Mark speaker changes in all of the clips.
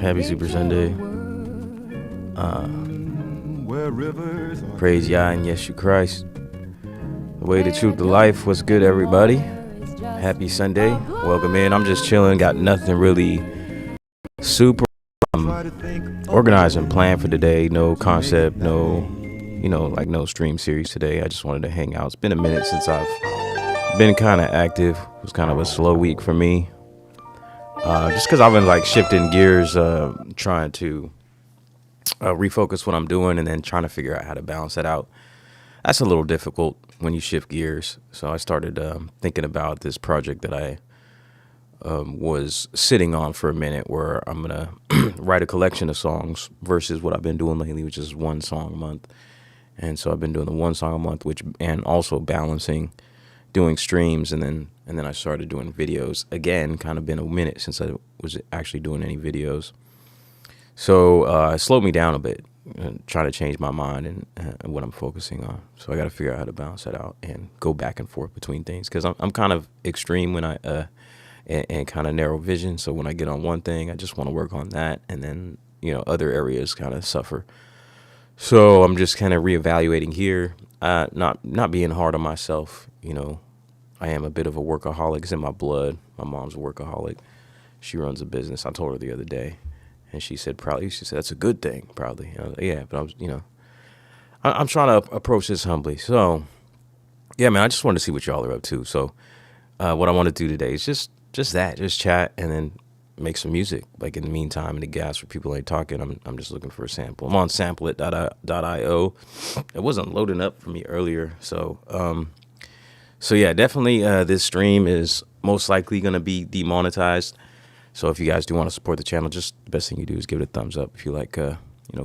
Speaker 1: Happy Super Sunday. Praise Yah and Yeshu Christ. The way, the truth, the life. What's good, everybody? Happy Sunday. Welcome in. I'm just chilling. Got nothing really super organized and planned for today. No concept, no, no stream series today. I just wanted to hang out. It's been a minute since I've been kind of active. It was kind of a slow week for me. Just because I've been shifting gears, trying to refocus what I'm doing and then trying to figure out how to balance that out. That's a little difficult when you shift gears. So I started thinking about this project that I was sitting on for a minute, where I'm going to write a collection of songs versus what I've been doing lately, which is one song a month. And so I've been doing the one song a month, and also balancing doing streams, and then I started doing videos again. Kind of been a minute since I was actually doing any videos. So it slowed me down a bit, trying to change my mind and what I'm focusing on. So I got to figure out how to balance that out and go back and forth between things, because I'm kind of extreme when and kind of narrow vision. So when I get on one thing, I just want to work on that, and then other areas kind of suffer. So I'm just kind of reevaluating here, not being hard on myself. I am a bit of a workaholic. It's in my blood. My mom's a workaholic. She runs a business. I told her the other day. And she said, that's a good thing, probably. I was like, yeah, but I'm trying to approach this humbly. So, yeah, man, I just wanted to see what y'all are up to. So, what I want to do today is just chat, and then make some music. In the meantime, in the gas where people ain't talking, I'm just looking for a sample. I'm on samplet.io. It wasn't loading up for me earlier. So yeah, definitely this stream is most likely going to be demonetized. So if you guys do want to support the channel, just the best thing you do is give it a thumbs up if you like,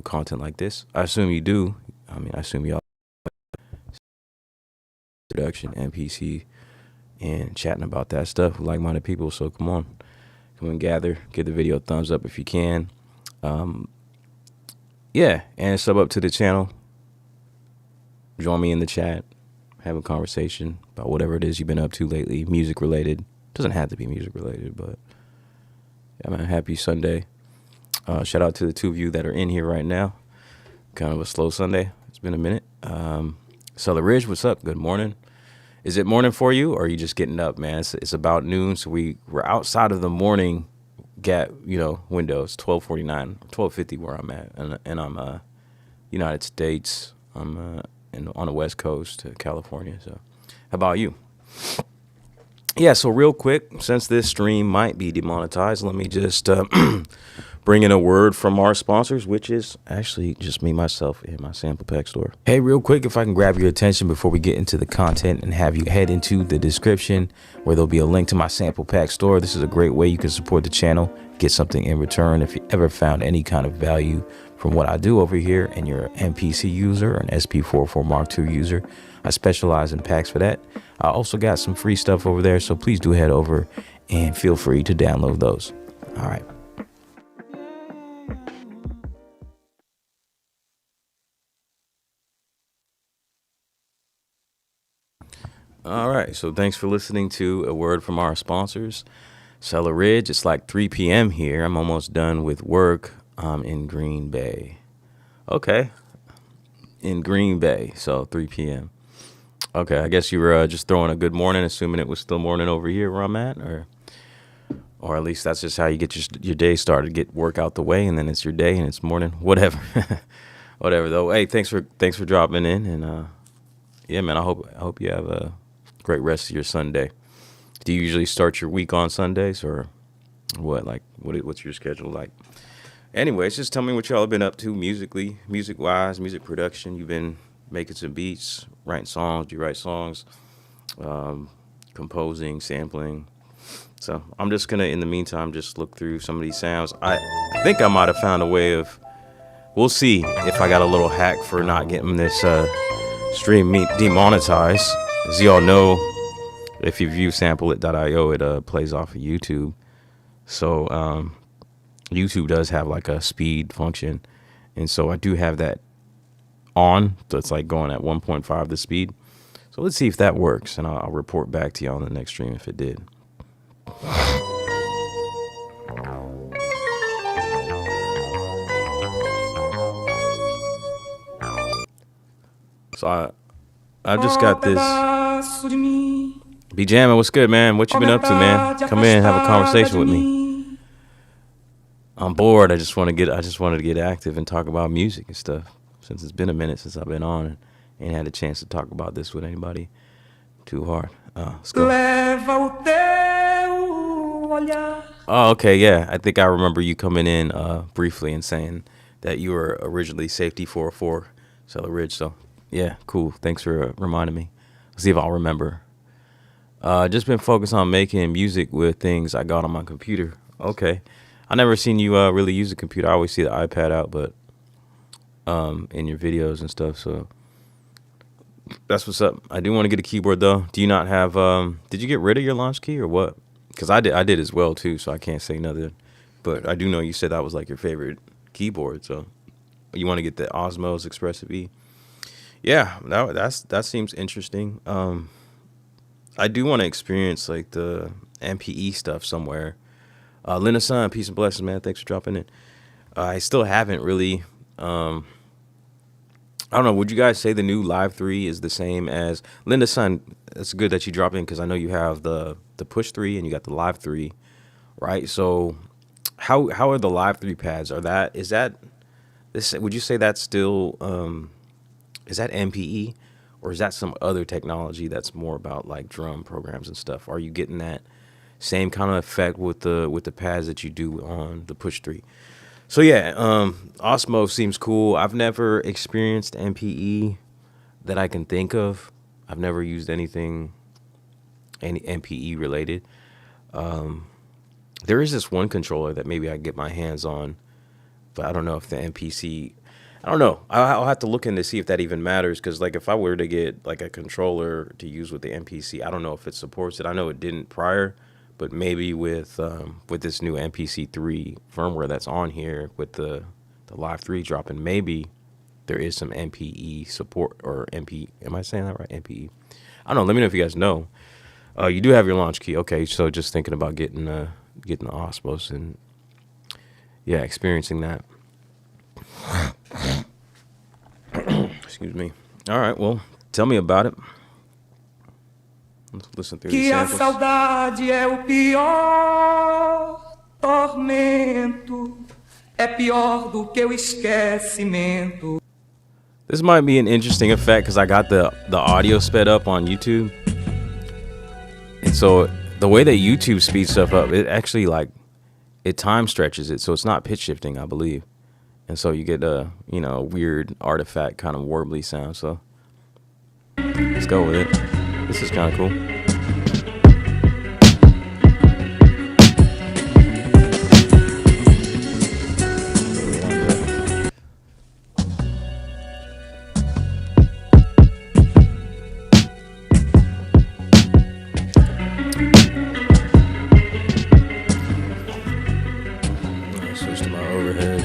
Speaker 1: content like this. I assume you do. I assume y'all production, MPC, and chatting about that stuff with like-minded people. So come and gather. Give the video a thumbs up if you can. Yeah, and sub up to the channel. Join me in the chat. Have a conversation about whatever it is you've been up to lately, music related. Doesn't have to be music related, but yeah, man, happy Sunday. Shout out to the two of you that are in here right now. Kind of a slow Sunday. It's been a minute. Cellar Ridge, what's up? Good morning. Is it morning for you, or are you just getting up, man? It's about noon, so we're outside of the morning gap, window. It's 12:49, 12:50 where I'm at, and I'm United States. I'm on the West Coast, California. So, how about you? Yeah, so real quick, since this stream might be demonetized, let me just bring in a word from our sponsors, which is actually just me, myself, and my sample pack store. Hey, real quick, if I can grab your attention before we get into the content and have you head into the description where there'll be a link to my sample pack store. This is a great way you can support the channel, get something in return. If you ever found any kind of value from what I do over here and you're an MPC user or an SP44 Mark II user, I specialize in packs for that. I also got some free stuff over there, so please do head over and feel free to download those. All right. All right, so thanks for listening to a word from our sponsors. Cellar Ridge, it's like 3 p.m. here. I'm almost done with work. I'm in Green Bay. Okay, in Green Bay, so 3 p.m. Okay, I guess you were just throwing a good morning, assuming it was still morning over here where I'm at, or at least that's just how you get your day started. Get work out the way, and then it's your day, and it's morning. Whatever, whatever. Though, hey, thanks for dropping in, and yeah, man, I hope you have a great rest of your Sunday. Do you usually start your week on Sundays, or what? What's your schedule like? Anyways, just tell me what y'all have been up to musically, music-wise, music production. You've been making some beats, writing songs. Do you write songs? Composing, sampling. So I'm just going to, in the meantime, just look through some of these sounds. I think I might have found a way of, we'll see if I got a little hack for not getting this stream demonetized. As y'all know, if you view samplet.io, it plays off of YouTube. So YouTube does have like a speed function, and so I do have that on, so it's like going at 1.5 the speed. So let's see if that works, and I'll report back to you on the next stream if it did. So I just got this. Be jamming. What's good, man? What you been up to, man? Come in, have a conversation with me. I'm bored. I just wanted to get active and talk about music and stuff. Since it's been a minute since I've been on and ain't had a chance to talk about this with anybody too hard. Let's go. Oh, okay, yeah. I think I remember you coming in briefly and saying that you were originally Safety 404 Cellar Ridge. So, yeah, cool. Thanks for reminding me. Let's see if I'll remember. Just been focused on making music with things I got on my computer. Okay. I never seen you really use a computer. I always see the iPad out, but in your videos and stuff. So that's what's up. I do want to get a keyboard though. Do you not have? Did you get rid of your launch key or what? Because I did as well too. So I can't say nothing. But I do know you said that was like your favorite keyboard. So you want to get the Osmos Expressive E? Yeah, that seems interesting. I do want to experience like the MPE stuff somewhere. Linda Sun, peace and blessings, man. Thanks for dropping in. I still haven't really. I don't know. Would you guys say the new Live 3 is the same as Linda Sun? It's good that you drop in because I know you have the Push 3 and you got the Live 3, right? So how are the Live 3 pads? Would you say that's still is that MPE or is that some other technology that's more about like drum programs and stuff? Are you getting that same kind of effect with the pads that you do on the Push 3? So yeah, Osmo seems cool. I've never experienced MPE that I can think of. I've never used any MPE related. There is this one controller that maybe I get my hands on, but I don't know if the MPC. I don't know. I'll have to look in to see if that even matters. Because like if I were to get like a controller to use with the MPC, I don't know if it supports it. I know it didn't prior. But maybe with this new MPC 3 firmware that's on here with the Live 3 dropping, maybe there is some MPE support or MP. Am I saying that right? MPE. I don't know. Let me know if you guys know. You do have your launch key. Okay, so just thinking about getting the Osmos and yeah, experiencing that. Excuse me. All right. Well, tell me about it. Let's listen through the samples. Que a saudade é o pior tormento, é pior do que o esquecimento. This might be an interesting effect because I got the audio sped up on YouTube, and so the way that YouTube speeds stuff up, it actually like it time stretches it, so it's not pitch shifting, I believe, and so you get a weird artifact kind of warbly sound. So let's go with it. This is kind of cool. Switch to my overhead.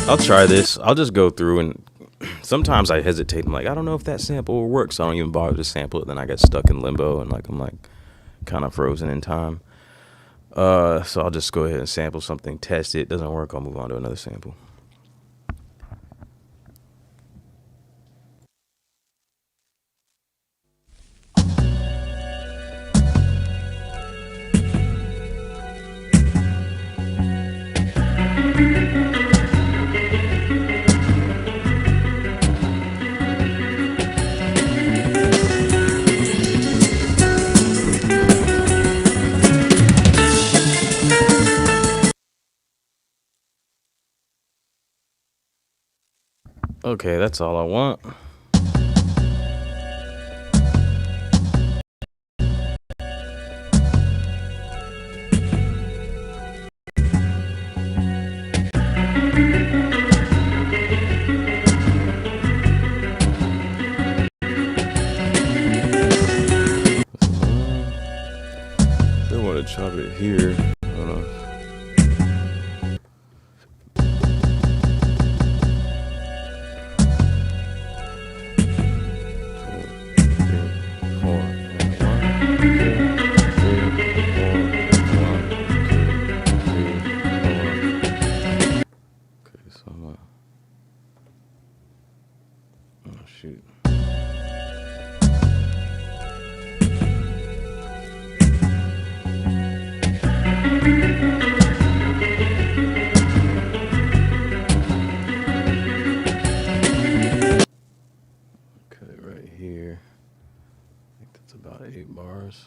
Speaker 1: I'll try this. I'll just go through and sometimes I hesitate. I'm like, I don't know if that sample will work, so I don't even bother to sample it. Then I get stuck in limbo and I'm like kind of frozen in time. So I'll just go ahead and sample something, test it. Doesn't work, I'll move on to another sample. Okay, that's all I want. They want to chop it here. I don't know. Oh, shoot. Cut it right here. I think that's about 8 bars.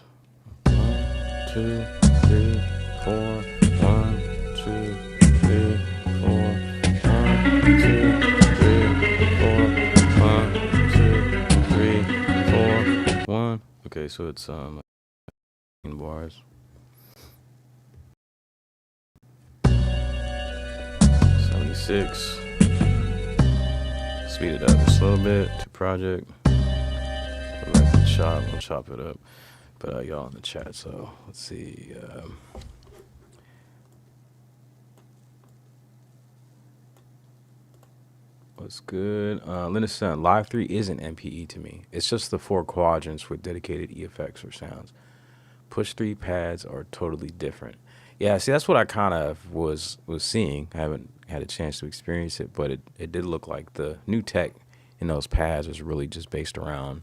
Speaker 1: 1, 2, 3, 4. 1, 2, 3, 4. 1, 2, 3, 4. 1, 2, 3, 4. 1. Okay, so it's 18 bars. 76. Speed it up just a little bit to project. Go back to chop. We'll chop it up. But y'all in the chat, so let's see. What's good? Linus Sun, Live 3 isn't MPE to me. It's just the 4 quadrants with dedicated effects or sounds. Push 3 pads are totally different. Yeah, see, that's what I kind of was seeing. I haven't had a chance to experience it, but it did look like the new tech in those pads was really just based around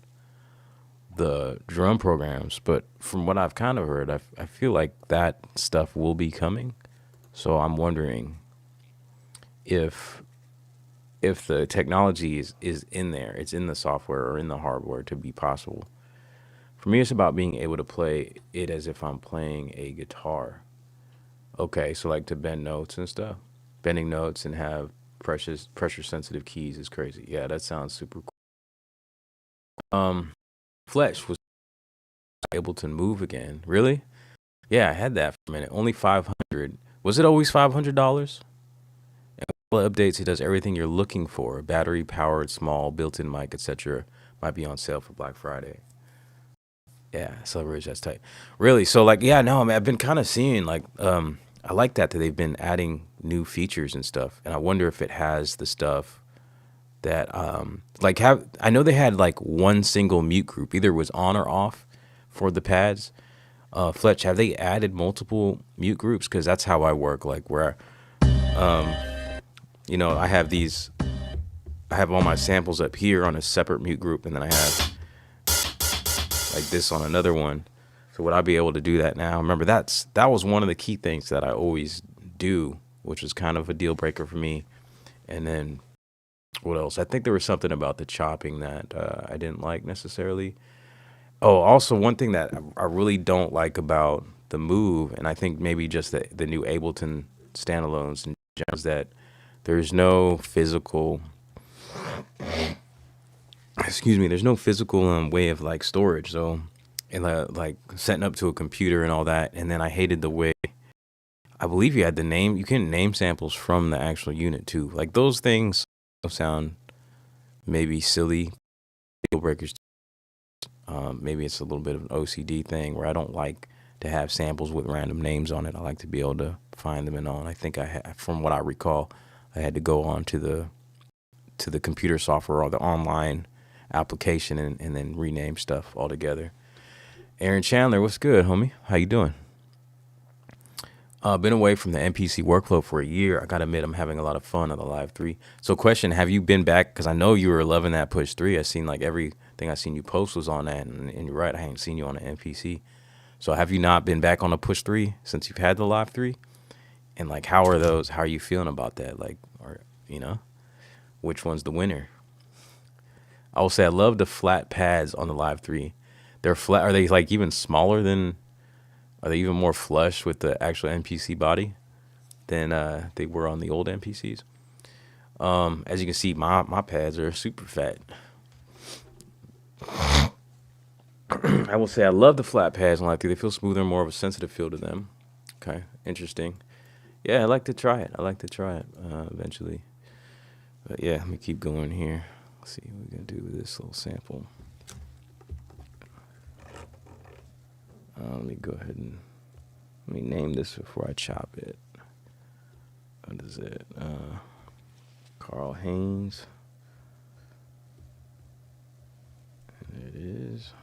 Speaker 1: the drum programs. But from what I've kind of heard, I feel like that stuff will be coming. So I'm wondering if the technology is in there, it's in the software or in the hardware to be possible. For me, it's about being able to play it as if I'm playing a guitar. Okay, so like to bend notes and stuff. Bending notes and have pressure sensitive keys is crazy. Yeah, that sounds super cool. Fletch was able to move again. Really? Yeah, I had that for a minute. Only $500. Was it always $500? And all the updates, it does everything you're looking for. Battery powered, small, built-in mic, etc. Might be on sale for Black Friday. Yeah, Silver Ridge, that's tight. Really? So like, yeah, no, I mean, I've been kind of seeing like, I like that they've been adding new features and stuff. And I wonder if it has the stuff that, like I know they had like one single mute group, either was on or off for the pads. Fletch, have they added multiple mute groups? Cause that's how I work. Like where, you know, I have all my samples up here on a separate mute group. And then I have like this on another one. So would I be able to do that now? Remember, that was one of the key things that I always do, which was kind of a deal breaker for me. And then what else? I think there was something about the chopping that I didn't like necessarily. Oh, also one thing that I really don't like about the Move, and I think maybe just the new Ableton standalones and is that there's no physical, there's no physical way of like storage. So, and like setting up to a computer and all that. And then I hated the way, I believe you can name samples from the actual unit too. Like those things sound maybe silly, deal breakers. Maybe it's a little bit of an OCD thing where I don't like to have samples with random names on it. I like to be able to find them and all. And I think from what I recall, I had to go on to the computer software or the online application and then rename stuff altogether. Aaron Chandler, what's good, homie? How you doing? Been away from the MPC workflow for a year. I gotta admit, I'm having a lot of fun on the Live 3. So question, have you been back? Because I know you were loving that Push 3. I seen like everything I seen you post was on that. And you're right, I ain't seen you on the MPC. So have you not been back on the Push 3 since you've had the Live 3? And like, how are you feeling about that? Like, or, you know, which one's the winner? I will say I love the flat pads on the Live 3. They're flat. Are they like even smaller than, are they even more flush with the actual MPC body than they were on the old MPCs? As you can see, my pads are super fat. I will say I love the flat pads on Live 3. They feel smoother, more of a sensitive feel to them. Okay, interesting. Yeah, I like to try it. Eventually. But yeah, let me keep going here. Let's see what we're gonna do with this little sample. Let me go ahead and let me name this before I chop it. What is it? Carl Haynes. And there it is.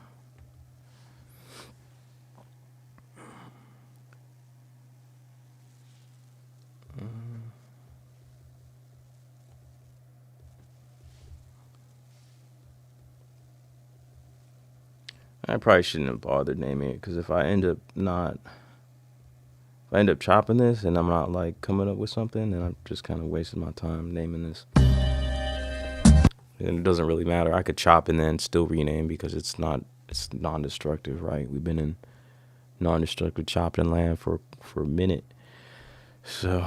Speaker 1: I probably shouldn't have bothered naming it, because if I end up chopping this and I'm not like coming up with something, then I'm just kind of wasting my time naming this. And it doesn't really matter. I could chop and then still rename, because it's non-destructive, right? We've been in non-destructive chopping land for a minute. So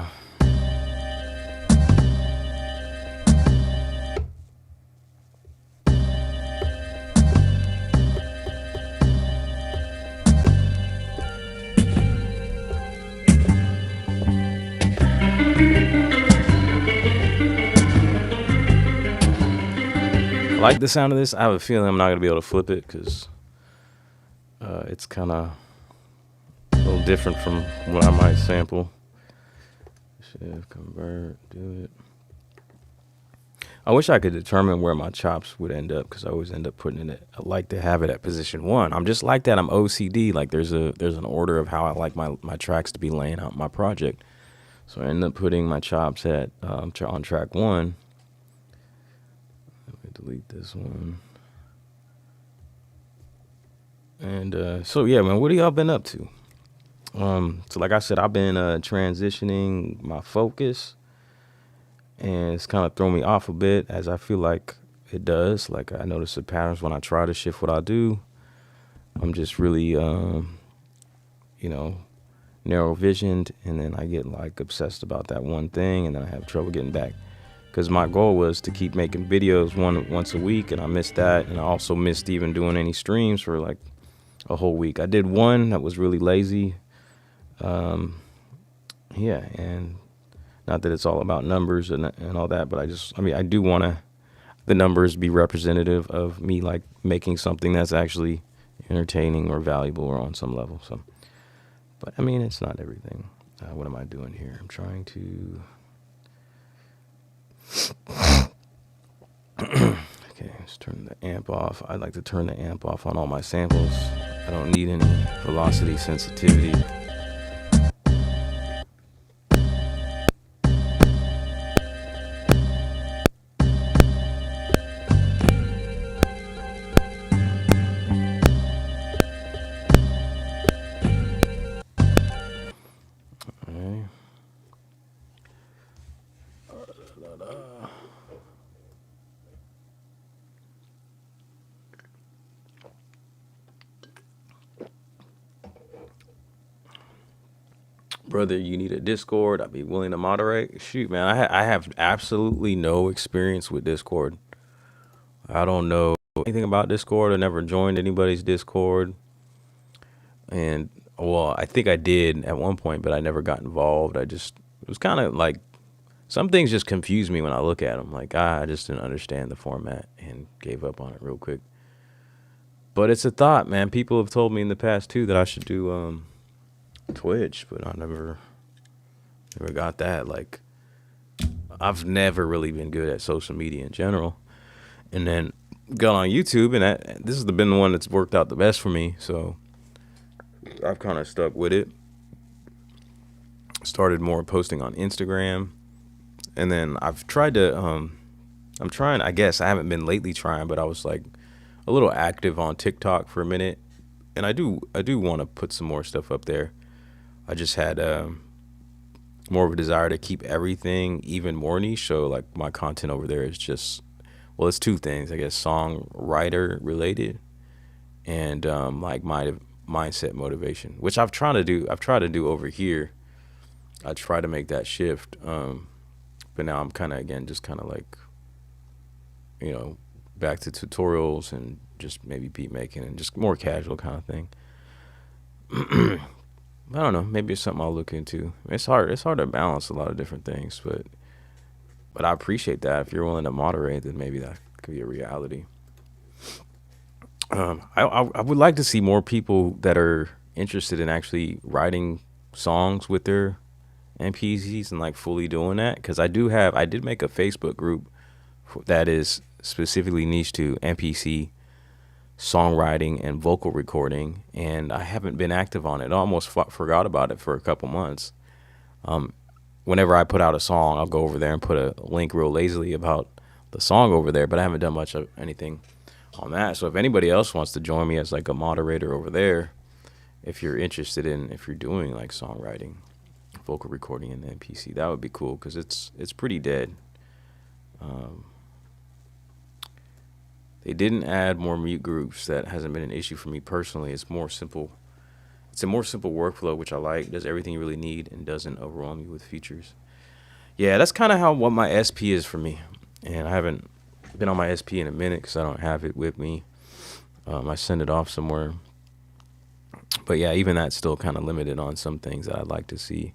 Speaker 1: I like the sound of this. I have a feeling I'm not going to be able to flip it, because it's kind of a little different from what I might sample. Shift, convert, do it. I wish I could determine where my chops would end up, because I always end up putting it. I like to have it at position 1. I'm just like that. I'm OCD. Like there's an order of how I like my tracks to be laying out my project. So I end up putting my chops at on track 1. Let me delete this one. And so yeah, man, what have y'all been up to? So like I said, I've been transitioning my focus, and it's kind of thrown me off a bit, as I feel like it does. Like I notice the patterns when I try to shift what I do. I'm just really, narrow visioned, and then I get like obsessed about that one thing, and then I have trouble getting back. Because my goal was to keep making videos once a week, and I missed that, and I also missed even doing any streams for like a whole week. I did one that was really lazy. Yeah, and not that it's all about numbers and all that, but I do want the numbers be representative of me like making something that's actually entertaining or valuable or on some level. So, but I mean, it's not everything. What am I doing here? I'm trying to. Okay, let's turn the amp off. I like to turn the amp off on all my samples. I don't need any velocity sensitivity. Brother, you need a Discord. I'd be willing to moderate. Shoot, man, I have absolutely no experience with Discord. I don't know anything about Discord. I never joined anybody's Discord. And, well, I think I did at one point, but I never got involved. It was kind of like, some things just confuse me when I look at them. Like, I just didn't understand the format and gave up on it real quick. But it's a thought, man. People have told me in the past, too, that I should do Twitch, but I never got that. Like, I've never really been good at social media in general, and then got on YouTube, and this has been the one that's worked out the best for me, so I've kind of stuck with it. Started more posting on Instagram, and then I've tried to I guess I haven't been lately trying, but I was like a little active on TikTok for a minute, and I do want to put some more stuff up there. I just had more of a desire to keep everything even more niche. So like my content over there is just, well, it's two things, I guess, songwriter related and like my mindset motivation, which I've tried to do over here. I try to make that shift. But now I'm kind of, again, just kind of like, back to tutorials and just maybe beat making and just more casual kind of thing. I don't know. Maybe it's something I'll look into. It's hard to balance a lot of different things, but I appreciate that. If you're willing to moderate, then maybe that could be a reality. I would like to see more people that are interested in actually writing songs with their MPCs and like fully doing that. Because I did make a Facebook group that is specifically niche to MPC songwriting and vocal recording, and I haven't been active on it. I almost forgot about it for a couple months. Whenever I put out a song, I'll go over there and put a link real lazily about the song over there, but I haven't done much of anything on that. So if anybody else wants to join me as like a moderator over there, if you're interested in, if you're doing like songwriting, vocal recording in the MPC, that would be cool, because it's pretty dead. They didn't add more mute groups. That hasn't been an issue for me personally. It's more simple. It's a more simple workflow, which I like. Does everything you really need and doesn't overwhelm you with features. Yeah, that's kind of what my SP is for me. And I haven't been on my SP in a minute because I don't have it with me. I send it off somewhere. But yeah, even that's still kind of limited on some things that I'd like to see.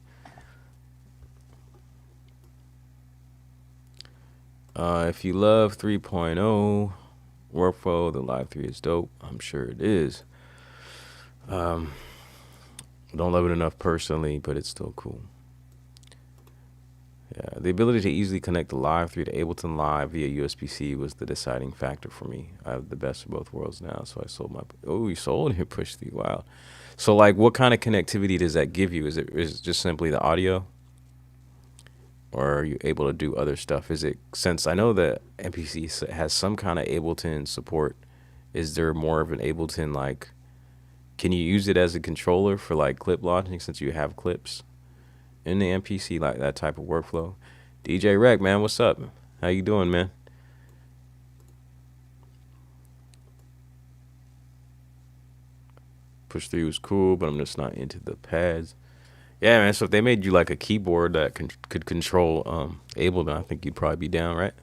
Speaker 1: If you love 3.0 workflow, the Live 3 is dope. I'm sure it is. Don't love it enough personally, but it's still cool. Yeah, the ability to easily connect the Live 3 to Ableton Live via USB-C was the deciding factor for me. I have the best of both worlds now, so I sold my... Oh, you sold it? Push 3, wow. So, like, what kind of connectivity does that give you? Is it just simply the audio? Or are you able to do other stuff? Is it, since I know that MPC has some kind of Ableton support, is there more of an Ableton, like, can you use it as a controller for, like, clip launching since you have clips in the MPC, like that type of workflow? DJ Rec, man, what's up? How you doing, man? Push 3 was cool, but I'm just not into the pads. Yeah, man, so if they made you like a keyboard that could control Ableton, I think you'd probably be down, right?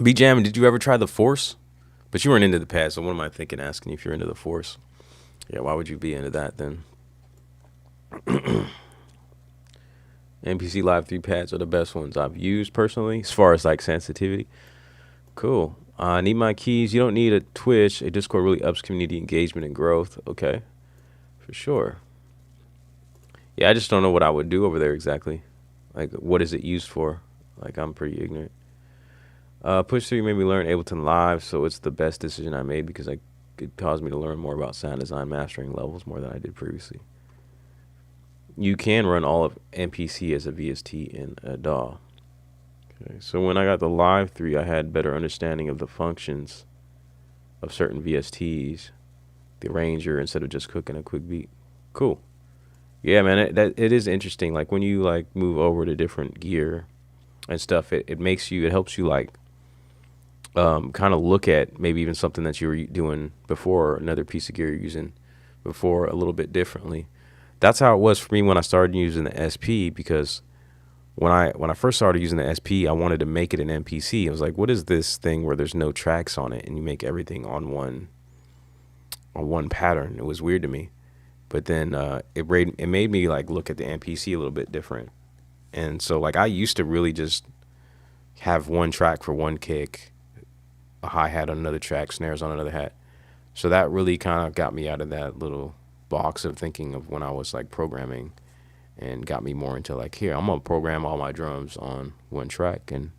Speaker 1: B Jam, did you ever try the Force? But you weren't into the pads, so what am I thinking asking you if you're into the Force? Yeah, why would you be into that then? MPC Live 3 pads are the best ones I've used personally, as far as like sensitivity. Cool. I need my keys. You don't need a Twitch. A Discord really ups community engagement and growth. Okay, for sure. Yeah, I just don't know what I would do over there exactly. Like, what is it used for? Like, I'm pretty ignorant. Push 3 made me learn Ableton Live, so it's the best decision I made because it caused me to learn more about sound design mastering levels more than I did previously. You can run all of MPC as a VST in a DAW. Okay, so when I got the Live 3, I had better understanding of the functions of certain VSTs, the arranger, instead of just cooking a quick beat. Cool. Yeah, man, it is interesting. Like when you like move over to different gear and stuff, it helps you like kind of look at maybe even something that you were doing before, or another piece of gear you're using before, a little bit differently. That's how it was for me when I started using the SP, because when I first started using the SP, I wanted to make it an MPC. I was like, what is this thing where there's no tracks on it and you make everything on one pattern? It was weird to me. But then it made me like look at the MPC a little bit different. And so like I used to really just have one track for one kick, a hi-hat on another track, snares on another hat. So that really kind of got me out of that little box of thinking of when I was like programming, and got me more into like, here, I'm gonna program all my drums on one track. And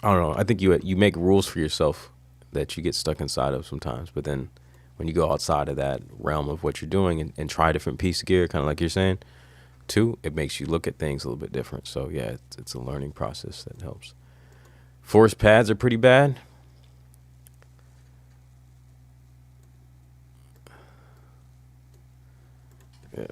Speaker 1: I don't know, I think you make rules for yourself that you get stuck inside of sometimes, but then when you go outside of that realm of what you're doing and try different piece of gear, kind of like you're saying too, it makes you look at things a little bit different. So yeah, it's a learning process that helps. Force pads are pretty bad. Yeah.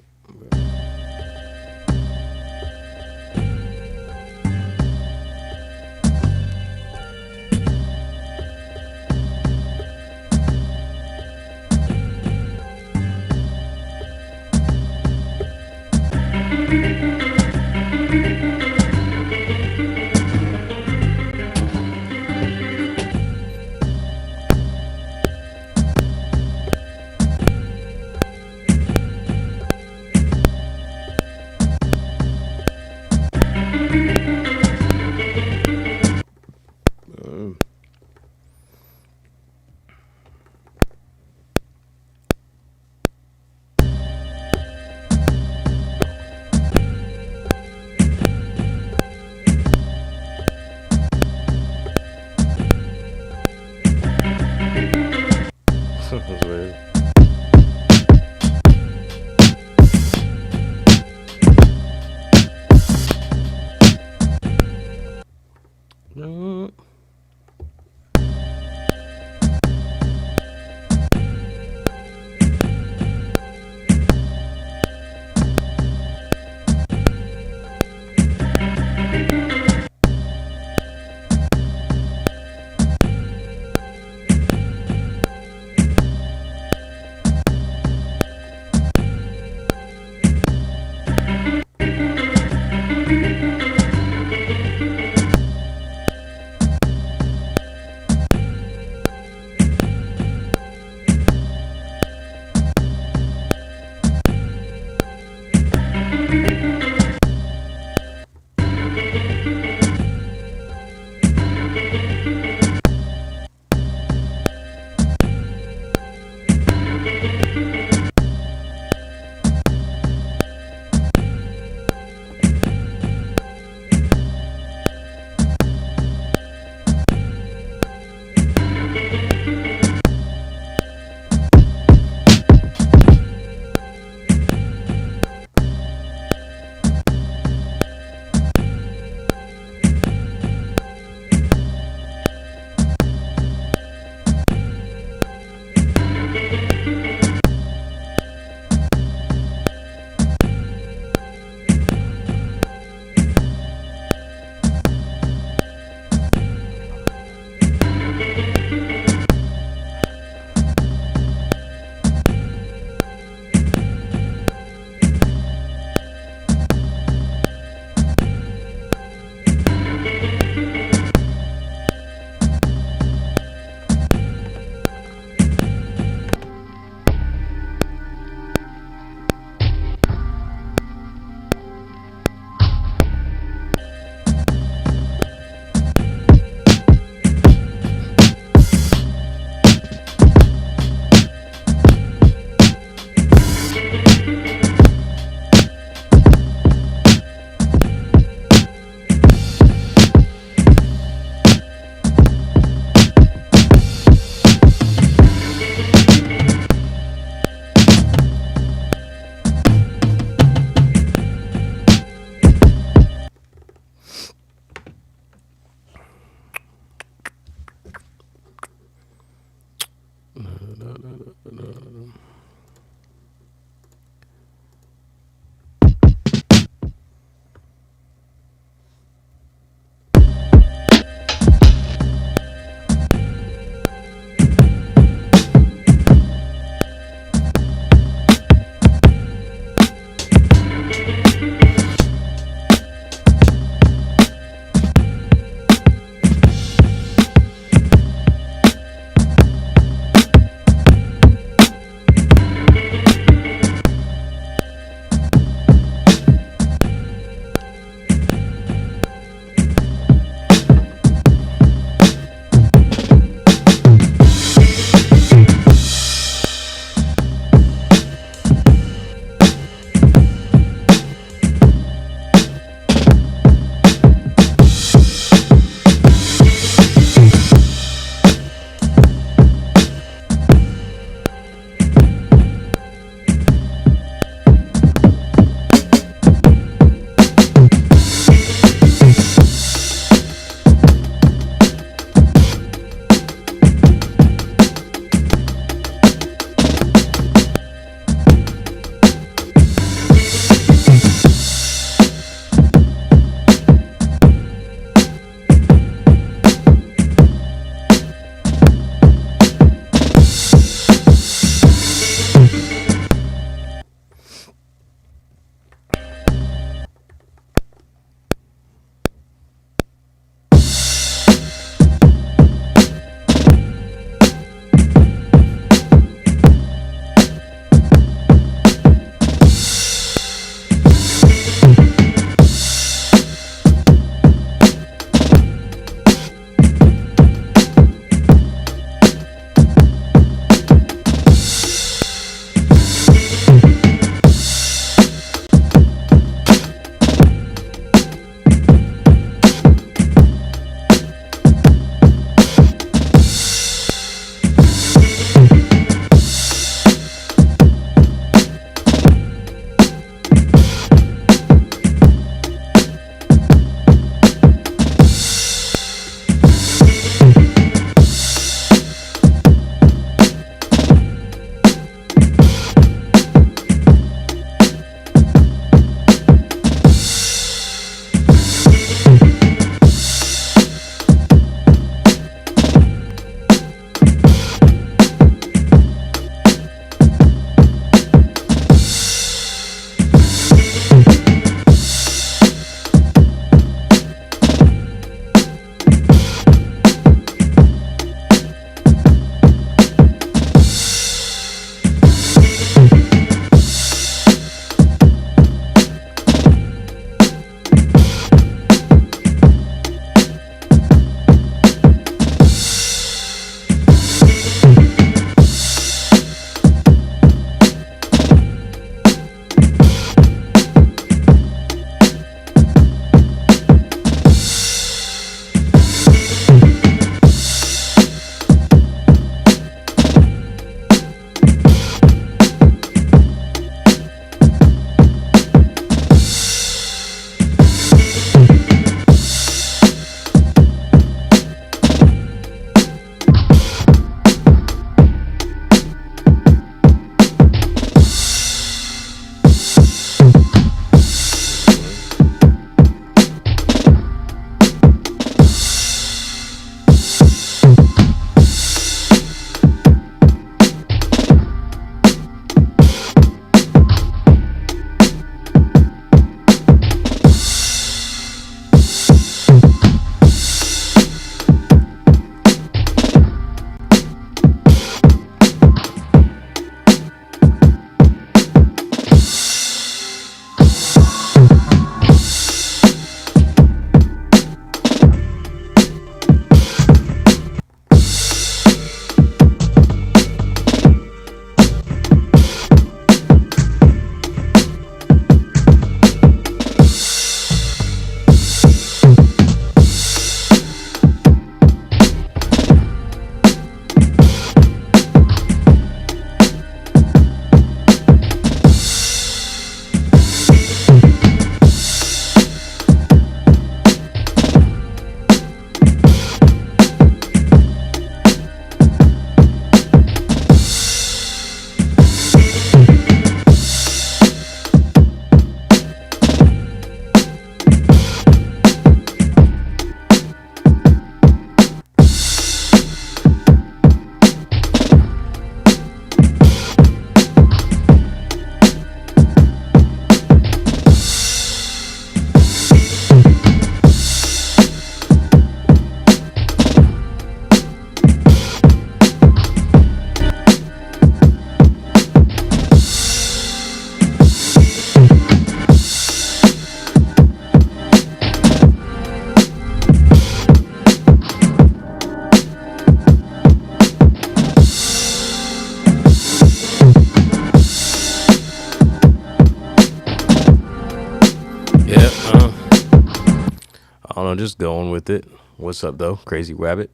Speaker 1: don't know, just going with it. What's up though, Crazy Rabbit?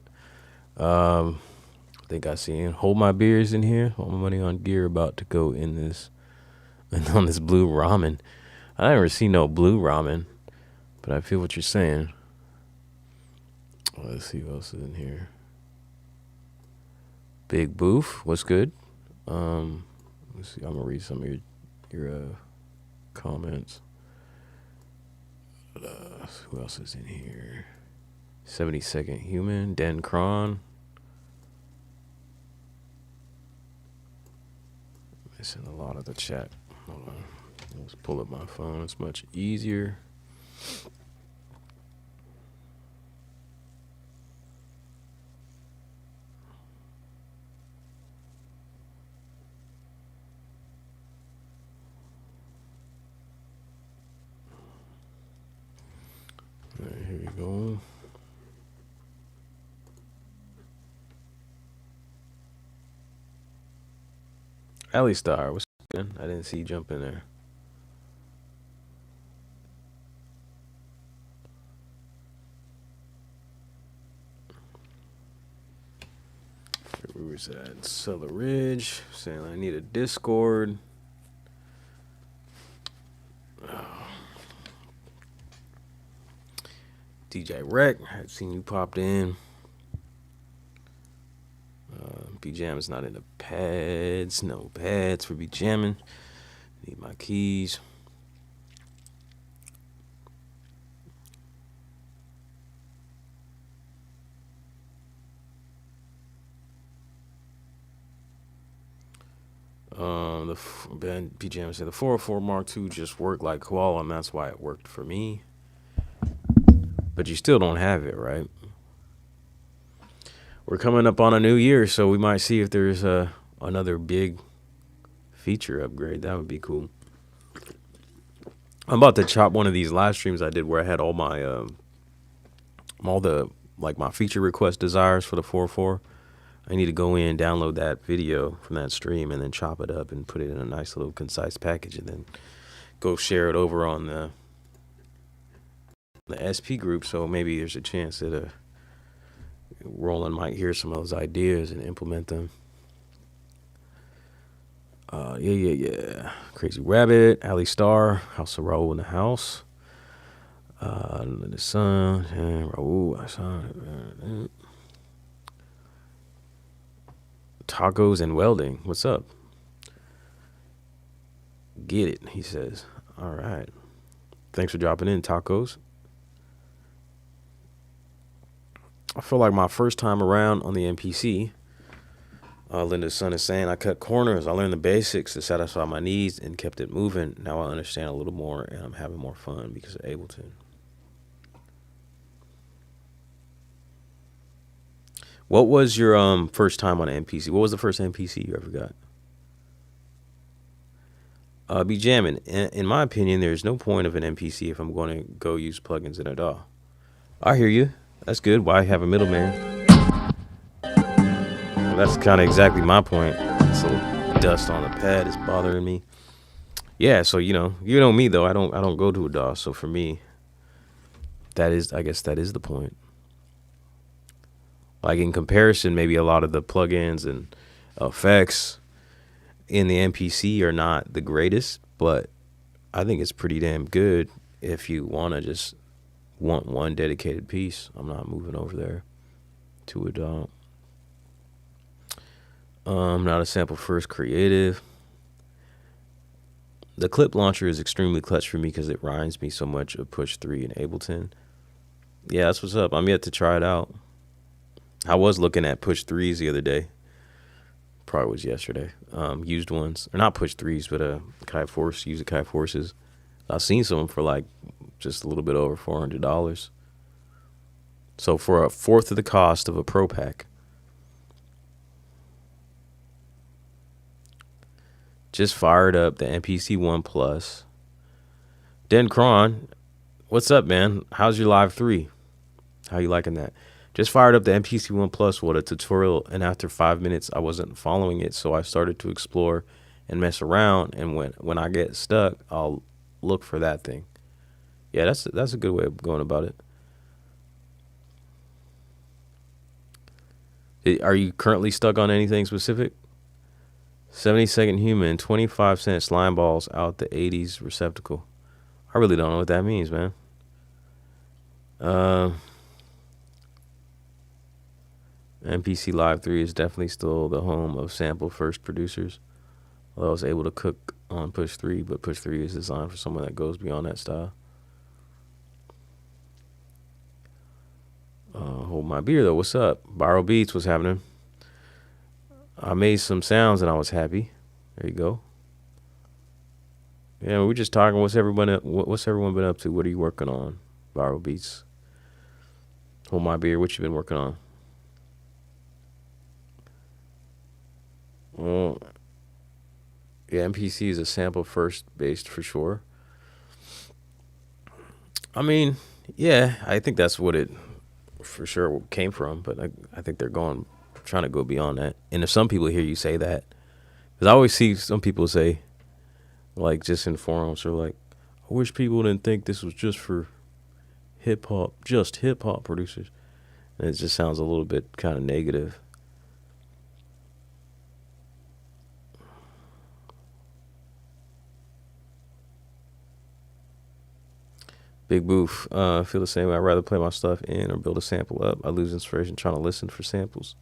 Speaker 1: I think I seen Hold My Beers in here. All my money on gear about to go in this and on this blue ramen. I never seen no blue ramen, but I feel what you're saying. Let's see what else is in here. Big Boof, what's good? Let's see. I'm gonna read some of your comments. Who else is in here? 72nd Human, Den Kron. Missing a lot of the chat. Hold on. Let's pull up my phone. It's much easier. All right, here we go. Alley Star, what's good? I didn't see you jump in there. Where was that? Cellar Ridge saying I need a Discord. DJ Rec, I've seen you popped in. B-Jam is not in the pads. No pads for B-Jamming. Need my keys. B-Jam said the 404 Mark II just worked like koala, and that's why it worked for me. But you still don't have it, right? We're coming up on a new year, so we might see if there's another big feature upgrade. That would be cool. I'm about to chop one of these live streams I did where I had all my my feature request desires for the 404. I need to go in, download that video from that stream, and then chop it up and put it in a nice little concise package, and then go share it over on the SP group. So maybe there's a chance that Roland might hear some of those ideas and implement them. Yeah. Crazy Rabbit, Ali Star, House of Raul in the house. The Sun, and Raul, I saw it. Tacos and welding. What's up? Get it, he says. All right. Thanks for dropping in, Tacos. I feel like my first time around on the MPC, Linda's son is saying, I cut corners. I learned the basics to satisfy my needs and kept it moving. Now I understand a little more, and I'm having more fun because of Ableton. What was your first time on an MPC? What was the first MPC you ever got? Be jamming. In my opinion, there's no point of an MPC if I'm going to go use plugins in a DAW. I hear you. That's good. Why have a middleman? Well, that's kind of exactly my point. It's a little dust on the pad is bothering me. Yeah, so you know me though. I don't go to a DAW. So for me, I guess that is the point. Like in comparison, maybe a lot of the plugins and effects in the MPC are not the greatest, but I think it's pretty damn good if you want one dedicated piece. I'm not moving over there to a DAW. Not a sample first creative. The clip launcher is extremely clutch for me because it reminds me so much of Push 3 and Ableton. Yeah, that's what's up. I'm yet to try it out. I was looking at Push 3s the other day. Probably was yesterday. Used ones. Or not Push 3s, but used Akai Forces. I've seen some for like just a little bit over $400. So for a fourth of the cost of a Pro Pack. Just fired up the MPC 1 Plus. Den Kron, what's up, man? How's your Live 3? How you liking that? Just fired up the MPC 1 Plus with a tutorial, and after 5 minutes, I wasn't following it, so I started to explore and mess around, and when I get stuck, I'll look for that thing. Yeah, that's a good way of going about it. Are you currently stuck on anything specific? 70-second human, 25-cent slime balls out the 80s receptacle. I really don't know what that means, man. MPC Live 3 is definitely still the home of sample first producers. Although I was able to cook on Push 3, but Push 3 is designed for someone that goes beyond that style. Hold my beer though. What's up? Viral Beats, what's happening? I made some sounds and I was happy. There you go. Yeah, we're just talking. What's everyone been up to? What are you working on? Viral Beats. Hold my beer. What you been working on? Well, yeah, MPC is a sample first based for sure. I mean, yeah, I think that's what it for sure came from, but I think they're trying to go beyond that. And if some people hear you say that, because I always see some people say, like, just in forums, or like, I wish people didn't think this was just for hip hop producers. And it just sounds a little bit kind of negative. Big Boof, feel the same way. I'd rather play my stuff in or build a sample up. I lose inspiration trying to listen for samples.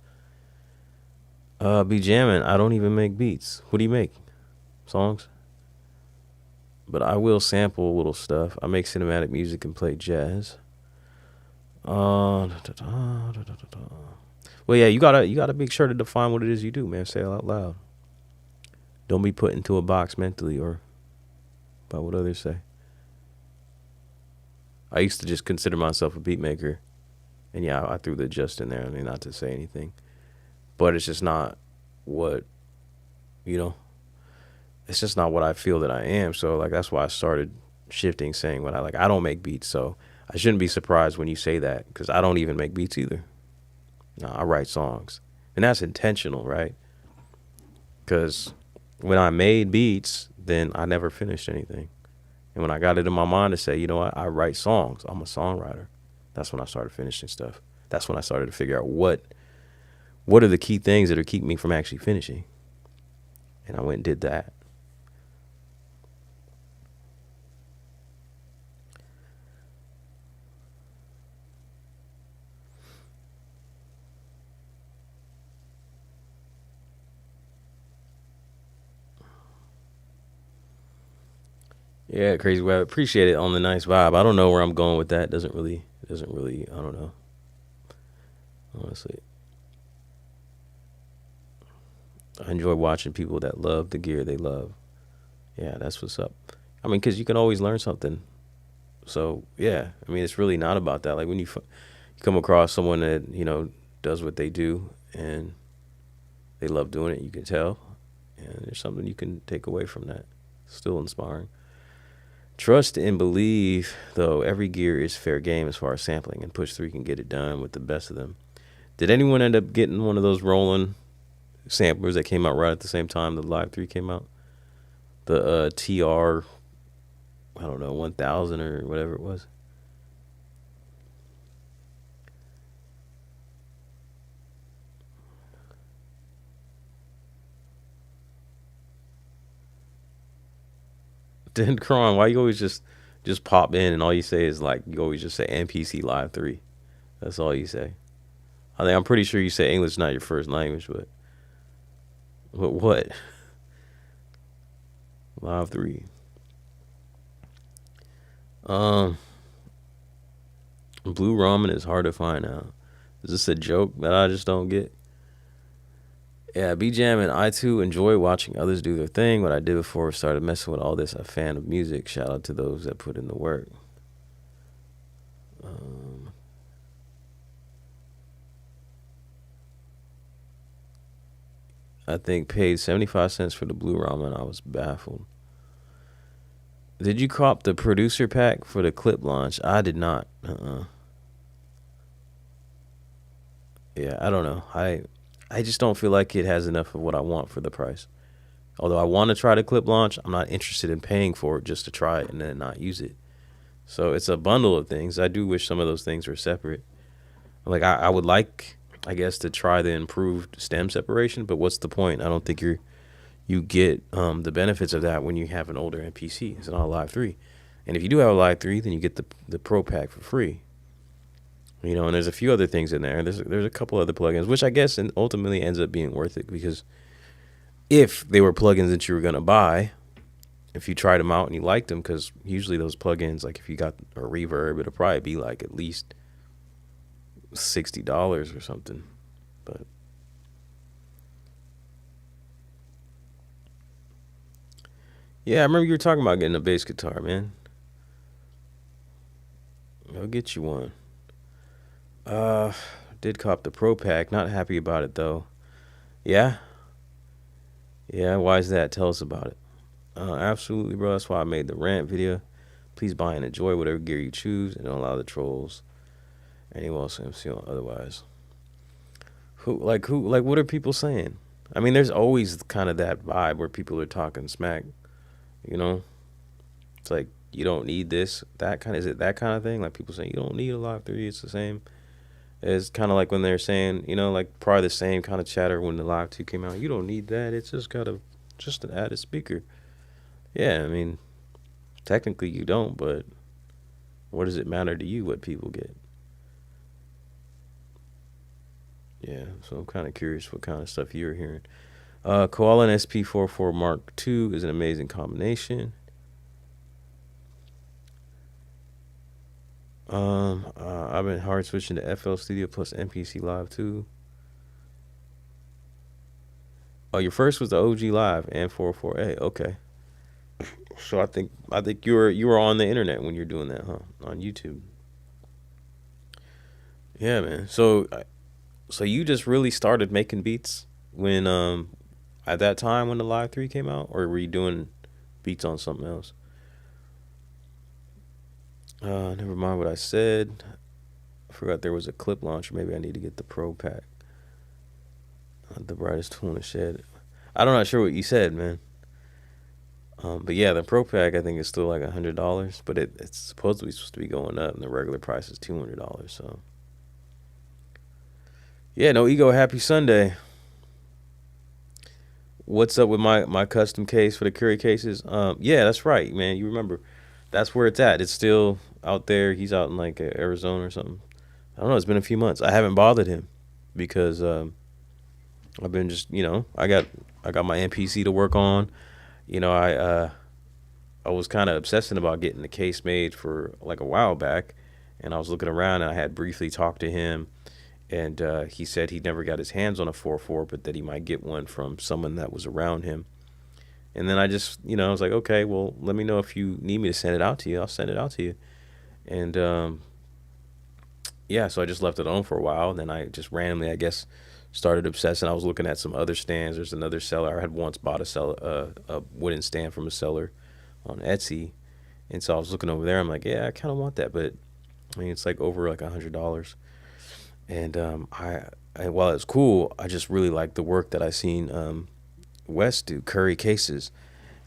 Speaker 1: Be jamming. I don't even make beats. What do you make? Songs? But I will sample a little stuff. I make cinematic music and play jazz. Well, yeah, you gotta make sure to define what it is you do, man. Say it out loud. Don't be put into a box mentally or by what others say. I used to just consider myself a beat maker. And yeah, I threw the just in there. I mean, not to say anything. But it's just not what, it's just not what I feel that I am. So, like, that's why I started shifting, saying what I like. I don't make beats, so I shouldn't be surprised when you say that, because I don't even make beats either. No, I write songs. And that's intentional, right? Because when I made beats, then I never finished anything. And when I got it in my mind to say, you know what, I write songs. I'm a songwriter. That's when I started finishing stuff. That's when I started to figure out what are the key things that are keeping me from actually finishing. And I went and did that. Yeah, Crazy Web. Appreciate it on the nice vibe. I don't know where I'm going with that. Doesn't really, I don't know. Honestly. I enjoy watching people that love the gear they love. Yeah, that's what's up. I mean, because you can always learn something. So, yeah, I mean, it's really not about that. Like, when you come across someone that, does what they do and they love doing it, you can tell. And there's something you can take away from that. Still inspiring. Trust and believe, though, every gear is fair game as far as sampling, and Push 3 can get it done with the best of them. Did anyone end up getting one of those rolling samplers that came out right at the same time the Live 3 came out? The TR, I don't know, 1000 or whatever it was. Then Kron, why you always just pop in and all you say is, like, you always just say MPC Live 3. That's all you say. I'm pretty sure you say English not your first language, but what? Live 3. Blue ramen is hard to find out. Is this a joke that I just don't get? Yeah, be jamming. I too enjoy watching others do their thing. What I did before I started messing with all this, a fan of music. Shout out to those that put in the work. I think paid 75 cents for the blue ramen. I was baffled. Did you cop the producer pack for the clip launch? I did not. Yeah, I don't know. I just don't feel like it has enough of what I want for the price. Although I want to try the clip launch, I'm not interested in paying for it just to try it and then not use it. So it's a bundle of things. I do wish some of those things were separate. Like, I would like I guess, to try the improved stem separation. But what's the point? I don't think you get the benefits of that when you have an older MPC. It's not a Live 3. And if you do have a Live 3, then you get the Pro Pack for free. You know, and there's a few other things in there. There's a couple other plugins, which I guess ultimately ends up being worth it, because if they were plugins that you were going to buy, if you tried them out and you liked them, because usually those plugins, like if you got a reverb, it'll probably be like at least $60 or something. But yeah, I remember you were talking about getting a bass guitar, man. I'll get you one. Did cop the Pro Pack. Not happy about it though. Yeah? Yeah, why is that? Tell us about it. Absolutely, bro. That's why I made the rant video. Please buy and enjoy whatever gear you choose, and don't allow the trolls anyone else to MC otherwise. Who, what are people saying? I mean, there's always kind of that vibe where people are talking smack, you know? It's like, you don't need this, that kind of, is it that kind of thing? Like people saying, you don't need a Live 3, it's the same. It's kind of like when they're saying, you know, like probably the same kind of chatter when the Live 2 came out. You don't need that, it's just just an added speaker. Yeah, I mean, technically you don't, but what does it matter to you what people get? Yeah, so I'm kind of curious what kind of stuff you're hearing. Koala and SP44 Mark II is an amazing combination. I've been hard switching to FL Studio plus MPC Live 2. Oh, your first was the OG Live and 404A. Okay. So I think you were on the internet when you're doing that, huh? On YouTube. Yeah, man. So you just really started making beats when at that time when the Live 3 came out, or were you doing beats on something else? Never mind what I said. I forgot there was a clip launcher. Maybe I need to get the Pro Pack. The brightest tool in the shed. I'm not sure what you said, man. But yeah, the Pro Pack I think is still like $100, but it's supposedly supposed to be going up, and the regular price is $200. So yeah, no ego. Happy Sunday. What's up with my custom case for the Curry cases? Yeah, that's right, man. You remember, that's where it's at. It's still out there. He's out in like Arizona or something. I don't know. It's been a few months. I haven't bothered him because I've been just, you know, I got my MPC to work on. You know, I was kind of obsessing about getting the case made for like a while back, and I was looking around and I had briefly talked to him, and he said he never got his hands on a 4.4, but that he might get one from someone that was around him. And then I just, you know, I was like, okay, well, let me know if you need me to send it out to you. I'll send it out to you. And yeah, so I just left it on for a while. And then I just randomly, I guess, started obsessing. I was looking at some other stands. There's another seller. I had once bought a wooden stand from a seller on Etsy. And so I was looking over there. I'm like, yeah, I kind of want that. But I mean, it's like over like $100. And while it's cool, I just really like the work that I seen Wes do, Curry cases.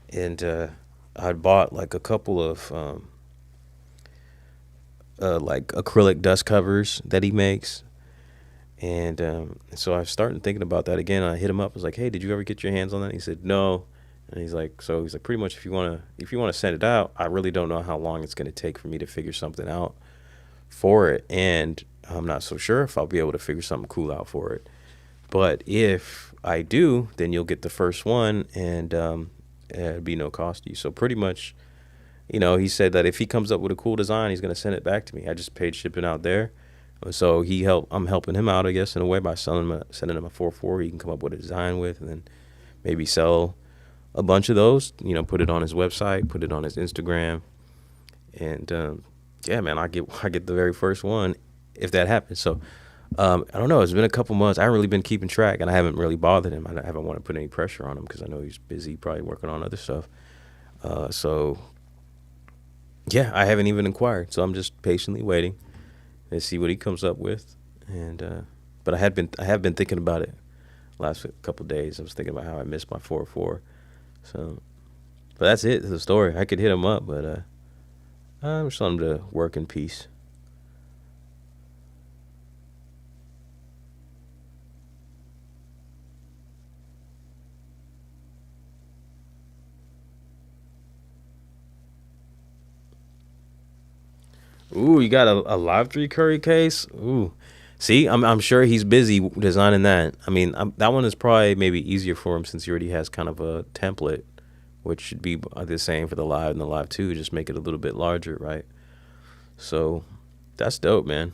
Speaker 1: And I bought like a couple of like acrylic dust covers that he makes. And so I started thinking about that again. And I hit him up. I was like, hey, did you ever get your hands on that? He said, no. And he's like, pretty much if you want to send it out, I really don't know how long it's going to take for me to figure something out for it. And I'm not so sure if I'll be able to figure something cool out for it. But if I do, then you'll get the first one, and it'd be no cost to you. So pretty much, you know, he said that if he comes up with a cool design, he's going to send it back to me. I just paid shipping out there. So I'm helping him out, I guess, in a way by sending him a 4.4 he can come up with a design with, and then maybe sell a bunch of those, you know, put it on his website, put it on his Instagram. And yeah, man, I get the very first one if that happens. So I don't know. It's been a couple months. I haven't really been keeping track, and I haven't really bothered him. I haven't wanted to put any pressure on him because I know he's busy, probably working on other stuff. So yeah, I haven't even inquired. So I'm just patiently waiting and see what he comes up with. And but I have been thinking about it last couple of days. I was thinking about how I missed my 4.4. So, but that's it. That's the story. I could hit him up, but I'm just want him to work in peace. Ooh, you got a Live 3 Curry case? Ooh. See, I'm sure he's busy designing that. I mean, that one is probably maybe easier for him since he already has kind of a template, which should be the same for the Live and the Live 2, just make it a little bit larger, right? So that's dope, man.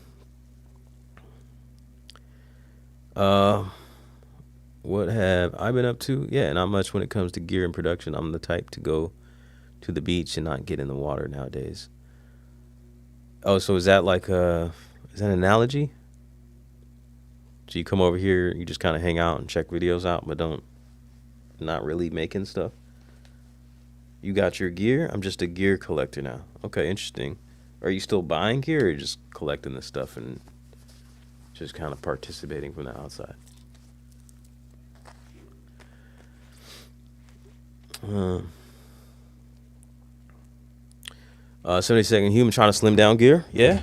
Speaker 1: What have I been up to? Yeah, not much when it comes to gear and production. I'm the type to go to the beach and not get in the water nowadays. Oh, so is that like is that an analogy? So you come over here, you just kind of hang out and check videos out, but not really making stuff. You got your gear? I'm just a gear collector now. Okay, interesting. Are you still buying gear, or just collecting the stuff and just kind of participating from the outside? 70-second human trying to slim down gear. Yeah,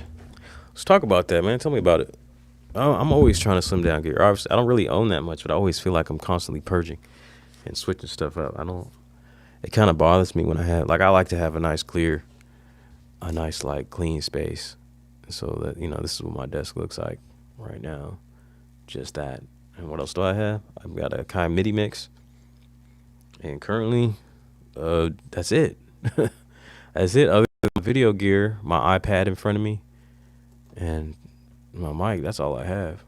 Speaker 1: let's talk about that, man. Tell me about it. I'm always trying to slim down gear. Obviously, I don't really own that much, but I always feel like I'm constantly purging and switching stuff up. It kind of bothers me when I like to have a nice like clean space. So that, this is what my desk looks like right now. Just that. And what else do I have? I've got a Akai MIDIMIX. And currently, that's it. That's it. Other than video gear, my iPad in front of me, and my mic, that's all I have.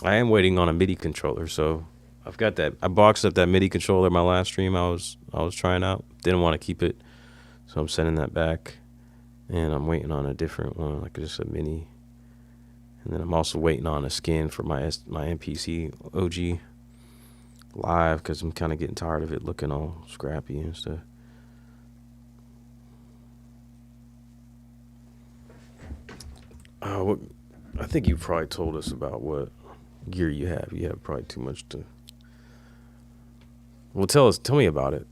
Speaker 1: I am waiting on a MIDI controller, so I've got that. I boxed up that MIDI controller my last stream I was trying out. Didn't want to keep it, so I'm sending that back. And I'm waiting on a different one, like just a mini. And then I'm also waiting on a skin for my MPC OG live, because I'm kind of getting tired of it looking all scrappy and stuff. I think you probably told us about what gear you have. You have probably too much to. Well, tell me about it.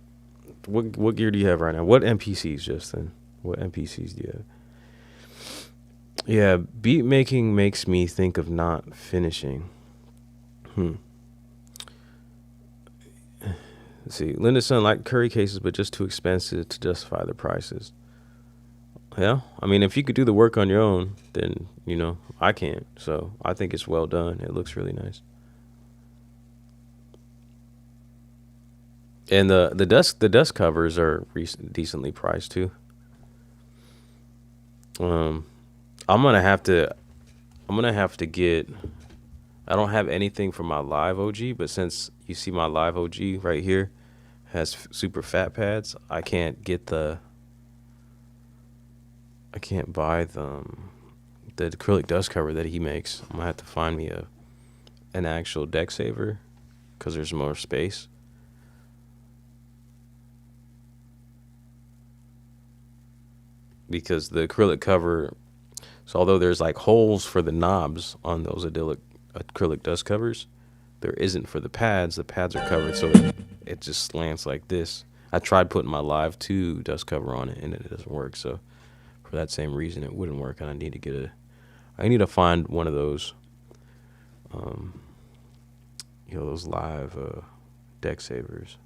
Speaker 1: What gear do you have right now? What MPCs, Justin? What MPCs do you have? Yeah, beat making makes me think of not finishing. Let's see. Linda Sun like curry cases, but just too expensive to justify the prices. Yeah, I mean, if you could do the work on your own, then, I can't. So I think it's well done. It looks really nice. And the dust covers are decently priced too. I'm gonna have to get. I don't have anything for my Live OG, but since you see my Live OG right here has super fat pads, I can't buy the acrylic dust cover that he makes. I'm gonna have to find me an actual DECKSAVER, because there's more space. Because the acrylic cover, so although there's like holes for the knobs on those acrylic dust covers, there isn't for the pads. The pads are covered, so it just slants like this. I tried putting my Live 2 dust cover on it, and it doesn't work. So for that same reason, it wouldn't work, and I need to find one of those, those Live DECKSAVERS.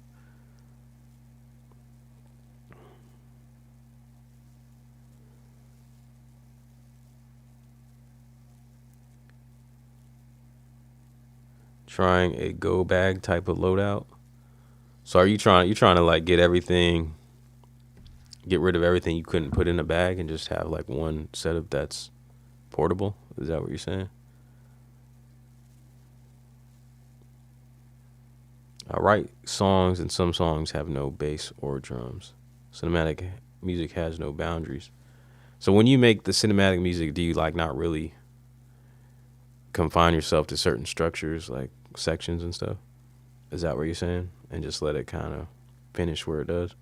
Speaker 1: Trying a go bag type of loadout. So are you trying to like get rid of everything you couldn't put in a bag and just have like one setup that's portable? Is that what you're saying? I write songs, and some songs have no bass or drums. Cinematic music has no boundaries. So when you make the cinematic music, do you like not really confine yourself to certain structures, like sections and stuff? Is that what you're saying? And just let it kind of finish where it does?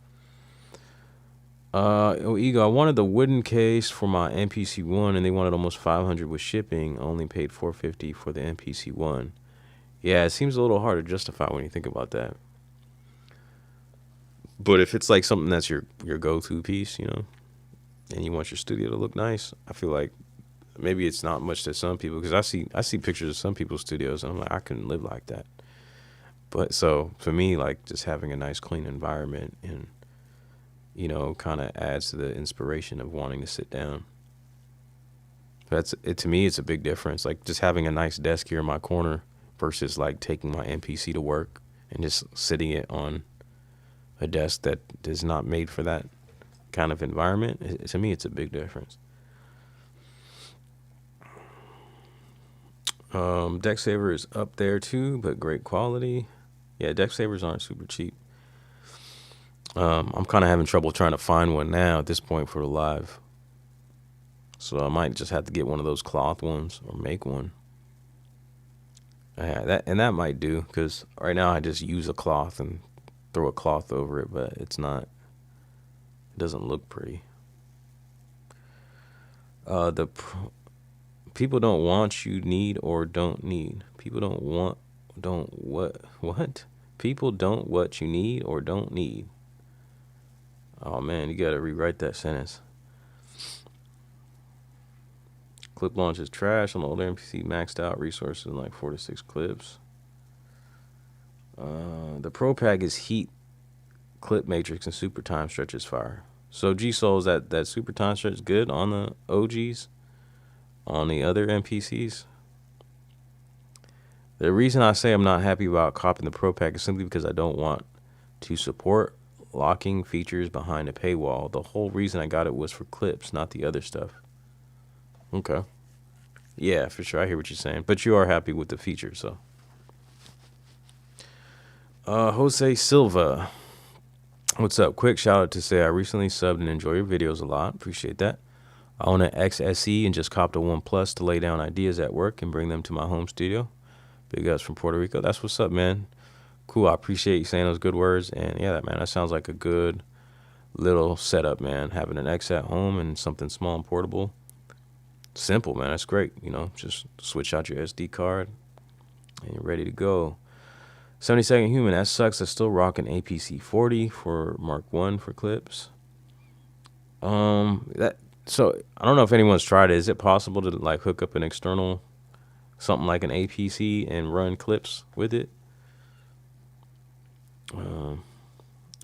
Speaker 1: Ego, I wanted the wooden case for my MPC 1, and they wanted almost 500 with shipping. Only paid 450 for the MPC 1. Yeah, it seems a little hard to justify when you think about that. But if it's like something that's your go-to piece, and you want your studio to look nice, I feel like maybe it's not much to some people, because I see pictures of some people's studios, and I'm like, I couldn't live like that. But so for me, like, just having a nice clean environment and you know, kind of adds to the inspiration of wanting to sit down. That's it. To me, it's a big difference. Like just having a nice desk here in my corner versus like taking my MPC to work and just sitting it on a desk that is not made for that kind of environment. To me, it's a big difference. DECKSAVER is up there too, but great quality. Yeah, DECKSAVERs aren't super cheap. I'm kind of having trouble trying to find one now at this point for the live. So I might just have to get one of those cloth ones or make one. Yeah, that might do, because right now I just use a cloth and throw a cloth over it, but it doesn't look pretty. People don't want, you need, or don't need. People don't want, what? People don't what you need or don't need. Oh man, you gotta rewrite that sentence. Clip launch is trash on the older MPC, maxed out resources in like 4 to 6 clips. The Pro Pack is heat, clip matrix, and super time stretch is fire. So G-Souls, that super time stretch is good on the OGs. On the other MPCs, the reason I say I'm not happy about copying the Pro Pack is simply because I don't want to support locking features behind a paywall. The whole reason I got it was for clips, not the other stuff. Okay. Yeah, for sure. I hear what you're saying. But you are happy with the feature, so. Jose Silva. What's up? Quick shout out to say I recently subbed and enjoy your videos a lot. Appreciate that. I own an XSE and just copped a One Plus to lay down ideas at work and bring them to my home studio. Big ups from Puerto Rico. That's what's up, man. Cool. I appreciate you saying those good words. And yeah, that sounds like a good little setup, man. Having an X at home and something small and portable. Simple, man. That's great. You know, just switch out your SD card and you're ready to go. 72nd Human. That sucks. I still rock an APC 40 for Mark 1 for clips. So I don't know if anyone's tried it. Is it possible to like hook up an external, something like an APC and run clips with it?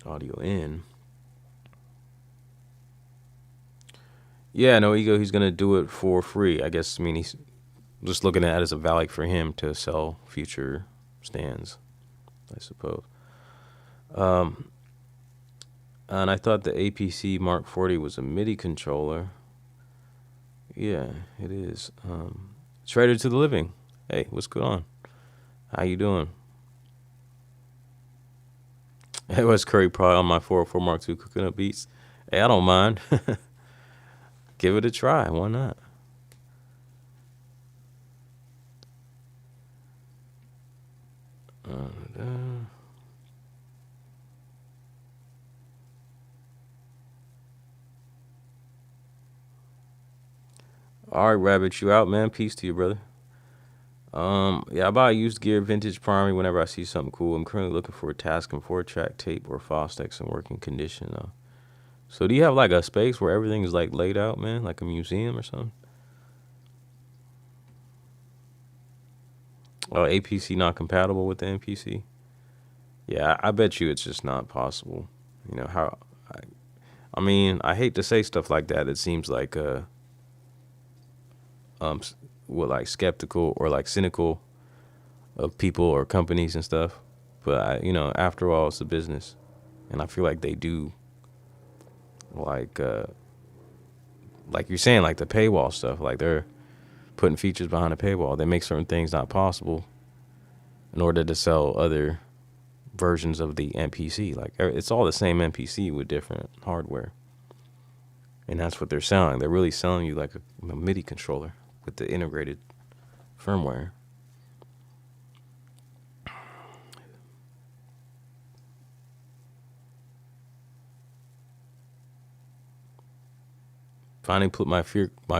Speaker 1: Audio in. Yeah, no ego. He's gonna do it for free. I guess. I mean, he's just looking at it as a value for him to sell future stands, I suppose. And I thought the APC Mark 40 was a MIDI controller. Yeah, it is. Trader to the living. Hey, what's going on? How you doing? Hey, Wes Curry probably on my 404 Mark II cooking up beats. Hey, I don't mind. Give it a try. Why not? All right, Rabbit, you out, man. Peace to you, brother. Yeah, I buy used gear, vintage primary whenever I see something cool. I'm currently looking for a Tascam 4-track tape or Fostex in working condition, though. So do you have like a space where everything is like laid out, man? Like a museum or something? Oh, APC not compatible with the MPC? Yeah, I bet you it's just not possible. You know, how... I mean, I hate to say stuff like that. It seems like... like skeptical or like cynical of people or companies and stuff, but you know, after all, it's a business, and I feel like they do like you're saying, like the paywall stuff, like they're putting features behind a paywall. They make certain things not possible in order to sell other versions of the MPC. Like it's all the same MPC with different hardware, and that's what they're selling. They're really selling you like a MIDI controller with the integrated firmware. Finally put my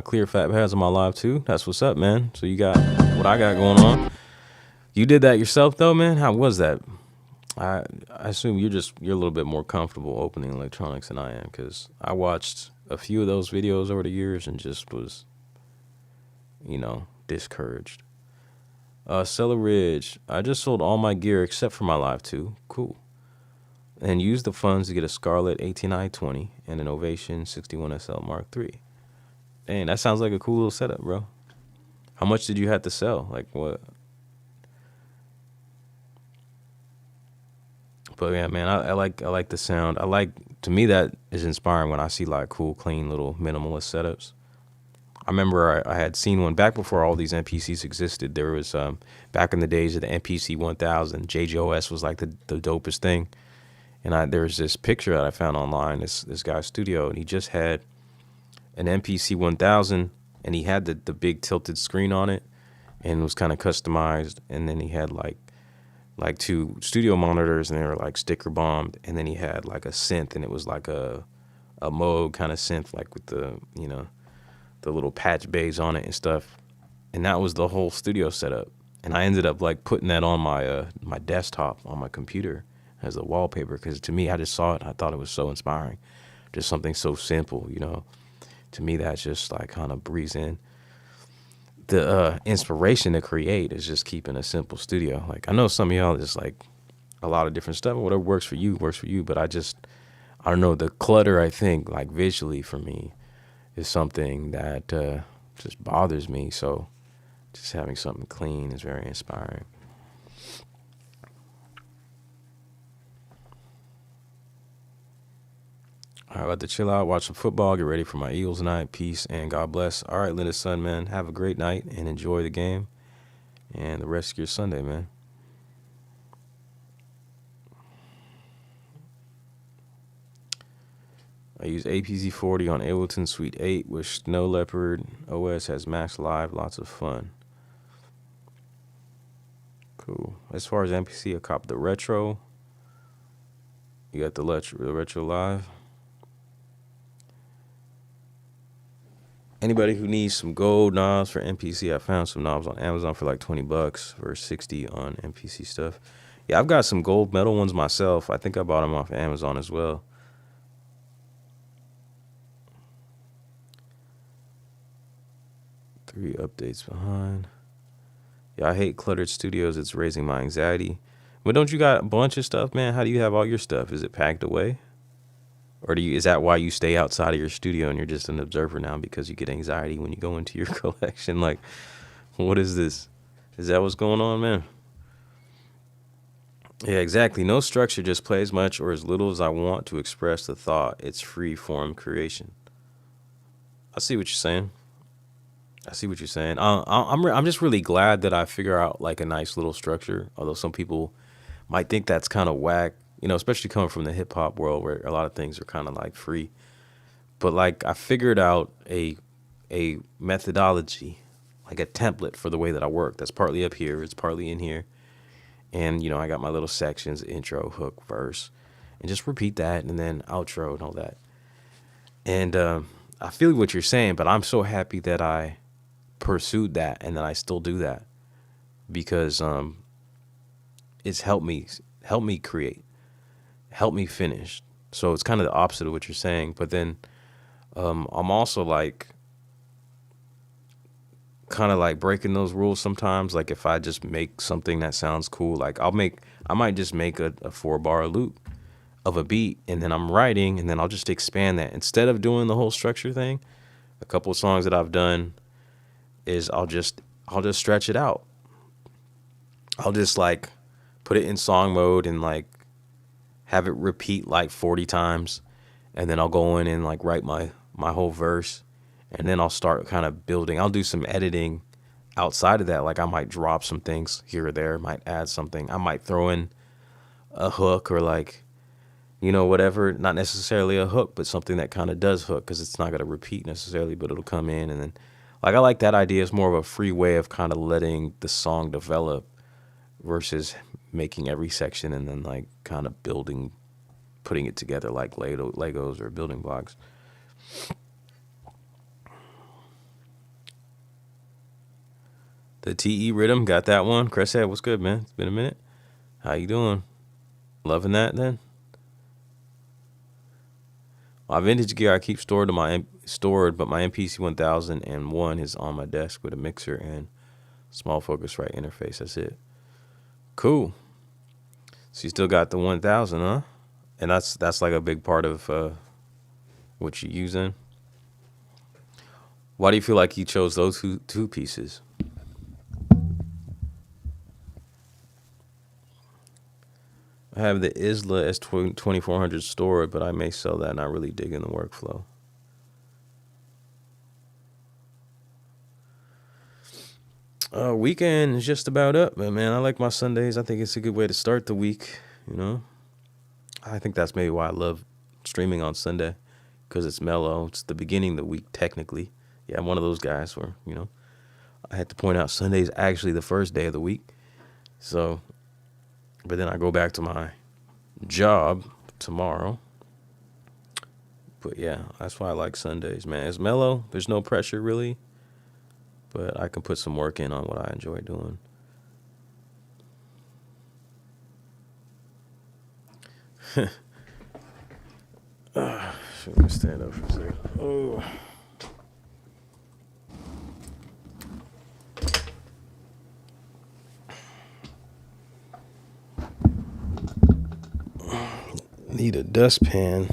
Speaker 1: clear fat pads on my live too. That's what's up, man. So you got what I got going on. You did that yourself though, man? How was that? I assume you're a little bit more comfortable opening electronics than I am, because I watched a few of those videos over the years and just was, you know, discouraged. Cellar Ridge. I just sold all my gear except for my Live 2. Cool. and used the funds to get a Scarlett 18i20 and an Ovation 61SL Mark III. Dang, that sounds like a cool little setup, bro. How much did you have to sell? Like what? But yeah, man, I like the sound. To me, that is inspiring when I see like cool, clean little minimalist setups. I remember I had seen one back before all these MPCs existed. There was back in the days of the MPC 1000, JJOS was like the dopest thing. And there was this picture that I found online, this guy's studio, and he just had an MPC 1000, and he had the big tilted screen on it, and it was kind of customized. And then he had like 2 studio monitors, and they were like sticker bombed. And then he had like a synth, and it was like a Moog kind of synth, like with the the little patch bays on it and stuff. And that was the whole studio setup. And I ended up like putting that on my my desktop on my computer as a wallpaper, because to me, I just saw it and I thought it was so inspiring. Just something so simple, To me, that's just like kind of breeze in. The inspiration to create is just keeping a simple studio. Like I know some of y'all just like a lot of different stuff. Whatever works for you, but I don't know, the clutter, I think, like visually for me, is something that just bothers me. So just having something clean is very inspiring. All right, about to chill out, watch some football, get ready for my Eagles night. Peace and God bless. All right, Linda's son, man, have a great night and enjoy the game and the rest of your Sunday, man. I use APZ40 on Ableton Suite 8 with Snow Leopard. OS has Max Live, lots of fun. Cool. As far as MPC, I copped the Retro. You got the Retro Live. Anybody who needs some gold knobs for MPC, I found some knobs on Amazon for like $20 versus $60 on MPC stuff. Yeah, I've got some gold metal ones myself. I think I bought them off of Amazon as well. Three updates behind. Yeah, I hate cluttered studios. It's raising my anxiety. But don't you got a bunch of stuff, man? How do you have all your stuff? Is it packed away? Or is that why you stay outside of your studio and you're just an observer now because you get anxiety when you go into your collection? Like, what is this? Is that what's going on, man? Yeah, exactly. No structure, just play as much or as little as I want to express the thought. It's free form creation. I see what you're saying. I'm just really glad that I figure out like a nice little structure, although some people might think that's kind of whack, especially coming from the hip hop world where a lot of things are kind of like free. But like I figured out a methodology, like a template for the way that I work. That's partly up here, it's partly in here. And I got my little sections, intro, hook, verse, and just repeat that and then outro and all that. And I feel what you're saying, but I'm so happy that I pursued that and that I still do that because it's helped me create, helped me finish. So it's kind of the opposite of what you're saying. But then I'm also like kind of like breaking those rules sometimes. Like if I just make something that sounds cool, like I might just make a 4-bar loop of a beat and then I'm writing and then I'll just expand that instead of doing the whole structure thing. A couple of songs that I've done is I'll just stretch it out. I'll just like put it in song mode and like have it repeat like 40 times. And then I'll go in and like write my whole verse. And then I'll start kind of building. I'll do some editing outside of that. Like I might drop some things here or there, might add something. I might throw in a hook or like, whatever, not necessarily a hook, but something that kind of does hook because it's not going to repeat necessarily, but it'll come in. And then like I like that idea. It's more of a free way of kind of letting the song develop versus making every section and then like kind of putting it together like Legos or building blocks. The TE Rhythm, got that one. Cresshead, what's good, man? It's been a minute. How you doing? Loving that then? My vintage gear I keep stored, but my MPC 1001 is on my desk with a mixer and small Focusrite interface. That's it. Cool. So you still got the 1000, huh? And that's like a big part of what you using. Why do you feel like you chose those two pieces? I have the Isla S2400 stored, but I may sell that. Not really digging the workflow. Weekend is just about up, but man, I like my Sundays. I think it's a good way to start the week, you know. I think that's maybe why I love streaming on Sunday, because it's mellow. It's the beginning of the week, technically. Yeah, I'm one of those guys where, you know, I had to point out Sunday is actually the first day of the week. So, but then I go back to my job tomorrow. But yeah, that's why I like Sundays, man. It's mellow. There's no pressure, really. But I can put some work in on what I enjoy doing. Should we stand up for a second? Oh. Need a dustpan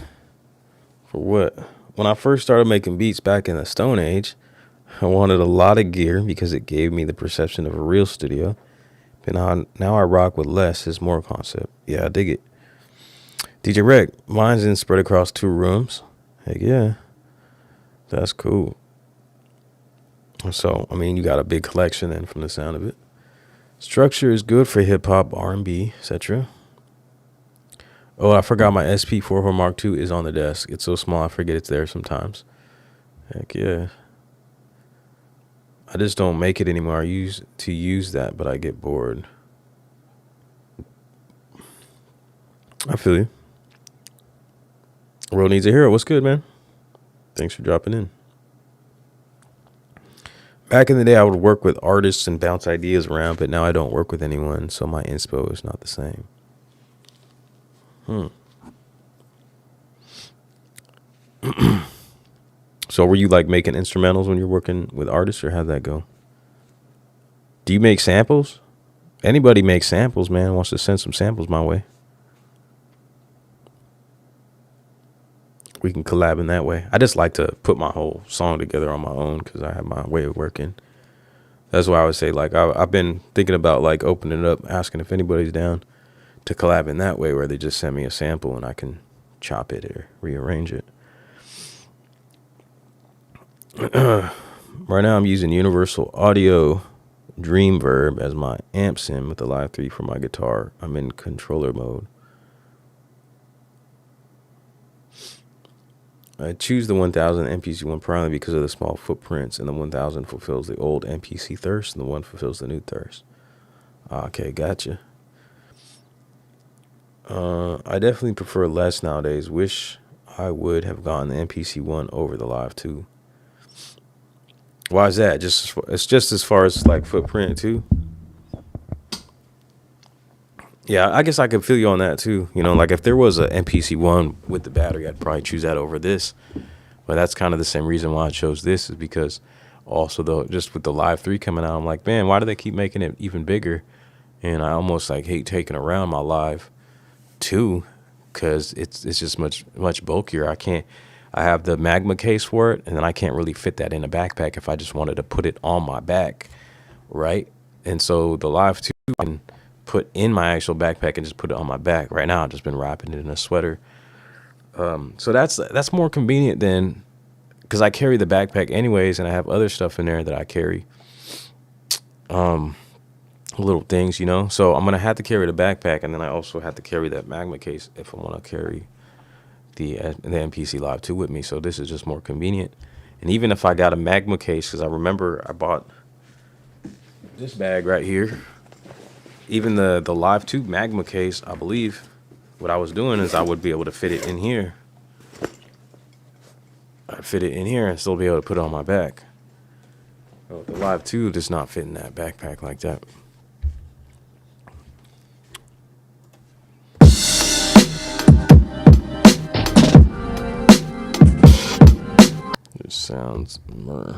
Speaker 1: for what? When I first started making beats back in the Stone Age, I wanted a lot of gear because it gave me the perception of a real studio. But now I rock with less is more concept. Yeah, I dig it. DJ Rec, mine's in spread across 2 rooms. Heck yeah. That's cool. So, I mean, you got a big collection then from the sound of it. Structure is good for hip hop, R&B, etc. Oh, I forgot my SP44 Mark II is on the desk. It's so small I forget it's there sometimes. Heck yeah. I just don't make it anymore. I used to use that, but I get bored. I feel you. World needs a hero. What's good, man? Thanks for dropping in. Back in the day, I would work with artists and bounce ideas around, but now I don't work with anyone, so my inspo is not the same. So were you like making instrumentals when you're working with artists, or how'd that go? Do you make samples? Anybody makes samples, man, wants to send some samples my way. We can collab in that way. I just like to put my whole song together on my own because I have my way of working. That's why I would say, like, I've been thinking about like opening it up, asking if anybody's down to collab in that way, where they just send me a sample and I can chop it or rearrange it. Right now I'm using Universal Audio Dreamverb as my amp sim with the Live 3 for my guitar. I'm in controller mode. I choose the 1000 MPC one primarily because of the small footprints, and the 1000 fulfills the old MPC thirst and the one fulfills the new thirst. Okay, gotcha. I definitely prefer less nowadays. Wish I would have gotten the MPC one over the Live 2. Why is that? It's just as far as like footprint too. Yeah, I guess I could feel you on that too. You know, like if there was a MPC one with the battery, I'd probably choose that over this. But that's kind of the same reason why I chose this, is because also though, just with the Live 3 coming out, I'm like, man, why do they keep making it even bigger? And I almost like hate taking around my Live 2 because it's just much bulkier. I have the Magma case for it, and then I can't really fit that in a backpack if I just wanted to put it on my back, right? And so the Live 2 I can put in my actual backpack and just put it on my back. Right now I've just been wrapping it in a sweater. So that's more convenient than, because I carry the backpack anyways, and I have other stuff in there that I carry. Little things, you know. So I'm gonna have to carry the backpack, and then I also have to carry that Magma case if I want to carry the MPC Live 2 with me. So this is just more convenient. And even if I got a Magma case, because I remember I bought this bag right here, even the Live 2 Magma case, I believe what I was doing is I would be able to fit it in here. I'd fit it in here and still be able to put it on my back. So the Live 2 does not fit in that backpack like that. It sounds meh.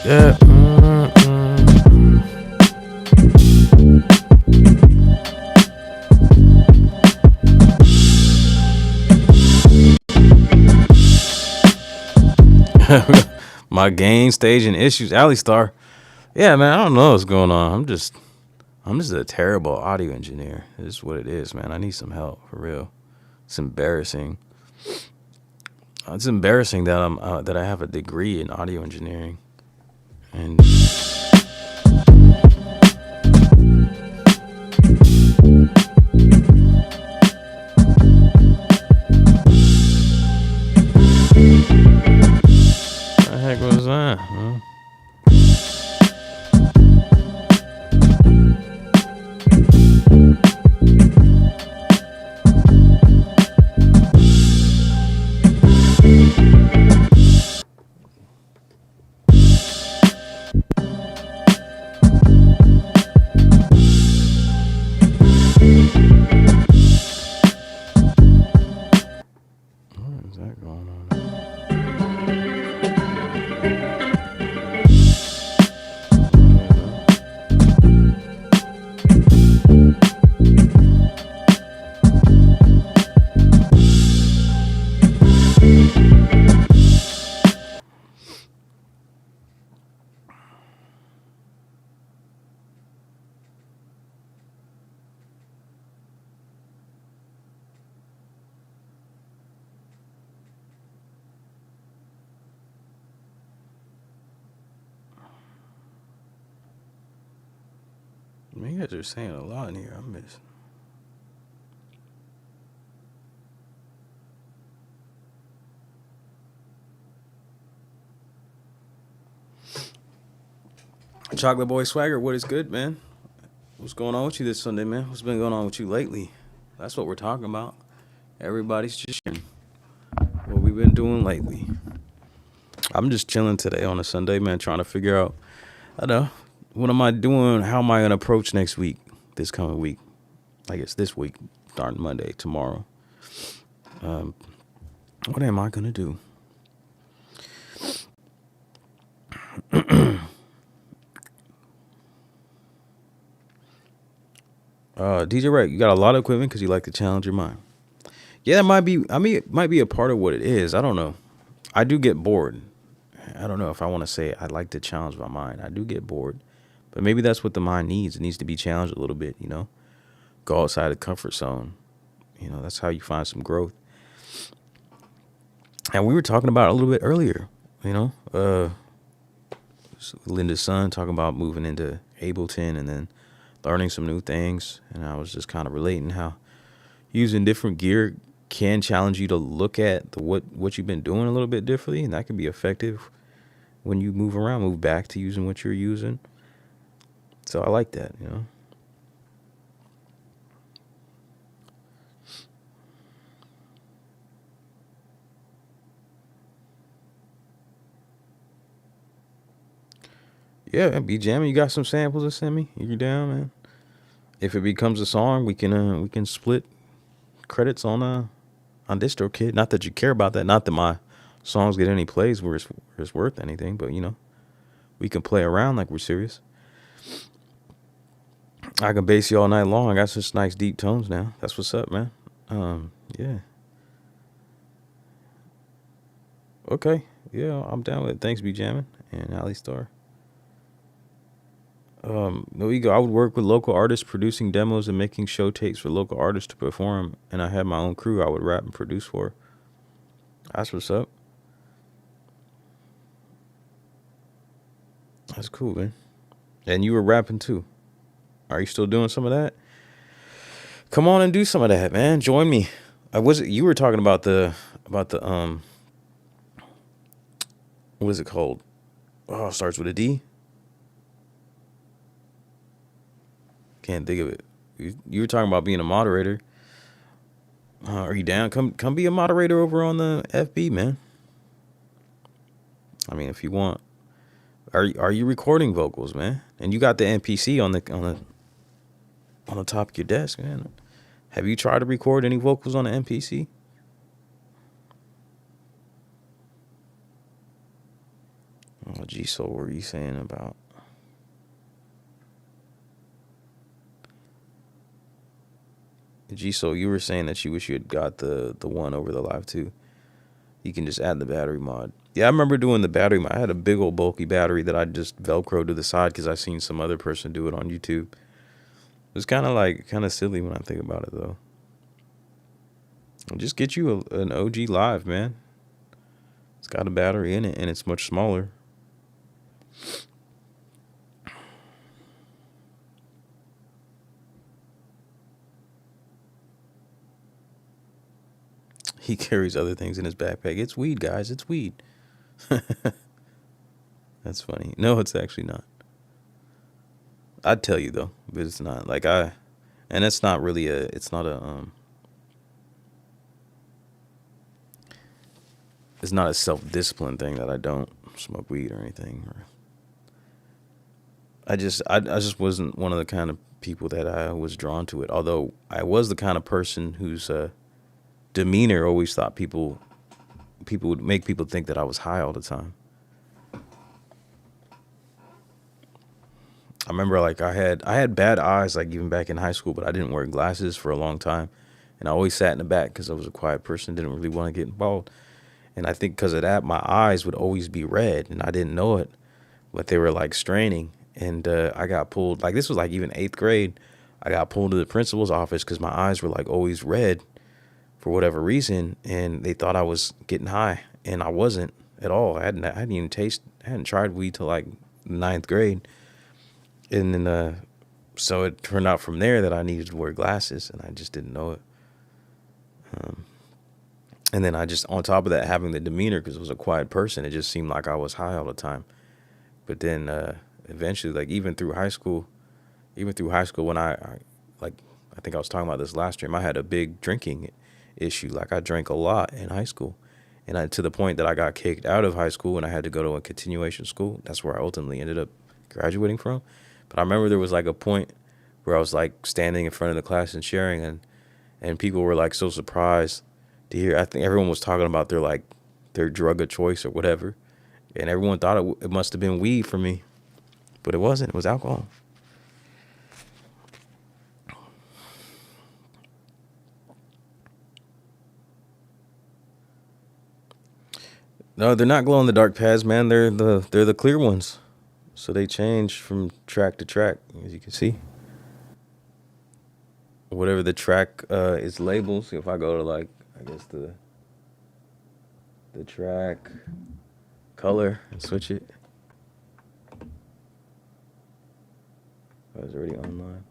Speaker 1: Yeah. My game staging issues. Alley Star. Yeah, man, I don't know what's going on. I'm just a terrible audio engineer. This is what it is, man. I need some help for real. It's embarrassing. It's embarrassing that that I have a degree in audio engineering. And what the heck was that? Huh? What is that going on? Man, you guys are saying a lot in here. I miss. Chocolate Boy Swagger, what is good, man? What's going on with you this Sunday, man? What's been going on with you lately? That's what we're talking about. Everybody's just sharing what we've been doing lately. I'm just chilling today on a Sunday, man, trying to figure out, I don't know, what am I doing? How am I going to approach next week, this coming week? I guess this week, starting Monday, tomorrow. What am I going to do? DJ Wright, you got a lot of equipment because you like to challenge your mind. Yeah, that might be, it might be a part of what it is. I don't know. I do get bored. I don't know if I want to say I like to challenge my mind. I do get bored. But maybe that's what the mind needs. It needs to be challenged a little bit, you know. Go outside the comfort zone. You know, that's how you find some growth. And we were talking about it a little bit earlier, you know. Linda's son talking about moving into Ableton and then learning some new things. And I was just kind of relating how using different gear can challenge you to look at what you've been doing a little bit differently. And that can be effective when you move around, move back to using what you're using. So I like that, you know. Yeah, be jamming. You got some samples to send me? You down, man? If it becomes a song, we can split credits on DistroKid. Not that you care about that. Not that my songs get any plays where it's worth anything, but you know, we can play around like we're serious. I can bass you all night long. I got such nice deep tones now. That's what's up, man. Yeah. Okay. Yeah, I'm down with it. Thanks, be jamming and Ali Star. No ego. I would work with local artists producing demos and making show tapes for local artists to perform, and I had my own crew I would rap and produce for. That's what's up. That's cool, man. And you were rapping too. Are you still doing some of that? Come on and do some of that, man. Join me. You were talking about the what is it called? Oh, it starts with a D. Can't think of it. You were talking about being a moderator. Are you down? Come be a moderator over on the FB, man. I mean, if you want. Are you recording vocals, man? And you got the MPC on the top of your desk, man. Have you tried to record any vocals on the MPC? Oh, G-Soul, what were you saying about? G-Soul, you were saying that you wish you had got the one over the Live 2. You can just add the battery mod. Yeah, I remember doing the battery mod. I had a big old bulky battery that I just Velcroed to the side because I seen some other person do it on YouTube. It was kind of silly when I think about it, though. Just get you an OG Live, man. It's got a battery in it, and it's much smaller. He carries other things in his backpack. It's weed, guys. It's weed. That's funny. No, it's actually not. I'd tell you, though, but it's not. And it's not really it's not a self-discipline thing that I don't smoke weed or anything. I just wasn't one of the kind of people that I was drawn to it. Although I was the kind of person whose demeanor always thought people would make people think that I was high all the time. I remember I had bad eyes even back in high school, but I didn't wear glasses for a long time, and I always sat in the back because I was a quiet person, didn't really want to get involved. And I think because of that, my eyes would always be red, and I didn't know it, but they were straining. And I got pulled. This was even 8th grade. I got pulled to the principal's office because my eyes were always red for whatever reason, and they thought I was getting high, and I wasn't at all. I hadn't tried weed till 9th grade, and then so it turned out from there that I needed to wear glasses, and I just didn't know it. And then I just, on top of that, having the demeanor because I was a quiet person, it just seemed like I was high all the time. But then eventually, even through high school, when I think I was talking about this last stream, I had a big drinking issue. I drank a lot in high school, and to the point that I got kicked out of high school and I had to go to a continuation school. That's where I ultimately ended up graduating from. But I remember there was a point where I was standing in front of the class and sharing, and people were so surprised to hear. I think everyone was talking about their drug of choice or whatever, and everyone thought it must have been weed for me, but it wasn't. It was alcohol. No, they're not glow in the dark pads, man. They're the clear ones. So they change from track to track, as you can see. Whatever the track is labeled. So if I go to I guess the track color and switch it. I was already online.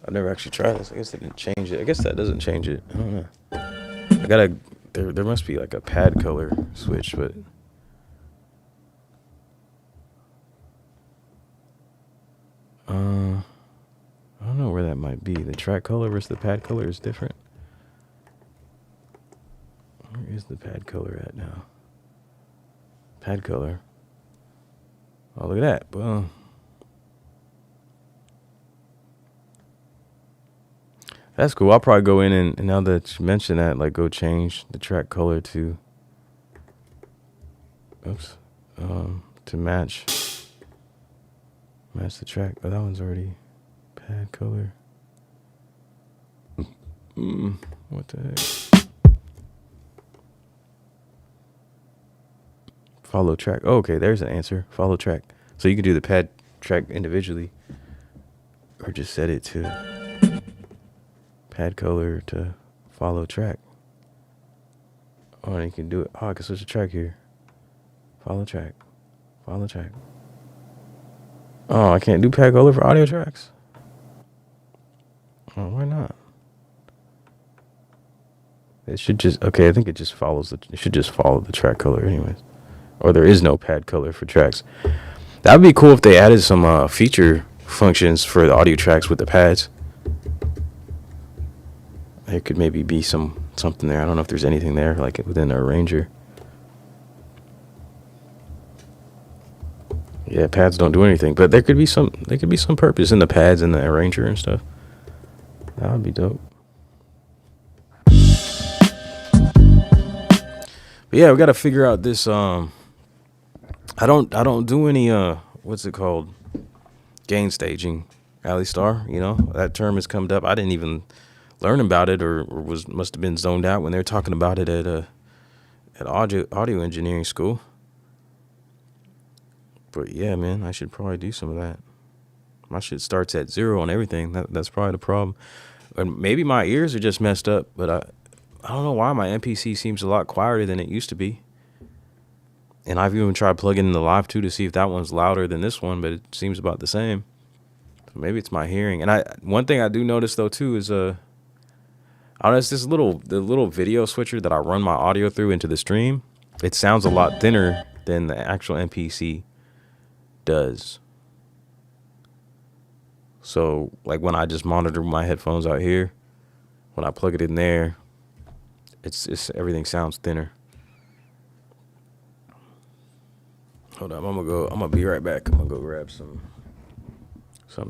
Speaker 1: I've never actually tried this. I guess they didn't change it. I guess that doesn't change it. I don't know. There must be a pad color switch, but I don't know where that might be. The track color versus the pad color is different. Where is the pad color at now? Pad color. Oh, look at that. Boom. That's cool. I'll probably go in and now that you mention that, go change the track color to, to match the track. Oh, that one's already pad color. What the heck? Follow track. Oh, okay, there's an answer. Follow track. So you can do the pad track individually, or just set it to pad color to follow track. Oh, and you can do it. Oh, I can switch the track here. Follow track. Follow track. Oh, I can't do pad color for audio tracks. Oh, why not? It should just, okay, I think it just follows it should just follow the track color anyways. Or there is no pad color for tracks. That would be cool if they added some feature functions for the audio tracks with the pads. There could maybe be something there. I don't know if there's anything there within the arranger. Yeah, pads don't do anything, but there could be some purpose in the pads and the arranger and stuff. That would be dope. But yeah, we got to figure out this. I don't do any what's it called? Gain staging. Alistar, you know, that term has come up. I didn't even learn about it, or must have been zoned out when they were talking about it at audio engineering school. But yeah, man, I should probably do some of that. My shit starts at 0 on everything. That's probably the problem. And maybe my ears are just messed up, but I don't know why my MPC seems a lot quieter than it used to be. And I've even tried plugging in the Live 2 to see if that one's louder than this one, but it seems about the same. So maybe it's my hearing. And one thing I do notice though too is I don't know, it's the little video switcher that I run my audio through into the stream. It sounds a lot thinner than the actual MPC does. So like when I just monitor my headphones out here, when I plug it in there, it's everything sounds thinner. Hold on, I'm gonna be right back. I'm gonna go grab something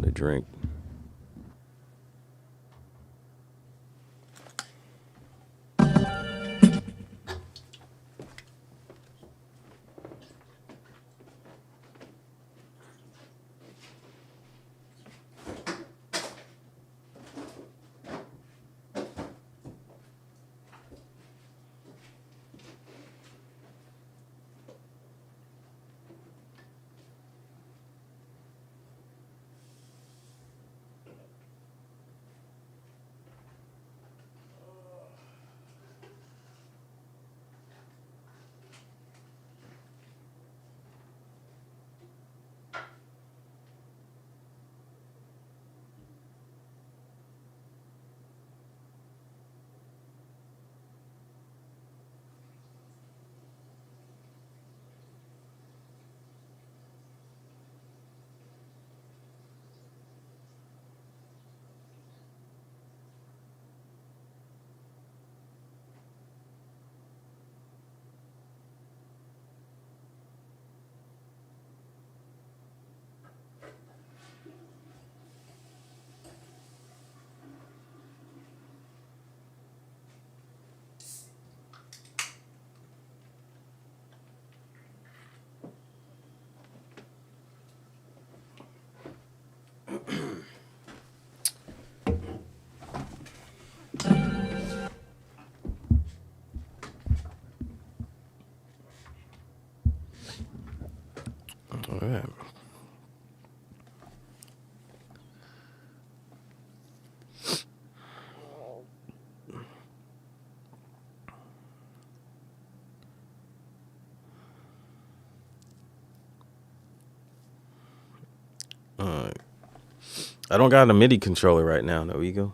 Speaker 1: to drink. All right. I don't got a MIDI controller right now, no ego.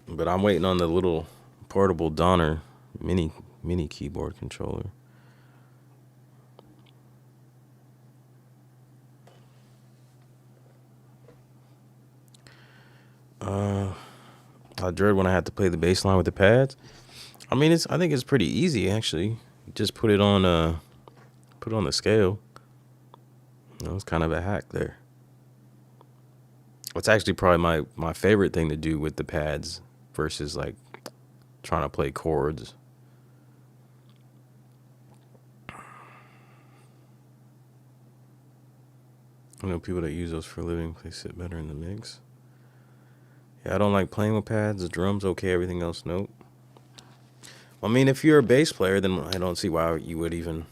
Speaker 1: But I'm waiting on the little portable Donner mini keyboard controller. I dread when I have to play the bass line with the pads. I mean, I think it's pretty easy actually. Just put it on the scale. That was kind of a hack there. It's actually probably my favorite thing to do with the pads versus like trying to play chords. I know people that use those for a living, they sit better in the mix. Yeah, I don't like playing with pads. The drums okay, everything else nope. I mean, if you're a bass player, then I don't see why you would even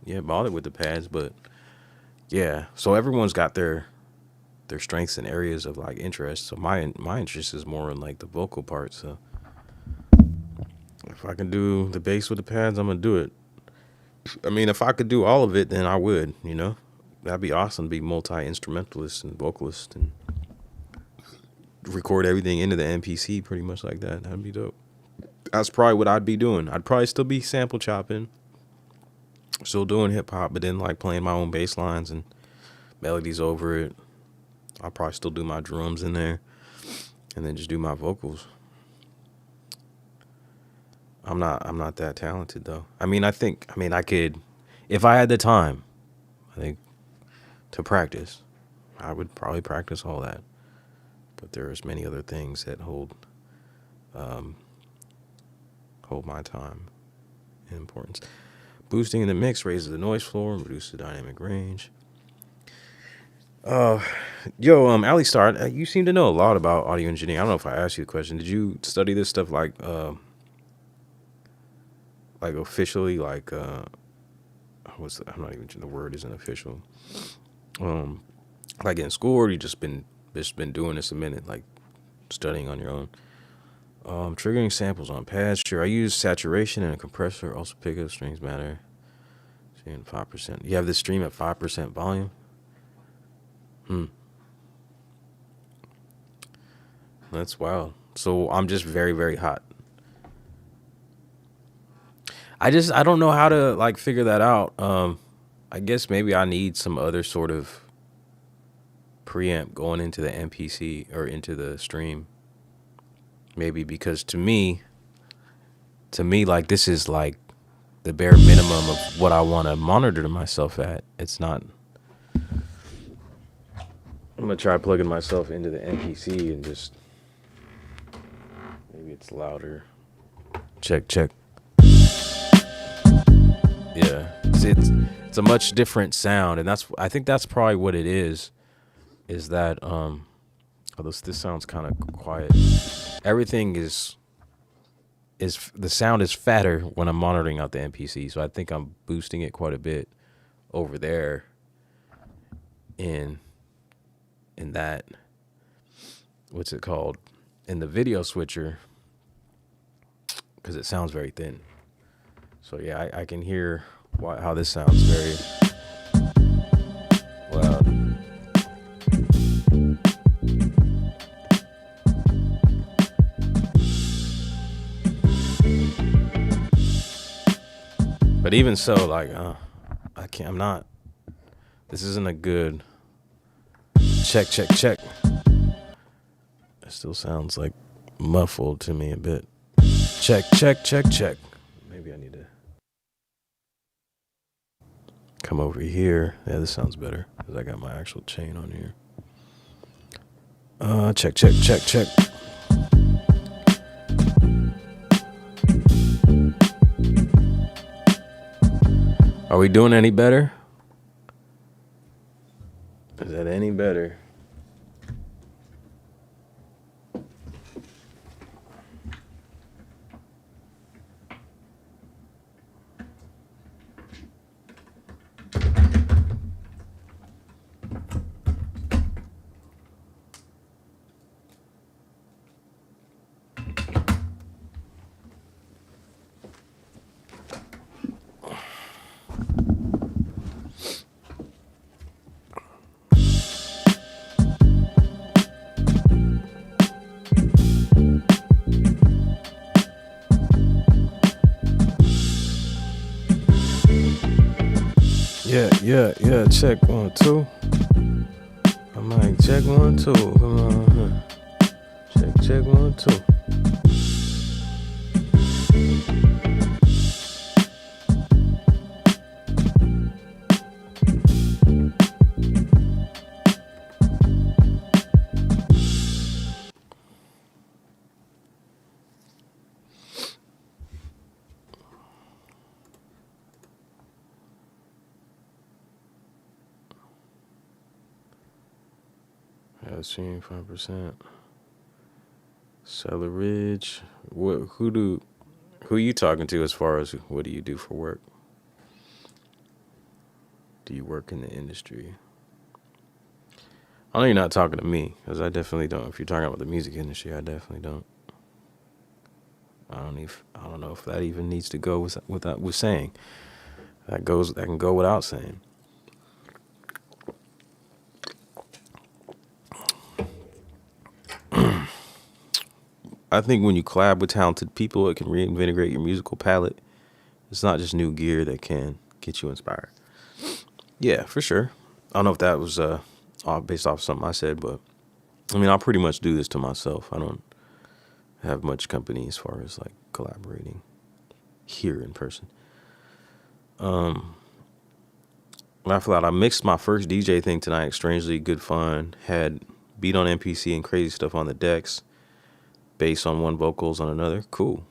Speaker 1: bother with the pads. But yeah, so everyone's got their strengths and areas of like interest. So my interest is more in like the vocal part. So if I can do the bass with the pads, I'm gonna do it. I mean, if I could do all of it, then I would. You know, that'd be awesome to be multi-instrumentalist and vocalist and record everything into the MPC pretty much like that. That'd be dope. That's probably what I'd be doing. I'd probably still be sample chopping, still doing hip hop, but then like playing my own bass lines and melodies over it. I'll probably still do my drums in there and then just do my vocals. I'm not that talented though. I could, if I had the time, I think, to practice, I would probably practice all that. But there's many other things that hold hold my time in importance. Boosting in the mix raises the noise floor and reduces the dynamic range. Ali Star, you seem to know a lot about audio engineering. I don't know if I asked you the question. Did you study this stuff like officially? Like, I'm not even, the word isn't official. Like in school, or you just been doing this a minute, like studying on your own? Triggering samples on pads. Sure, I use saturation and a compressor. Also pick up strings matter. Seeing 5%. You have this stream at 5% volume. That's wild. So I'm just very, very hot. I don't know how to like figure that out. I guess maybe I need some other sort of preamp going into the MPC or into the stream. Maybe because to me, like this is like the bare minimum of what I want to monitor myself at. It's not. I'm gonna try plugging myself into the MPC and just maybe it's louder. Check. Yeah, it's a much different sound, and I think that's probably what it is. Is that although this sounds kind of quiet, everything is the sound is fatter when I'm monitoring out the MPC, so I think I'm boosting it quite a bit over there in that, what's it called, in the video switcher, because it sounds very thin. So yeah, I can hear how this sounds very loud. But even so, like, this isn't a good check. It still sounds like muffled to me a bit. Check. Maybe I need to come over here. Yeah, this sounds better because I got my actual chain on here. Check. Are we doing any better? Is that any better? Yeah, check 1, 2. I might check 1, 2. Come on, check 1, 2. Seeing 5%. Cellar Ridge. Who you talking to as far as what do you do for work? Do you work in the industry? I know you're not talking to me because I definitely don't. If you're talking about the music industry, I definitely don't. I don't know if that even needs to go with saying. That can go without saying. I think when you collab with talented people, it can reinvigorate your musical palette. It's not just new gear that can get you inspired. Yeah, for sure. I don't know if that was based off something I said, but I mean, I pretty much do this to myself. I don't have much company as far as like collaborating here in person. Laugh Loud. I mixed my first DJ thing tonight. Strangely good fun. Had beat on MPC and crazy stuff on the decks. Bass on one, vocals on another. Cool.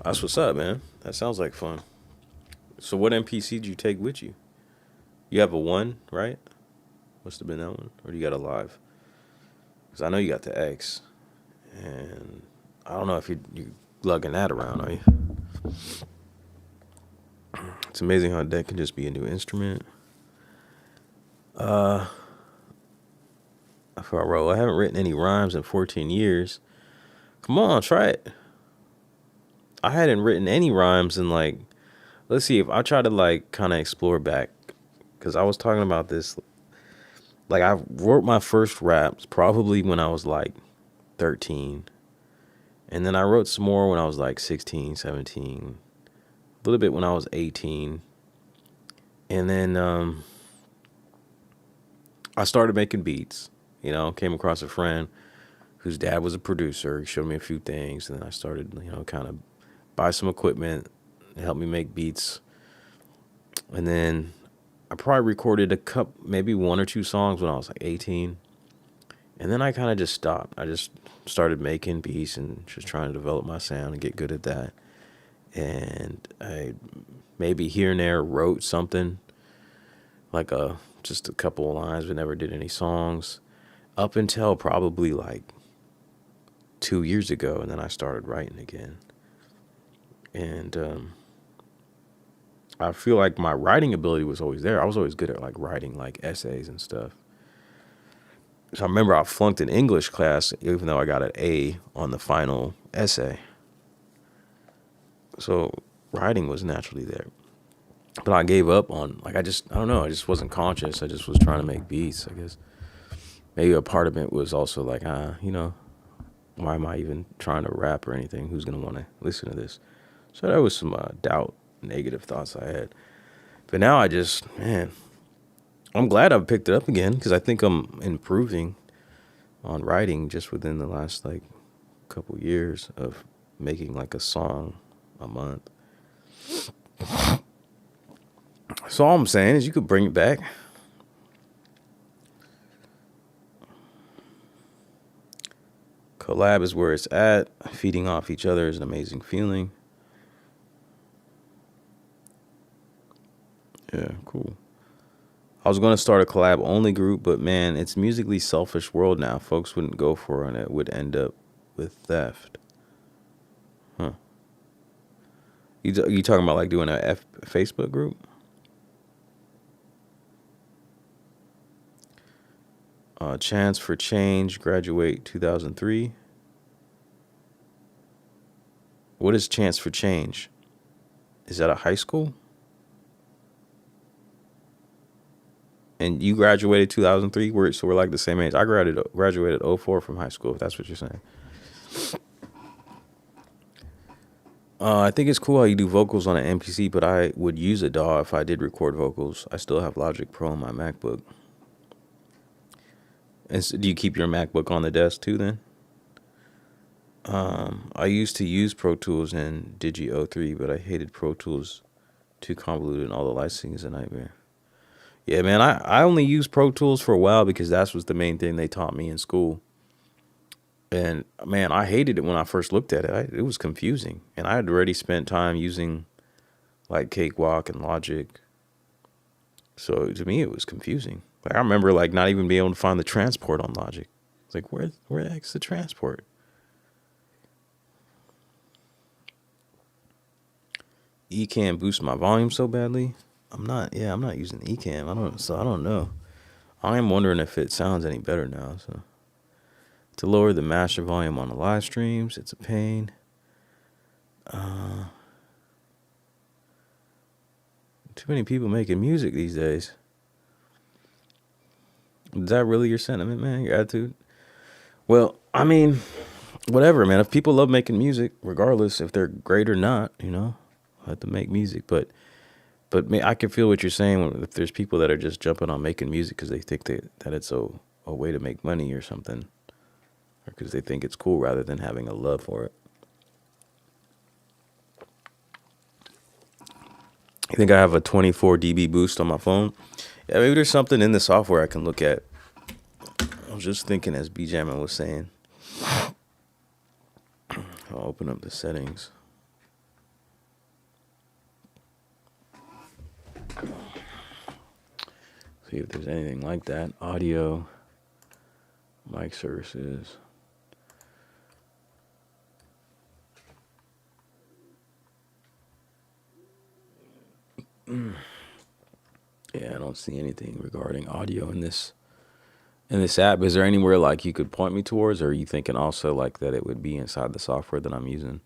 Speaker 1: That's what's up, man. That sounds like fun. So what MPC did you take with you? You have a 1, right? Must have been that one. Or do you got a Live? Because I know you got the X. And I don't know if you lugging that around, are you? It's amazing how that can just be a new instrument. I forgot, bro. I haven't written any rhymes in 14 years. Come on, try it. I hadn't written any rhymes in like, let's see if I try to like kind of explore back. Because I was talking about this. Like I wrote my first raps probably when I was like 13. And then I wrote some more when I was like 16, 17. A little bit when I was 18. And then I started making beats. You know, came across a friend whose dad was a producer. He showed me a few things. And then I started, you know, kind of buy some equipment to help me make beats. And then I probably recorded maybe 1 or 2 songs when I was like 18. And then I kind of just stopped. I just started making beats and just trying to develop my sound and get good at that. And I maybe here and there wrote something, like just a couple of lines, but never did any songs up until probably like 2 years ago. And then I started writing again. And I feel like my writing ability was always there. I was always good at like writing like essays and stuff. So I remember I flunked an English class, even though I got an A on the final essay. So writing was naturally there. But I gave up on, like, I don't know. I just wasn't conscious. I just was trying to make beats, I guess. Maybe a part of it was also like, you know, why am I even trying to rap or anything? Who's going to want to listen to this? So there was some doubt, negative thoughts I had. But now I just, man, I'm glad I picked it up again because I think I'm improving on writing just within the last, like, couple years of making, like, a song a month. So all I'm saying is you could bring it back. Collab is where it's at. Feeding off each other is an amazing feeling. Yeah, cool. I was going to start a collab only group, but man, it's musically selfish world now. Folks wouldn't go for it and it would end up with theft. Huh. You talking about like doing a Facebook group? Chance for Change, graduate 2003. What is Chance for Change? Is that a high school? And you graduated 2003, so we're like the same age. I graduated 04 from high school, if that's what you're saying. I think it's cool how you do vocals on an MPC, but I would use a DAW if I did record vocals. I still have Logic Pro on my MacBook. And so do you keep your MacBook on the desk too then? I used to use Pro Tools and Digi 03, but I hated Pro Tools. Too convoluted and all the licensing is a nightmare. Yeah, man, I only used Pro Tools for a while because that was the main thing they taught me in school. And, man, I hated it when I first looked at it. It was confusing. And I had already spent time using, like, Cakewalk and Logic. So, to me, it was confusing. Like, I remember, like, not even being able to find the transport on Logic. It's like, where the heck's the transport? Ecamm boosts my volume so badly. I'm not using Ecamm. I don't know. I am wondering if it sounds any better now. So to lower the master volume on the live streams, it's a pain. Too many people making music these days. Is that really your sentiment, man? Your attitude? Well, I mean, whatever, man. If people love making music, regardless if they're great or not, you know, let them make music. But I can feel what you're saying. If there's people that are just jumping on making music because they think that it's a way to make money or something, or because they think it's cool rather than having a love for it. I think I have a 24 dB boost on my phone. Yeah, maybe there's something in the software I can look at. I was just thinking as B-Jammin was saying. I'll open up the settings. See if there's anything like that. Audio, mic services. Yeah, I don't see anything regarding audio in this app. Is there anywhere like you could point me towards, or are you thinking also like that it would be inside the software that I'm using?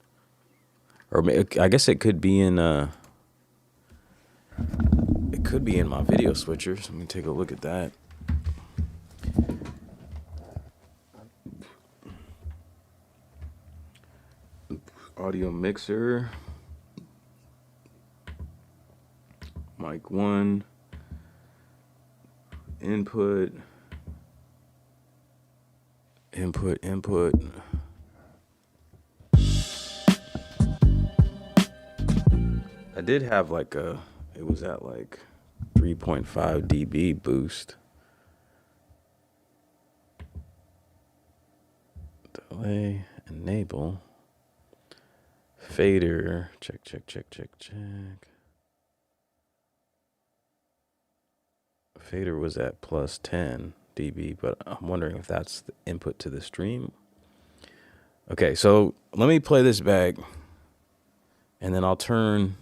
Speaker 1: Or I guess it could be in my video switchers. Let me take a look at that. Audio mixer, mic 1, input. I did have like it was at like 3.5 dB boost. Delay, enable, fader, check. Fader was at plus 10 dB, but I'm wondering if that's the input to the stream. Okay, so let me play this back, and then I'll turn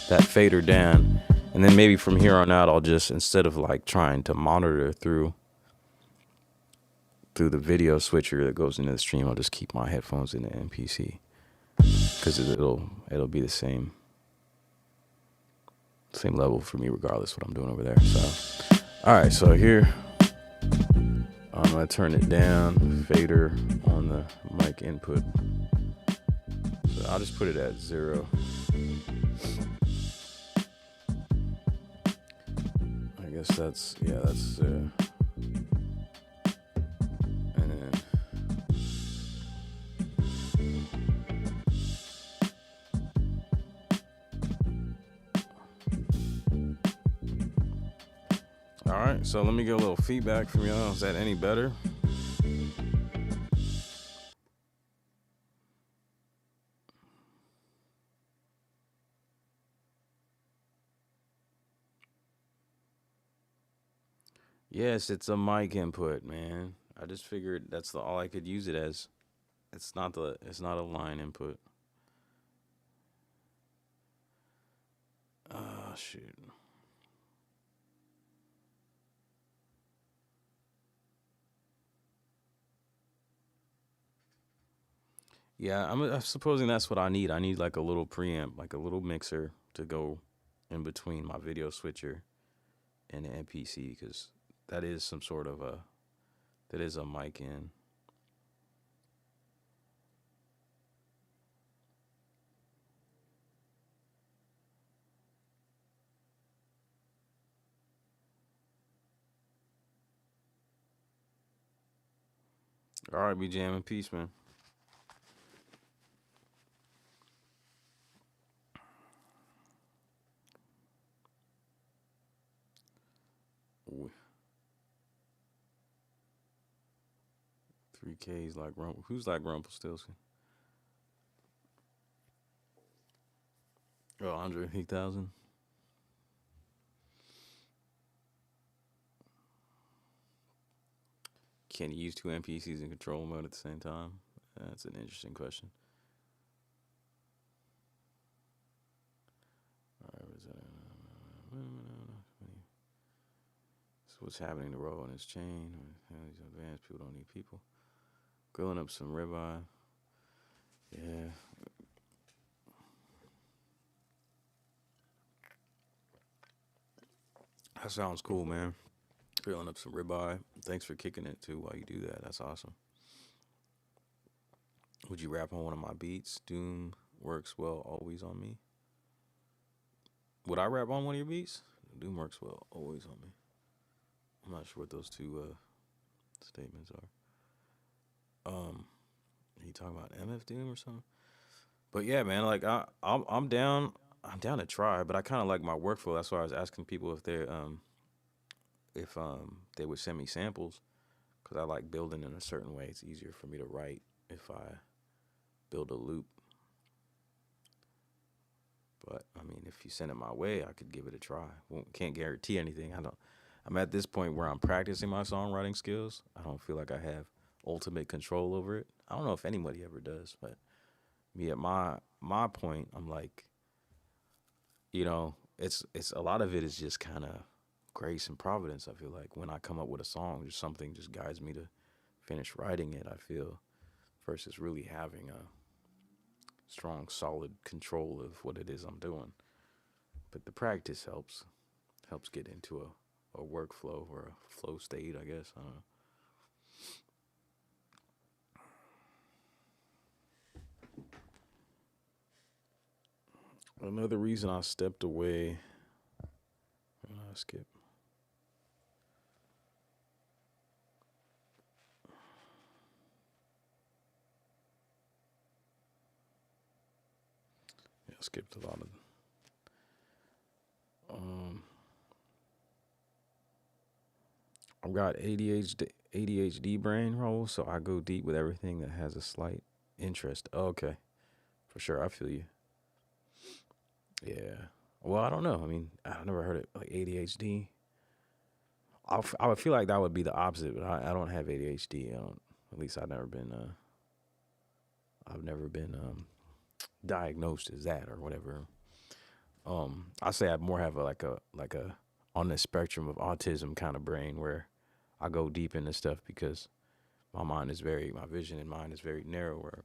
Speaker 1: that fader down, and then maybe from here on out, I'll just, instead of like trying to monitor through the video switcher that goes into the stream, I'll just keep my headphones in the MPC, because it'll be the same level for me regardless what I'm doing over there. So, all right, so here I'm gonna turn it down, fader on the mic input. So I'll just put it at 0. I guess that's and then all right, so let me get a little feedback from y'all. Is that any better? Yes, it's a mic input, man. I just figured that's all I could use it as. It's not a line input. Oh, shoot. Yeah, I'm supposing that's what I need. I need like a little preamp, like a little mixer to go in between my video switcher and the MPC, because that is some sort of a mic in. All right, be jamming. Peace, man. Ooh. 3Ks like Rumple. Who's like Rumpelstiltskin? Oh, 108,000. Can you use two MPCs in control mode at the same time? That's an interesting question. All right, what's that? So what's happening to roll on his chain? These advanced people don't need people. Grilling up some ribeye. Yeah. That sounds cool, man. Grilling up some ribeye. Thanks for kicking it too while you do that. That's awesome. Would you rap on one of my beats? Doom works well always on me. Would I rap on one of your beats? Doom works well always on me. I'm not sure what those two statements are. You talking about MF Doom or something? But yeah, man, like I'm down to try, but I kind of like my workflow. That's why I was asking people if they would send me samples, because I like building in a certain way. It's easier for me to write if I build a loop. But I mean, if you send it my way, I could give it a try. Can't guarantee anything. I'm at this point where I'm practicing my songwriting skills. I don't feel like I have ultimate control over it. I don't know if anybody ever does, but me at my point, I'm like, you know, it's a lot of it is just kind of grace and providence. I feel like when I come up with a song, just something just guides me to finish writing it, I feel, versus really having a strong, solid control of what it is I'm doing. But the practice helps get into a workflow or a flow state, I guess. I don't know. Another reason I stepped away. Skip. Yeah, I skipped a lot of. I've got ADHD brain roll, so I go deep with everything that has a slight interest. Okay, for sure, I feel you. Yeah. Well, I don't know. I mean, I've never heard it like ADHD. I would feel like that would be the opposite, but I don't have ADHD. At least I've never been. I've never been diagnosed as that or whatever. I say I more have like a on the spectrum of autism kind of brain where I go deep into stuff because my vision and mind is very narrow, where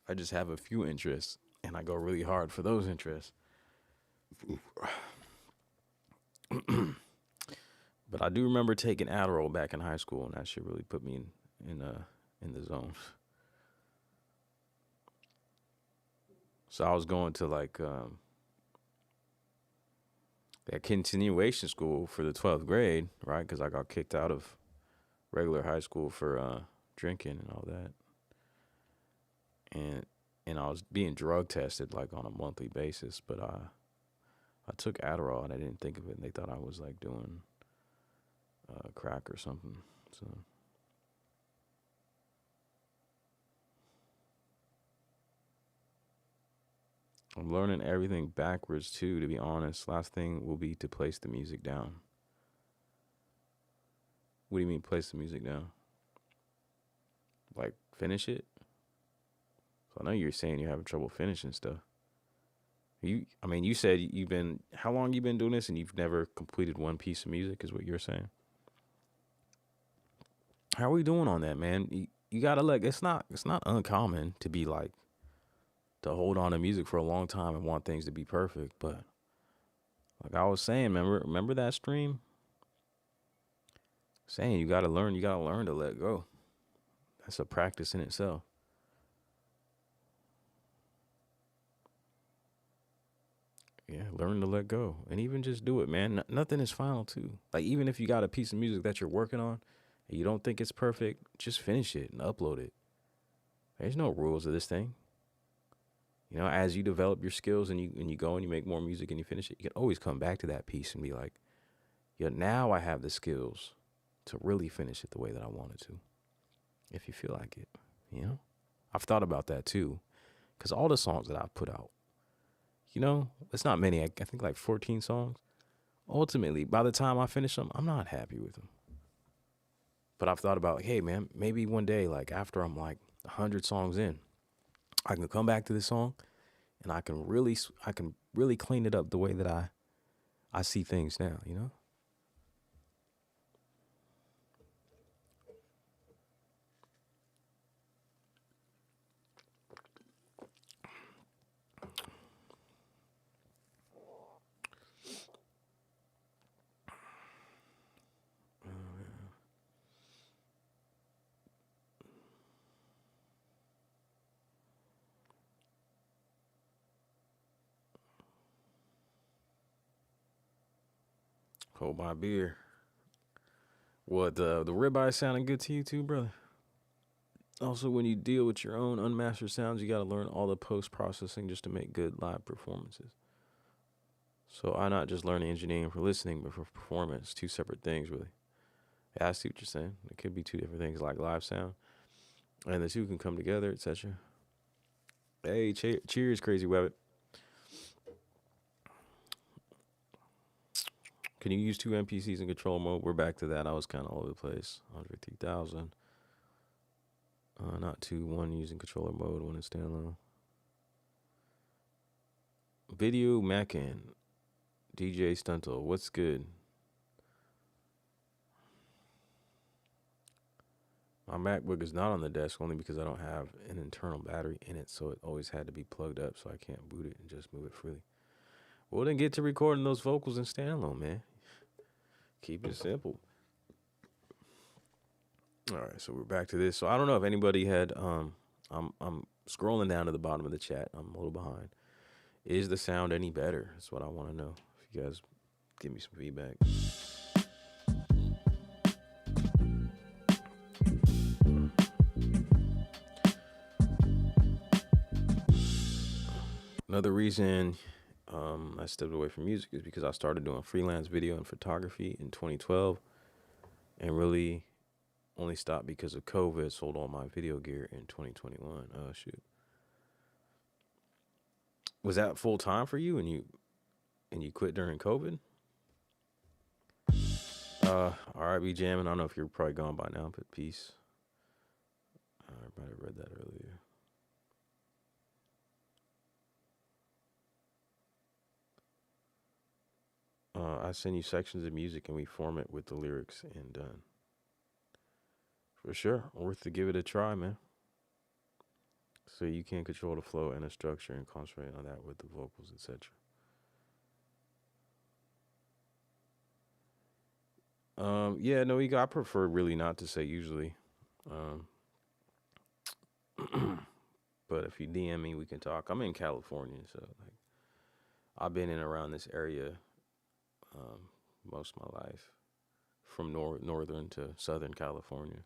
Speaker 1: I just have a few interests and I go really hard for those interests. But I do remember taking Adderall back in high school, and that shit really put me in the zone. So I was going to like that continuation school for the 12th grade, right? Because I got kicked out of regular high school for drinking and all that. And I was being drug tested like on a monthly basis, but I took Adderall and I didn't think of it, and they thought I was like doing crack or something. So I'm learning everything backwards too, to be honest. Last thing will be to place the music down. What do you mean place the music down? Like finish it? So I know you're saying you're having trouble finishing stuff. You said how long you been doing this and you've never completed one piece of music is what you're saying? How are we doing on that, man? You gotta it's not uncommon to be like, to hold on to music for a long time and want things to be perfect. But like I was saying, remember that stream? Saying you gotta learn to let go. That's a practice in itself. Yeah, learn to let go and even just do it, man. Nothing is final too. Like even if you got a piece of music that you're working on and you don't think it's perfect, just finish it and upload it. There's no rules of this thing. You know, as you develop your skills and you go and you make more music and you finish it, you can always come back to that piece and be like, yeah, now I have the skills to really finish it the way that I wanted to. If you feel like it, you know? I've thought about that too. Because all the songs that I've put out, you know, it's not many. I think like 14 songs. Ultimately, by the time I finish them, I'm not happy with them. But I've thought about, hey, man, maybe one day, like after I'm like 100 songs in, I can come back to this song and I can really clean it up the way that I see things now, you know? Hold my beer. What, the ribeye sounding good to you too, brother? Also, when you deal with your own unmastered sounds, you got to learn all the post-processing just to make good live performances. So I not just learning engineering for listening, but for performance. Two separate things, really. Yeah, I see what you're saying. It could be two different things, like live sound, and the two can come together, etc. Hey, cheers, Crazy Webbit. Can you use two MPCs in control mode? We're back to that. I was kind of all over the place. 103,000. Not two. One using controller mode, one in standalone. Video Mackin. DJ Stuntle. What's good? My MacBook is not on the desk only because I don't have an internal battery in it, so it always had to be plugged up so I can't boot it and just move it freely. Well, then get to recording those vocals in standalone, man. Keep it simple. All right, so we're back to this. So I don't know if anybody had I'm scrolling down to the bottom of the chat. I'm a little behind. Is the sound any better? That's what I want to know. If you guys give me some feedback. Another reason I stepped away from music is because I started doing freelance video and photography in 2012 and really only stopped because of COVID. Sold all my video gear in 2021. Oh, shoot. Was that full time for you and you quit during COVID? All right, be jamming. I don't know if you're probably gone by now, but peace. I might have read that earlier. I send you sections of music and we form it with the lyrics and done. For sure. Worth to give it a try, man. So you can control the flow and the structure and concentrate on that with the vocals, etc. Yeah, no, I prefer really not to say usually. But if you DM me, we can talk. I'm in California, so like I've been in around this area most of my life, from northern to southern California.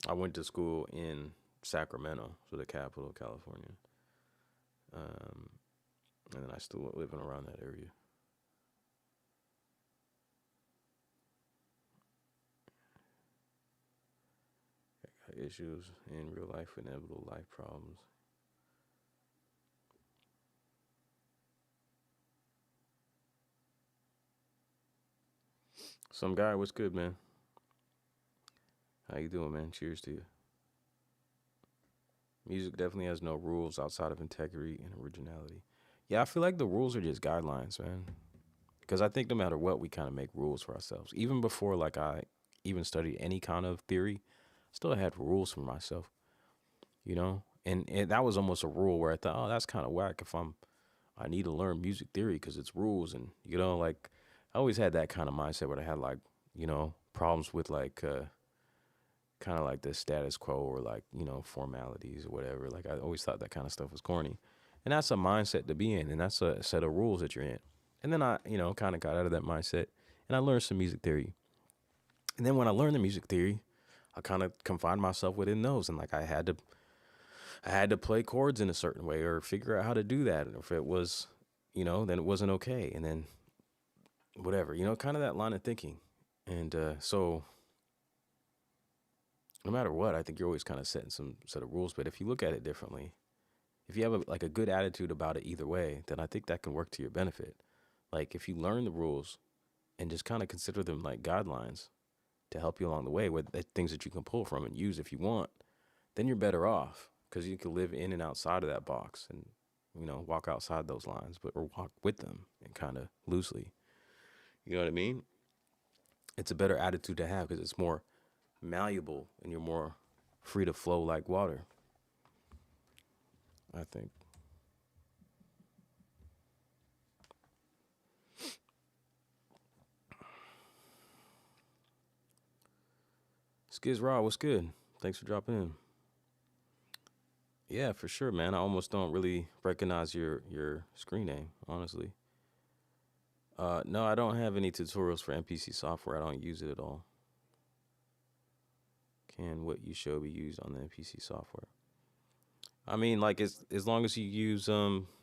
Speaker 1: I went to school in Sacramento, so the capital of California. And then I still living around that area. I got issues in real life, inevitable life problems. Some guy, what's good, man? How you doing, man? Cheers to you. Music definitely has no rules outside of integrity and originality. Yeah, I feel like the rules are just guidelines, man. Because I think no matter what, we kind of make rules for ourselves. Even before, like, I even studied any kind of theory, I still had rules for myself, you know? And that was almost a rule where I thought, oh, that's kind of whack if I need to learn music theory because it's rules. And, you know, like, I always had that kind of mindset where I had, like, you know, problems with, like, kind of like the status quo or, like, you know, formalities or whatever. Like, I always thought that kind of stuff was corny. And that's a mindset to be in, and that's a set of rules that you're in. And then I, you know, kind of got out of that mindset, and I learned some music theory. And then when I learned the music theory, I kind of confined myself within those, and like I had to play chords in a certain way or figure out how to do that. And if it was, you know, then it wasn't okay. And then whatever, you know, kind of that line of thinking. And so no matter what, I think you're always kind of setting some set of rules. But if you look at it differently, if you have a good attitude about it either way, then I think that can work to your benefit. Like if you learn the rules and just kind of consider them like guidelines to help you along the way with things that you can pull from and use if you want, then you're better off because you can live in and outside of that box and, you know, walk outside those lines, or walk with them and kind of loosely. You know what I mean? It's a better attitude to have because it's more malleable and you're more free to flow like water, I think. Skiz Raw, what's good? Thanks for dropping in. Yeah, for sure, man. I almost don't really recognize your screen name, honestly. No, I don't have any tutorials for MPC software. I don't use it at all. Can what you show be used on the MPC software? I mean, like as long as you use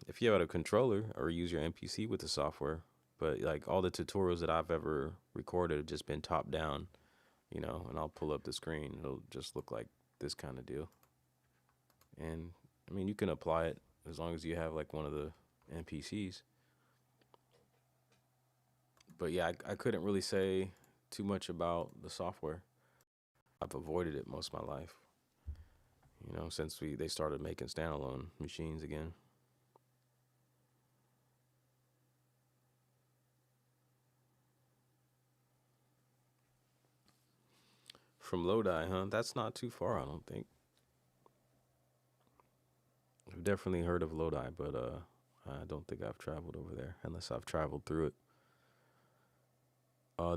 Speaker 1: if you have a controller or use your MPC with the software. But like all the tutorials that I've ever recorded have just been top down, you know, and I'll pull up the screen. It'll just look like this kind of deal. And I mean, you can apply it as long as you have like one of the MPCs. But yeah, I couldn't really say too much about the software. I've avoided it most of my life, you know, since they started making standalone machines again. From Lodi, huh? That's not too far, I don't think. I've definitely heard of Lodi, but I don't think I've traveled over there unless I've traveled through it.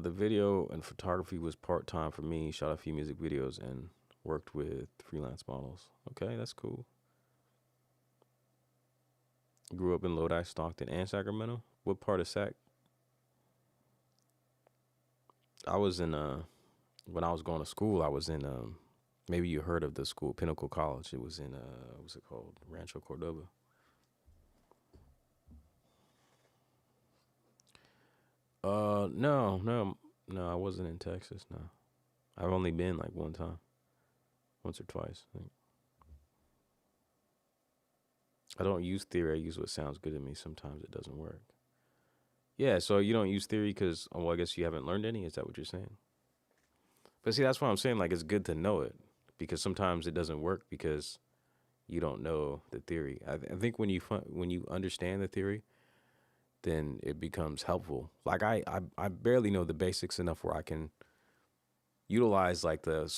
Speaker 1: The video and photography was part-time for me. Shot a few music videos and worked with freelance models. Okay, that's cool. Grew up in Lodi, Stockton, and Sacramento. What part of Sac? I was in when I was going to school, I was in maybe you heard of the school, Pinnacle College. It was in what's it called? Rancho Cordova. No, I wasn't in Texas. No, I've only been like one time, once or twice. I think. I don't use theory. I use what sounds good to me. Sometimes it doesn't work. Yeah, so you don't use theory because, well, I guess you haven't learned any. Is that what you're saying? But see, that's why I'm saying, like, it's good to know it because sometimes it doesn't work because you don't know the theory. I think when you understand the theory, then it becomes helpful. Like I barely know the basics enough where I can utilize like the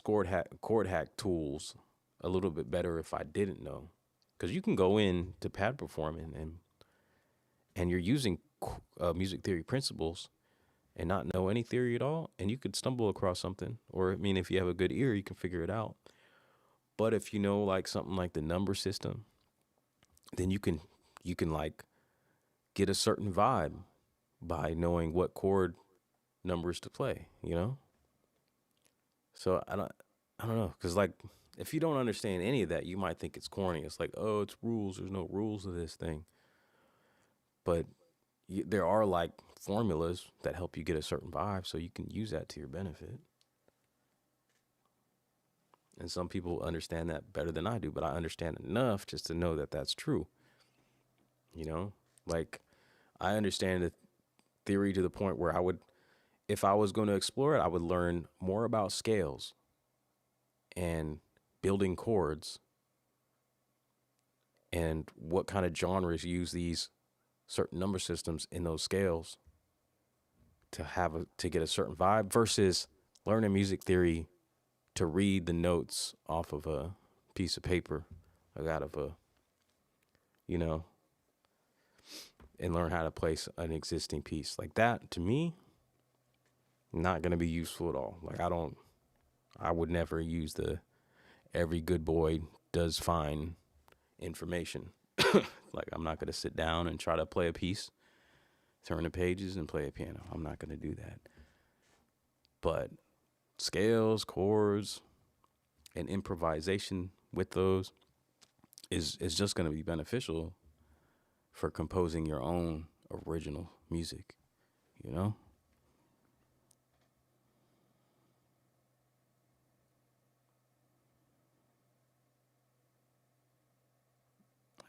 Speaker 1: chord hack tools a little bit better if I didn't know, because you can go in to pad performing and you're using music theory principles and not know any theory at all, and you could stumble across something. Or I mean, if you have a good ear, you can figure it out. But if you know like something like the number system, then you can like get a certain vibe by knowing what chord numbers to play, you know? So I don't know, cuz like if you don't understand any of that, you might think it's corny. It's like, "Oh, it's rules. There's no rules to this thing." But there are like formulas that help you get a certain vibe, so you can use that to your benefit. And some people understand that better than I do, but I understand enough just to know that that's true. You know, like I understand the theory to the point where if I was going to explore it, I would learn more about scales and building chords and what kind of genres use these certain number systems in those scales to get a certain vibe versus learning music theory to read the notes off of a piece of paper, like out of you know, and learn how to place an existing piece. Like that, to me, not going to be useful at all. Like I would never use the every good boy does fine information. Like I'm not going to sit down and try to play a piece, turn the pages and play a piano. I'm not going to do that. But scales, chords, and improvisation with those is just going to be beneficial for composing your own original music, you know?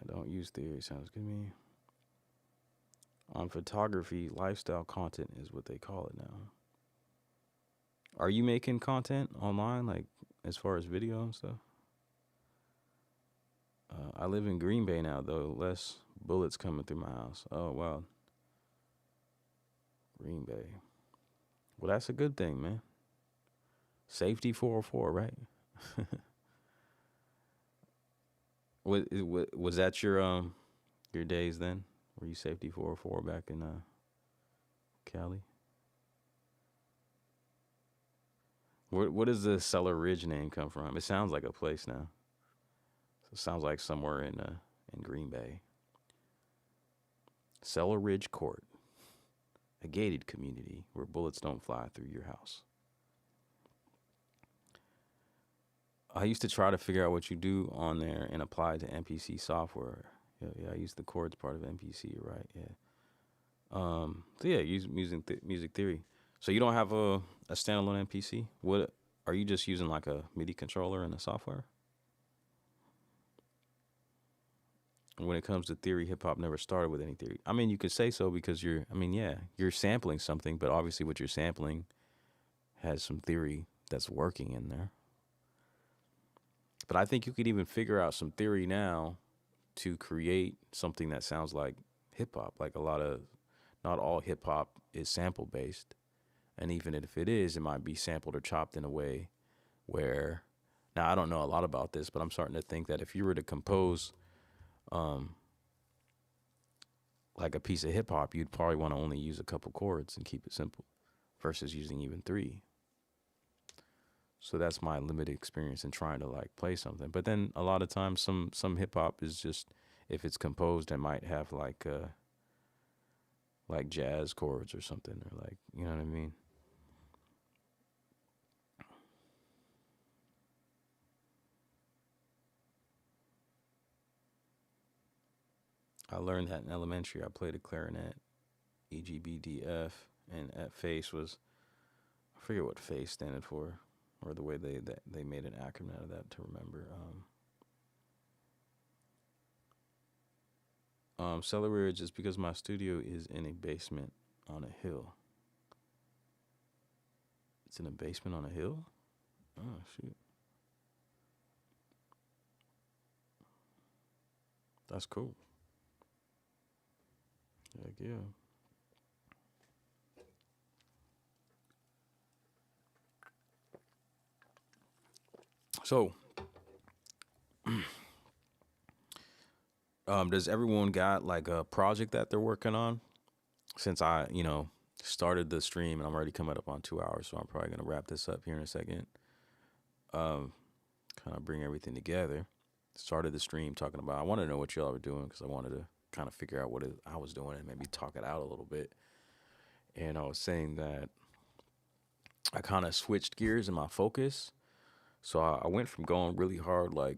Speaker 1: I don't use theory. Sounds good to me. On photography, lifestyle content is what they call it now. Are you making content online, like as far as video and stuff? I live in Green Bay now, though. Less bullets coming through my house. Oh, wow. Green Bay. Well, that's a good thing, man. Safety 404, right? Was that your days then? Were you safety 404 back in Cali? What does the Cellar Ridge name come from? It sounds like a place now. So it sounds like somewhere in Green Bay. Cellar Ridge Court, a gated community where bullets don't fly through your house. I used to try to figure out what you do on there and apply it to MPC software. Yeah, I use the chords part of MPC, right? Yeah. So yeah, use music theory. So you don't have a standalone MPC? What are you just using, like a MIDI controller in the software? when it comes to theory, hip hop never started with any theory. I mean, you could say so because you're sampling something, but obviously what you're sampling has some theory that's working in there. But I think you could even figure out some theory now to create something that sounds like hip hop. Like not all hip hop is sample based. And even if it is, it might be sampled or chopped in a way where, now I don't know a lot about this, but I'm starting to think that if you were to compose like a piece of hip hop, you'd probably want to only use a couple chords and keep it simple versus using even 3. So that's my limited experience in trying to like play something. But then a lot of times some hip hop is just, if it's composed, it might have like jazz chords or something, or like, you know what I mean? I learned that in elementary. I played a clarinet, E, G, B, D, F, and at face was, I forget what face standed for, or the way they made an acronym out of that to remember. Cellar Ridge is because my studio is in a basement on a hill. It's in a basement on a hill? Oh, shoot. That's cool. Heck yeah. So, does everyone got like a project that they're working on? Since I, started the stream and I'm already coming up on 2 hours, so I'm probably going to wrap this up here in a second. Kind of bring everything together. Started the stream talking about, I want to know what y'all are doing because I wanted to kind of figure out what I was doing and maybe talk it out a little bit. And I was saying that I kind of switched gears in my focus. So I went from going really hard, like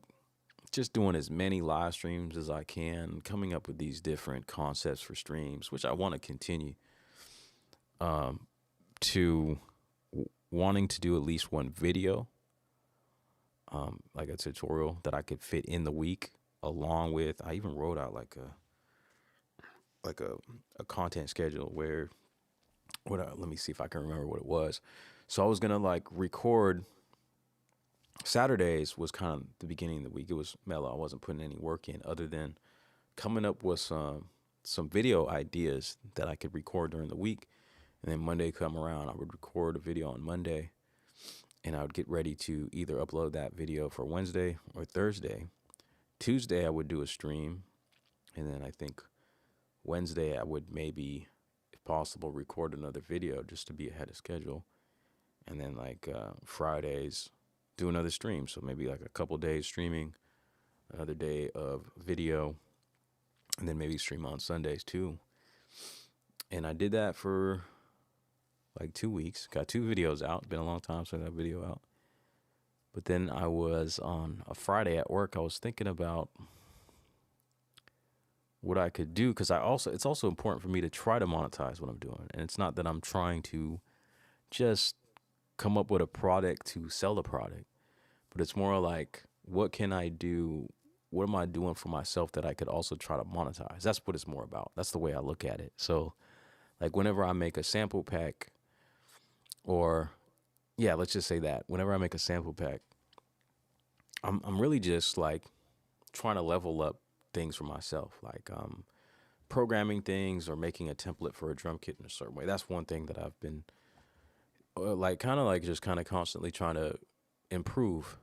Speaker 1: just doing as many live streams as I can, coming up with these different concepts for streams, which I want to continue, to wanting to do at least one video, like a tutorial that I could fit in the week, along with, I even wrote out like a content schedule where, let me see if I can remember what it was. So I was going to like record. Saturdays was kind of the beginning of the week. It was mellow. I wasn't putting any work in other than coming up with some video ideas that I could record during the week. And then Monday come around, I would record a video on Monday and I would get ready to either upload that video for Wednesday or Thursday. Tuesday, I would do a stream. And then I think Wednesday, I would maybe, if possible, record another video just to be ahead of schedule. And then like Fridays, do another stream. So maybe like a couple days streaming, another day of video, and then maybe stream on Sundays too. And I did that for like 2 weeks. Got 2 videos out. It's been a long time since I got a video out. But then I was on a Friday at work. I was thinking about what I could do, because it's also important for me to try to monetize what I'm doing. And it's not that I'm trying to just come up with a product to sell the product, but it's more like, what can I do? What am I doing for myself that I could also try to monetize? That's what it's more about. That's the way I look at it. So like whenever I make a sample pack, or yeah, let's just say that whenever I make a sample pack, I'm really just like trying to level up things for myself. Like programming things or making a template for a drum kit in a certain way. That's one thing that I've been like just constantly trying to improve.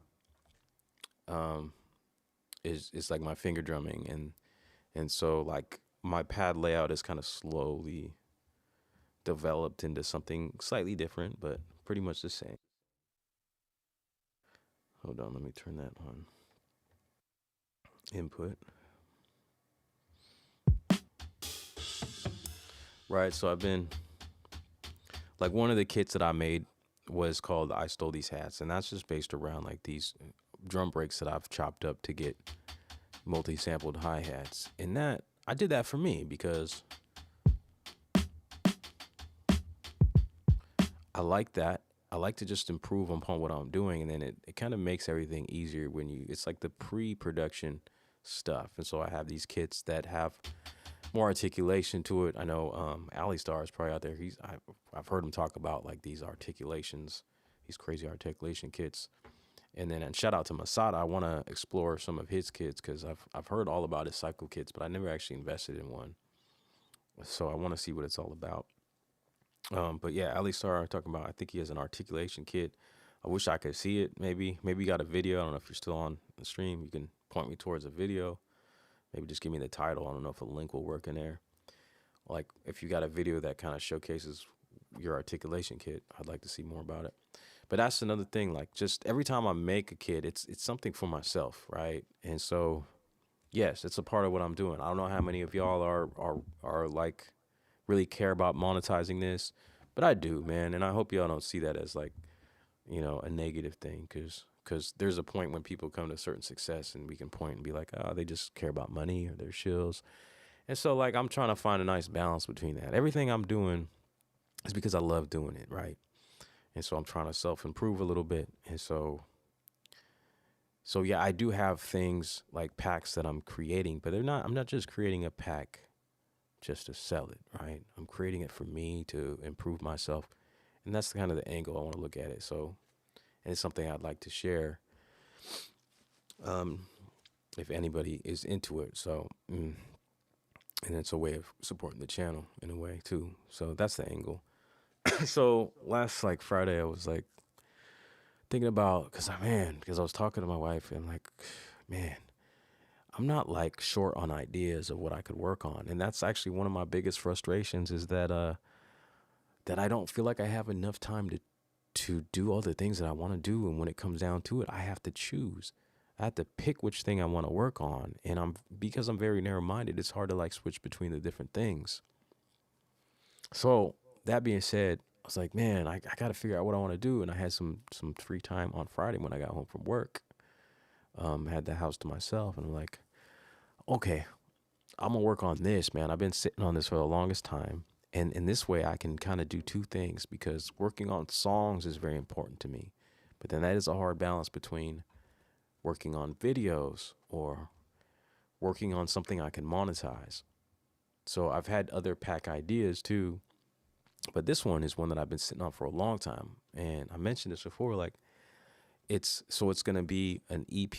Speaker 1: Is like my finger drumming, and so like my pad layout is kind of slowly developed into something slightly different, but pretty much the same. Hold on, let me turn that on. Input. Right, so I've been, like one of the kits that I made was called I Stole These Hats, and that's just based around like these drum breaks that I've chopped up to get multi-sampled hi-hats. And that, I did that for me because I like that. I like to just improve upon what I'm doing, and then it kind of makes everything easier when it's like the pre-production stuff. And so I have these kits that have more articulation to it. I know Ali Star is probably out there. I've heard him talk about like these articulations, these crazy articulation kits. And shout out to Masada. I want to explore some of his kits because I've heard all about his cycle kits, but I never actually invested in one. So I want to see what it's all about. But yeah, Ali Star talking about, I think he has an articulation kit. I wish I could see it. Maybe you got a video. I don't know if you're still on the stream. You can point me towards a video. Maybe just give me the title. I don't know if a link will work in there. Like if you got a video that kind of showcases your articulation kit, I'd like to see more about it. But that's another thing. Like just every time I make a kit, it's something for myself, right? And so, yes, it's a part of what I'm doing. I don't know how many of y'all are like really care about monetizing this, but I do, man. And I hope y'all don't see that as like, you know, a negative thing, because there's a point when people come to certain success and we can point and be like, oh, they just care about money or their shills. And so like I'm trying to find a nice balance between that. Everything I'm doing is because I love doing it, right? And so I'm trying to self-improve a little bit. And so yeah, I do have things like packs that I'm creating, but I'm not just creating a pack just to sell it, right? I'm creating it for me to improve myself. And that's kind of the angle I want to look at it. So, and it's something I'd like to share if anybody is into it. So, and it's a way of supporting the channel in a way too. So that's the angle. So last like Friday, I was like thinking about, because I was talking to my wife and like, man, I'm not like short on ideas of what I could work on. And that's actually one of my biggest frustrations is that I don't feel like I have enough time to do all the things that I want to do. And when it comes down to it, I have to choose. I have to pick which thing I want to work on. And because I'm very narrow-minded, it's hard to like switch between the different things. So that being said, I was like, man, I got to figure out what I want to do. And I had some free time on Friday when I got home from work. Had the house to myself, and I'm like, okay, I'm gonna work on this, man. I've been sitting on this for the longest time. And in this way, I can kind of do two things, because working on songs is very important to me. But then that is a hard balance between working on videos or working on something I can monetize. So I've had other pack ideas too, but this one is one that I've been sitting on for a long time. And I mentioned this before, like it's going to be an EP.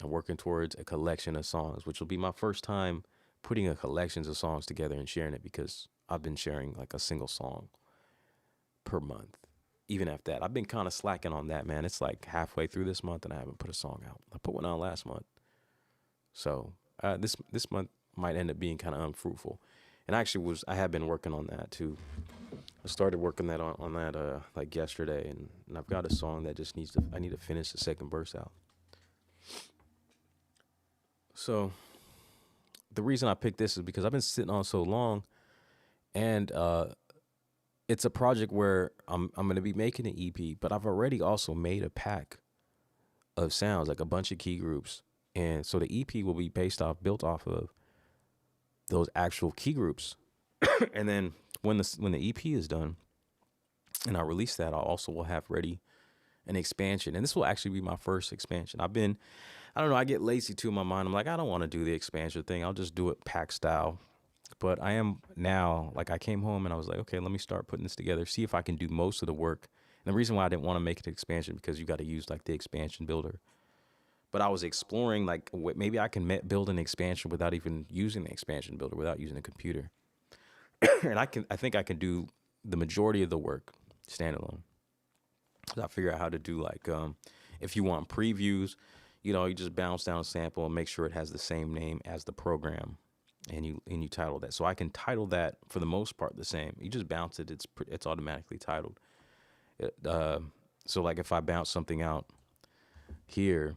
Speaker 1: I'm working towards a collection of songs, which will be my first time putting a collections of songs together and sharing it, because I've been sharing like a single song per month. Even after that, I've been kind of slacking on that, man. It's like halfway through this month and I haven't put a song out. I put one out last month. So this month might end up being kind of unfruitful. And I have been working on that too. I started working that on that like yesterday, and I've got a song that just I need to finish the second verse out. So the reason I picked this is because I've been sitting on so long, and it's a project where I'm going to be making an EP, but I've already also made a pack of sounds, like a bunch of key groups. And so the EP will be built off of those actual key groups. And then when the EP is done and I release that, will have ready an expansion. And this will actually be my first expansion. I don't know, I get lazy too in my mind. I'm like, I don't want to do the expansion thing. I'll just do it pack style. But I am now, like I came home and I was like, okay, let me start putting this together, see if I can do most of the work. And the reason why I didn't want to make it an expansion, because you got to use like the expansion builder. But I was exploring like maybe I can build an expansion without even using the expansion builder, without using a computer. And I think I can do the majority of the work standalone. So I figure out how to do like, if you want previews, you just bounce down a sample and make sure it has the same name as the program. And you title that. So I can title that for the most part the same. You just bounce it, it's automatically titled. So like if I bounce something out here,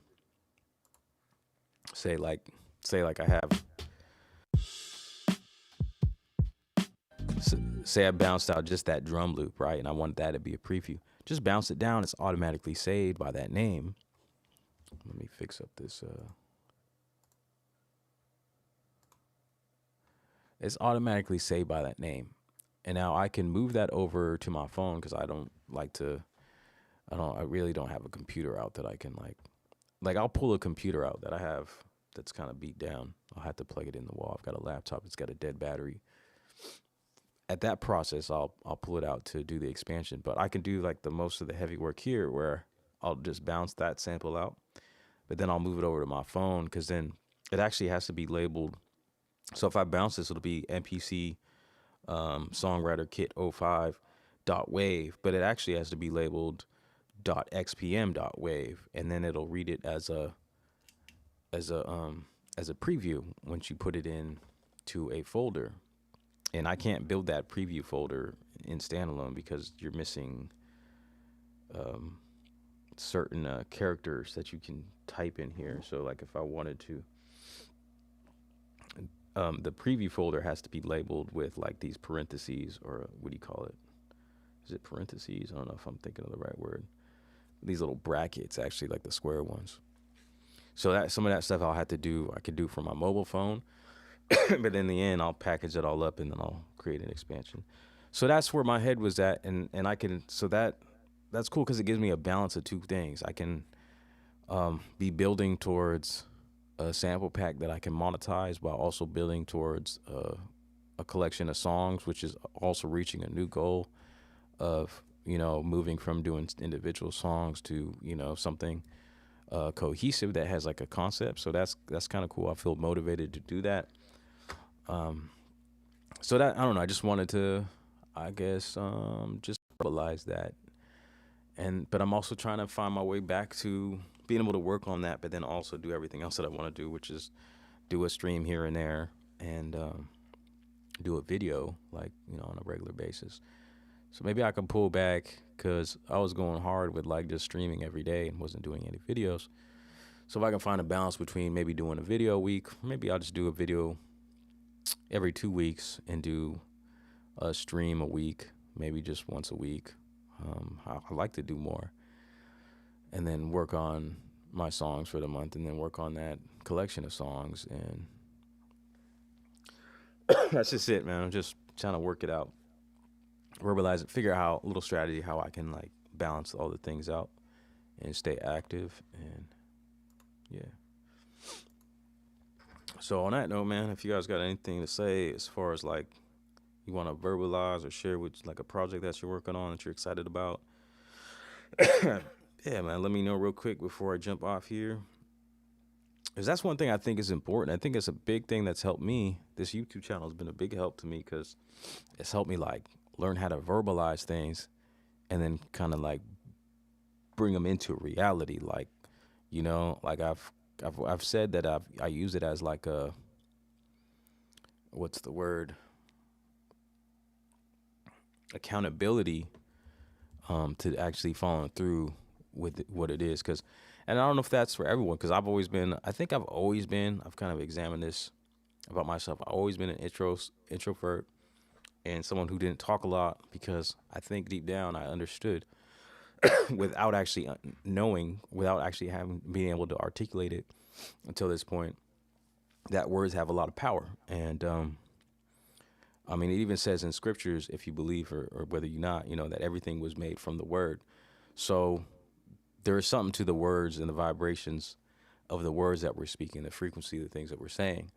Speaker 1: say like I have, say I bounced out just that drum loop, right? And I want that to be a preview. Just bounce it down. It's automatically saved by that name. Let me fix up this. It's automatically saved by that name. And now I can move that over to my phone, because I really don't have a computer out that I can like I'll pull a computer out that I have that's kind of beat down. I'll have to plug it in the wall. I've got a laptop that's got a dead battery. At that process, I'll pull it out to do the expansion. But I can do like the most of the heavy work here, where I'll just bounce that sample out, but then I'll move it over to my phone, because then it actually has to be labeled. So if I bounce this, it'll be MPC Songwriter Kit 05 .wave, but it actually has to be labeled .xpm.wave, and then it'll read it as a preview once you put it in to a folder. And I can't build that preview folder in standalone because you're missing certain characters that you can type in here. So like if I wanted to, the preview folder has to be labeled with like these parentheses, or what do you call it? Is it parentheses? I don't know if I'm thinking of the right word. These little brackets, actually, like the square ones. So that some of that stuff I could do from my mobile phone, but in the end, I'll package it all up and then I'll create an expansion. So that's where my head was at, and I can, so that's cool because it gives me a balance of two things. I can be building towards a sample pack that I can monetize while also building towards a collection of songs, which is also reaching a new goal of, you know, moving from doing individual songs to, you know, something cohesive that has like a concept. So that's kind of cool. I feel motivated to do that. So that, I don't know, I just wanted to, I guess, just realize that. But I'm also trying to find my way back to being able to work on that, but then also do everything else that I want to do, which is do a stream here and there, and do a video, like, you know, on a regular basis. So maybe I can pull back, because I was going hard with like just streaming every day and wasn't doing any videos. So if I can find a balance between maybe doing a video a week, maybe I'll just do a video every 2 weeks and do a stream a week, maybe just once a week. I like to do more, and then work on my songs for the month, and then work on that collection of songs. And that's just it, man. I'm just trying to work it out, verbalize it, figure out a little strategy how I can like balance all the things out and stay active. And yeah. So on that note, man, if you guys got anything to say as far as like you want to verbalize or share with like a project that you're working on that you're excited about, yeah, man, let me know real quick before I jump off here. Because that's one thing I think is important. I think it's a big thing that's helped me. This YouTube channel has been a big help to me, because it's helped me like learn how to verbalize things and then kind of like bring them into reality. Like, you know, like I've said that I use it as like a, what's the word? Accountability, to actually following through with what it is. Because, and I don't know if that's for everyone, because I've kind of examined this about myself. I've always been an introvert and someone who didn't talk a lot, because I think deep down I understood without actually knowing, without actually being able to articulate it until this point, that words have a lot of power. And I mean, it even says in scriptures, if you believe or whether you not, you know, that everything was made from the word. So there is something to the words and the vibrations of the words that we're speaking, the frequency of the things that we're saying.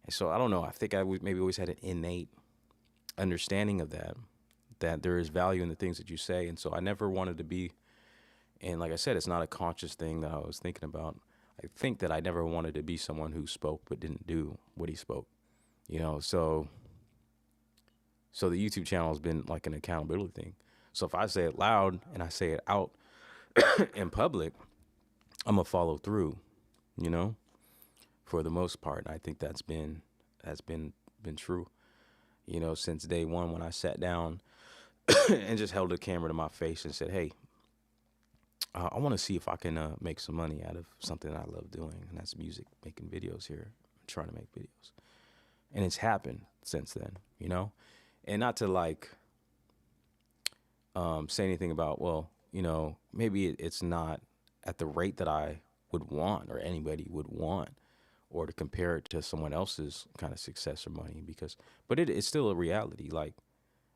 Speaker 1: And so I don't know, I think I maybe always had an innate understanding of that there is value in the things that you say. And so I never wanted to be, and like I said, it's not a conscious thing that I was thinking about. I think that I never wanted to be someone who spoke but didn't do what he spoke, you know. So the YouTube channel has been like an accountability thing. So if I say it loud and I say it out in public, I'm gonna follow through, you know, for the most part. I think that's been true, you know, since day one, when I sat down and just held the camera to my face and said, hey, I want to see if I can make some money out of something I love doing, and that's music, making videos here. I'm trying to make videos. And it's happened since then, you know? And not to like say anything about, well, you know, maybe it's not at the rate that I would want or anybody would want, or to compare it to someone else's kind of success or money, but it's still a reality, like,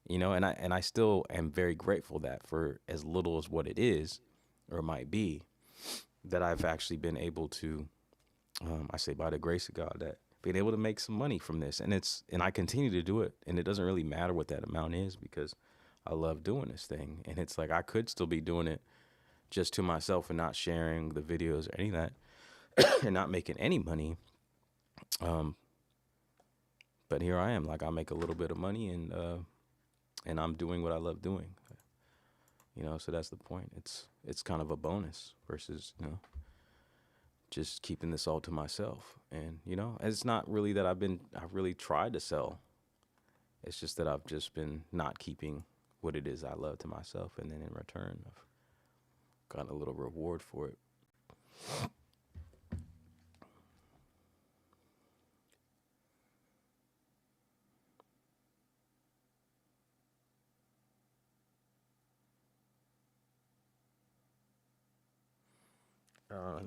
Speaker 1: you know, and I still am very grateful that for as little as what it is or might be, that I've actually been able to I say by the grace of God, that being able to make some money from this, and I continue to do it, and it doesn't really matter what that amount is because I love doing this thing. And it's like I could still be doing it just to myself and not sharing the videos or any of that and not making any money. But here I am, like I make a little bit of money, and I'm doing what I love doing. So that's the point. It's kind of a bonus versus, just keeping this all to myself. And, it's not really that I've really tried to sell. It's just that I've just been not keeping what it is I love to myself. And then in return, I've got a little reward for it.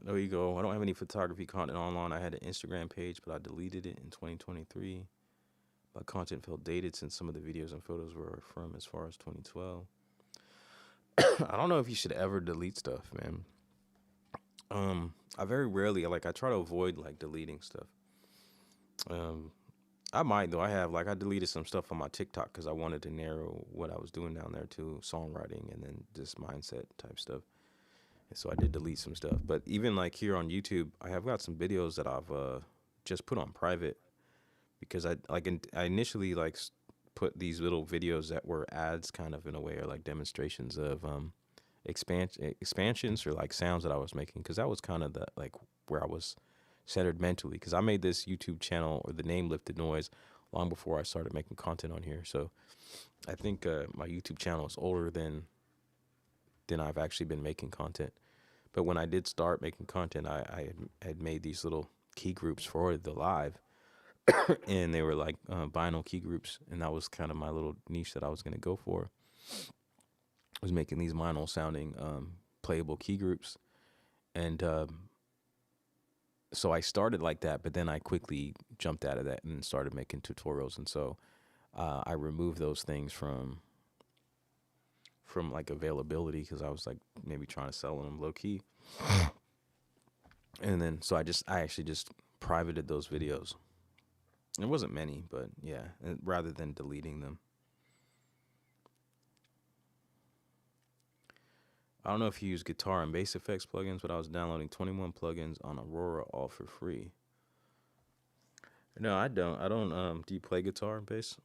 Speaker 1: No ego. I don't have any photography content online. I had an Instagram page, but I deleted it in 2023. My content felt dated since some of the videos and photos were from as far as 2012. I don't know if you should ever delete stuff, man. I very rarely, I try to avoid deleting stuff. I might though. I deleted some stuff on my TikTok because I wanted to narrow what I was doing down there to songwriting and then this mindset type stuff. And so I did delete some stuff. But even here on YouTube, I have got some videos that I've just put on private because I initially put these little videos that were ads kind of in a way, or demonstrations of expansions or sounds that I was making, because that was kind of the where I was centered mentally, because I made this YouTube channel, or the name Lifted Noise, long before I started making content on here. So I think my YouTube channel is older than I've actually been making content. But when I did start making content, I had made these little key groups for the live and they were vinyl key groups, and that was kind of my little niche that I was going to go for. I was making these vinyl sounding playable key groups, and so I started like that, but then I quickly jumped out of that and started making tutorials. And so I removed those things from availability, because I was maybe trying to sell them low key. And then so I actually just privated those videos. It wasn't many, but yeah, rather than deleting them. I don't know if you use guitar and bass effects plugins, but I was downloading 21 plugins on Aurora, all for free. No, I don't. Do you play guitar and bass?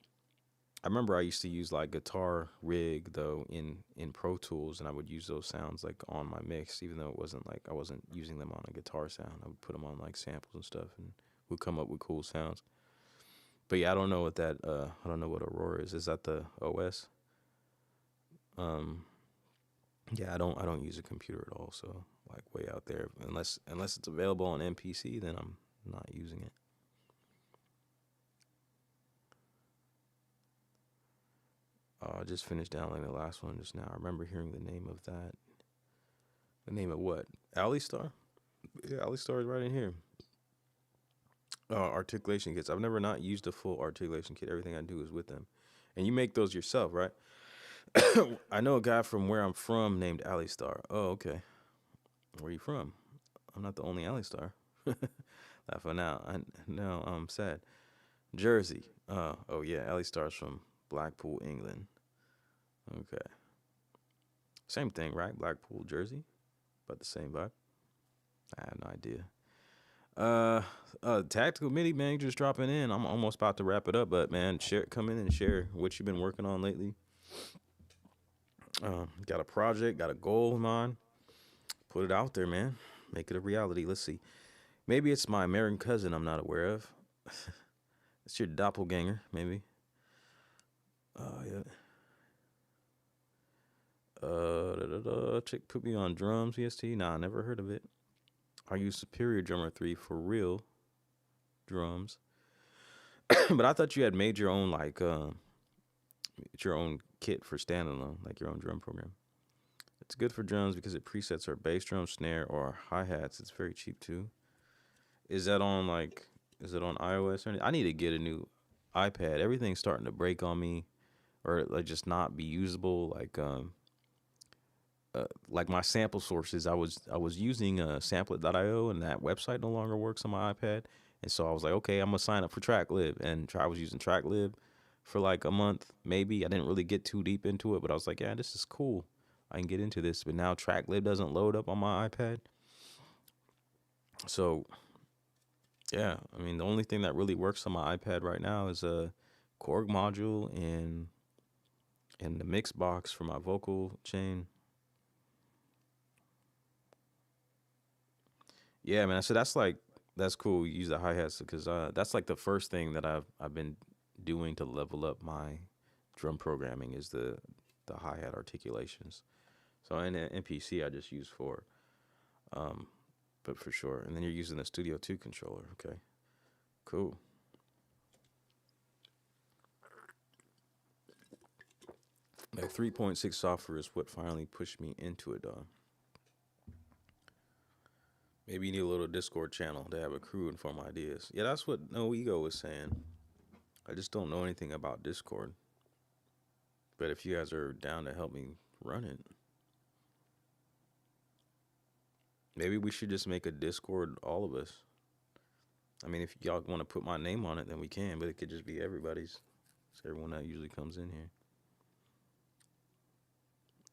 Speaker 1: I remember I used to use Guitar Rig though in Pro Tools, and I would use those sounds on my mix, even though it wasn't I wasn't using them on a guitar sound. I would put them on samples and stuff, and would come up with cool sounds. But yeah, I don't know what that. I don't know what Aurora is. Is that the OS? Yeah, I don't use a computer at all, so way out there. Unless it's available on MPC, then I'm not using it. I just finished downloading the last one just now. I remember hearing the name of that. The name of what? Alistar? Yeah, Alistar is right in here. Articulation kits. I've never not used a full articulation kit. Everything I do is with them. And you make those yourself, right? I know a guy from where I'm from named Alistar. Oh, okay. Where are you from? I'm not the only Alistar. Laughing out. I'm sad. Jersey. Oh yeah, Alistar's from Blackpool, England. Okay. Same thing, right? Blackpool, Jersey. About the same vibe. I have no idea. Tactical MIDI, man, just dropping in. I'm almost about to wrap it up, but man, come in and share what you've been working on lately. Got a project, got a goal in mind. Put it out there, man. Make it a reality. Let's see. Maybe it's my American cousin I'm not aware of. It's your doppelganger, maybe. Yeah. Chick put me on drums, VST. Nah, never heard of it. I use Superior Drummer 3 for real drums. But I thought you had made your own your own kit for standalone, your own drum program. It's good for drums because it presets our bass drum, snare, or hi-hats. It's very cheap too. Is that on is it on iOS or anything? I need to get a new iPad. Everything's starting to break on me, or just not be usable. like my sample sources, I was using samplet.io, and that website no longer works on my iPad. And so I was like, okay, I'm gonna sign up for TrackLib, and I was using TrackLib for like a month, maybe. I didn't really get too deep into it, but I was like, yeah, this is cool. I can get into this. But now TrackLib doesn't load up on my iPad. So yeah, I mean, the only thing that really works on my iPad right now is a Korg module and the mix box for my vocal chain. Yeah, man. So that's cool. You use the hi-hats because that's like the first thing that I've been doing to level up my drum programming is the hi-hat articulations. So in the MPC I just use 4, but for sure. And then you're using the Studio 2 controller. Okay, cool. That 3.6 software is what finally pushed me into it, though. Maybe you need a little Discord channel to have a crew and form ideas. Yeah, that's what No Ego was saying. I just don't know anything about Discord. But if you guys are down to help me run it, maybe we should just make a Discord, all of us. I mean, if y'all want to put my name on it, then we can, but it could just be everybody's. It's everyone that usually comes in here.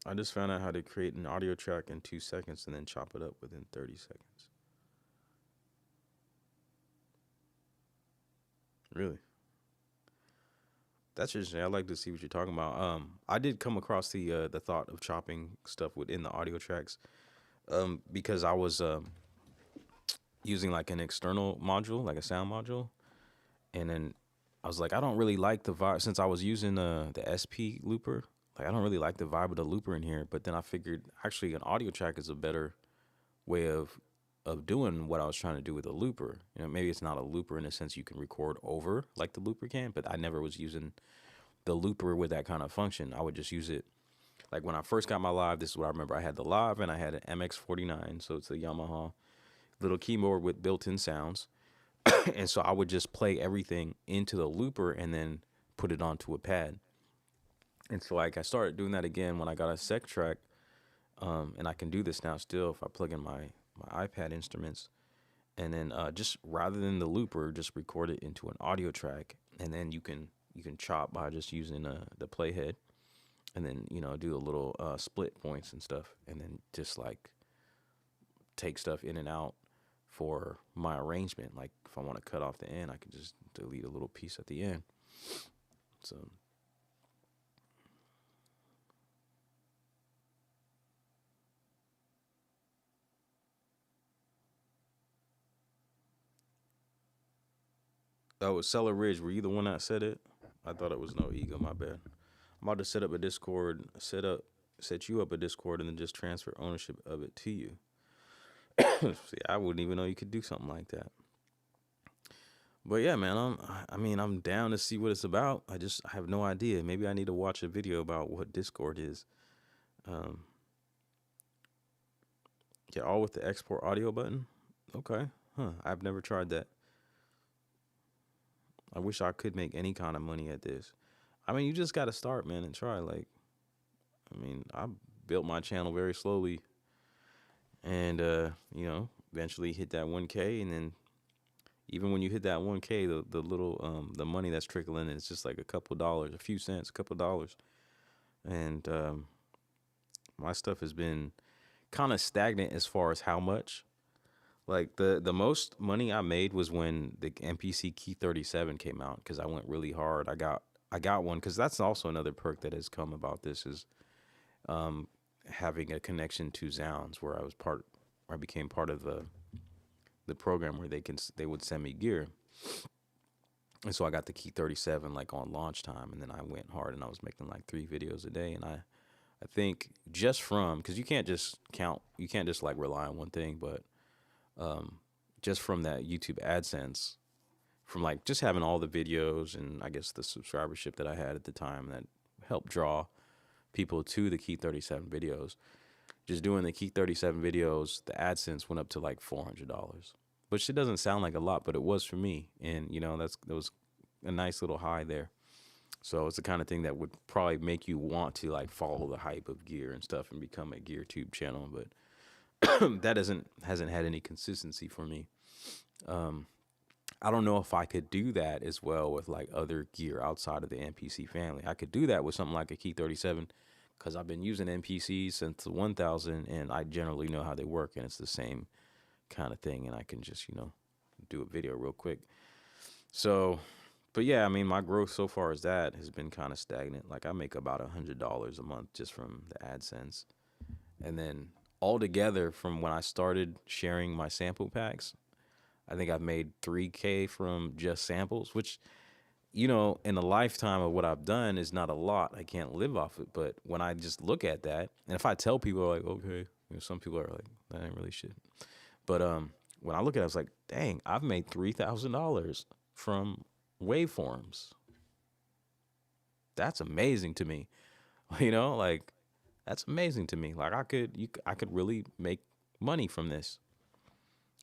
Speaker 1: I just found out how to create an audio track in 2 seconds and then chop it up within 30 seconds. Really? That's interesting. I'd like to see what you're talking about. I did come across the thought of chopping stuff within the audio tracks, because I was using like an external module, like a sound module, and then I was like, I don't really like the vibe since I was using the SP looper. Like, I don't really like the vibe of the looper in here. But then I figured actually an audio track is a better way of doing what I was trying to do with a looper. You know, maybe it's not a looper in the sense you can record over like the looper can, but I never was using the looper with that kind of function. I would just use it like when I first got my Live. This is what I remember. I had the Live and I had an MX49, so it's a Yamaha little keyboard with built-in sounds. And so I would just play everything into the looper and then put it onto a pad. And so like I started doing that again when I got a sec track, and I can do this now still if I plug in my iPad instruments, and then just rather than the looper, just record it into an audio track, and then you can chop by just using the playhead, and then do a little split points and stuff, and then just like take stuff in and out for my arrangement. Like if I want to cut off the end, I can just delete a little piece at the end. So that was Cellar Ridge. Were you the one that said it? I thought it was No Ego. My bad. I'm about to set up a Discord, set you up a Discord, and then just transfer ownership of it to you. See, I wouldn't even know you could do something like that. But yeah, man, I'm down to see what it's about. I have no idea. Maybe I need to watch a video about what Discord is. Yeah, all with the export audio button. Okay, I've never tried that. I wish I could make any kind of money at this. I mean, you just got to start, man, and try. Like, I built my channel very slowly, and eventually hit that 1K, and then even when you hit that 1K, the little the money that's trickling in is just like a couple dollars, a few cents, a couple dollars, and my stuff has been kind of stagnant as far as how much. Like the most money I made was when the MPC Key 37 came out, because I went really hard. I got one, because that's also another perk that has come about this is having a connection to Zounds, where I became part of the program where they would send me gear. And so I got the Key 37 like on launch time, and then I went hard and I was making like 3 videos a day. And I think just because you can't just like rely on one thing, but just from that YouTube AdSense, from like just having all the videos and I guess the subscribership that I had at the time that helped draw people to the Key 37 videos, just doing the Key 37 videos, the AdSense went up to like $400, which it doesn't sound like a lot, but it was for me. And that was a nice little high there. So it's the kind of thing that would probably make you want to like follow the hype of gear and stuff and become a gear tube channel, but that hasn't had any consistency for me. I don't know if I could do that as well with like other gear outside of the MPC family. I could do that with something like a Key 37 because I've been using MPCs since the 1000 and I generally know how they work and it's the same kind of thing and I can just, do a video real quick. So, but yeah, I mean, my growth so far as that has been kind of stagnant. Like I make about $100 a month just from the AdSense. And then altogether from when I started sharing my sample packs, I think I've made $3K from just samples, which, in a lifetime of what I've done is not a lot. I can't live off it. But when I just look at that, and if I tell people like, okay, some people are like, that ain't really shit. But when I look at it, I was like, dang, I've made $3,000 from waveforms. That's amazing to me. Like that's amazing to me. Like I could really make money from this.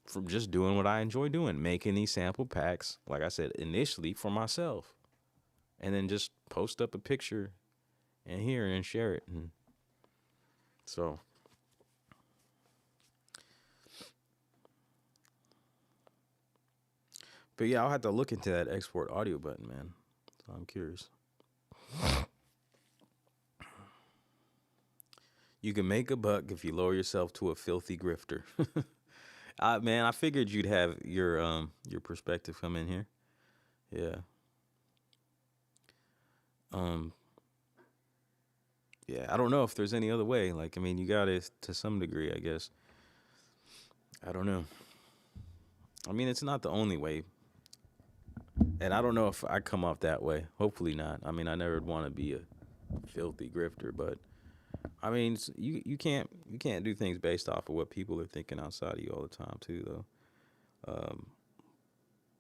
Speaker 1: From just doing what I enjoy doing, making these sample packs, like I said, initially for myself, and then just post up a picture and here and share it. And so, but yeah, I'll have to look into that export audio button, man. So I'm curious. You can make a buck if you lower yourself to a filthy grifter. Man, I figured you'd have your perspective come in here. Yeah. Yeah, I don't know if there's any other way. Like, I mean, you got it to some degree, I guess. I don't know. I mean, it's not the only way. And I don't know if I come off that way. Hopefully not. I mean, I never want to be a filthy grifter, but I mean, you can't do things based off of what people are thinking outside of you all the time too, though.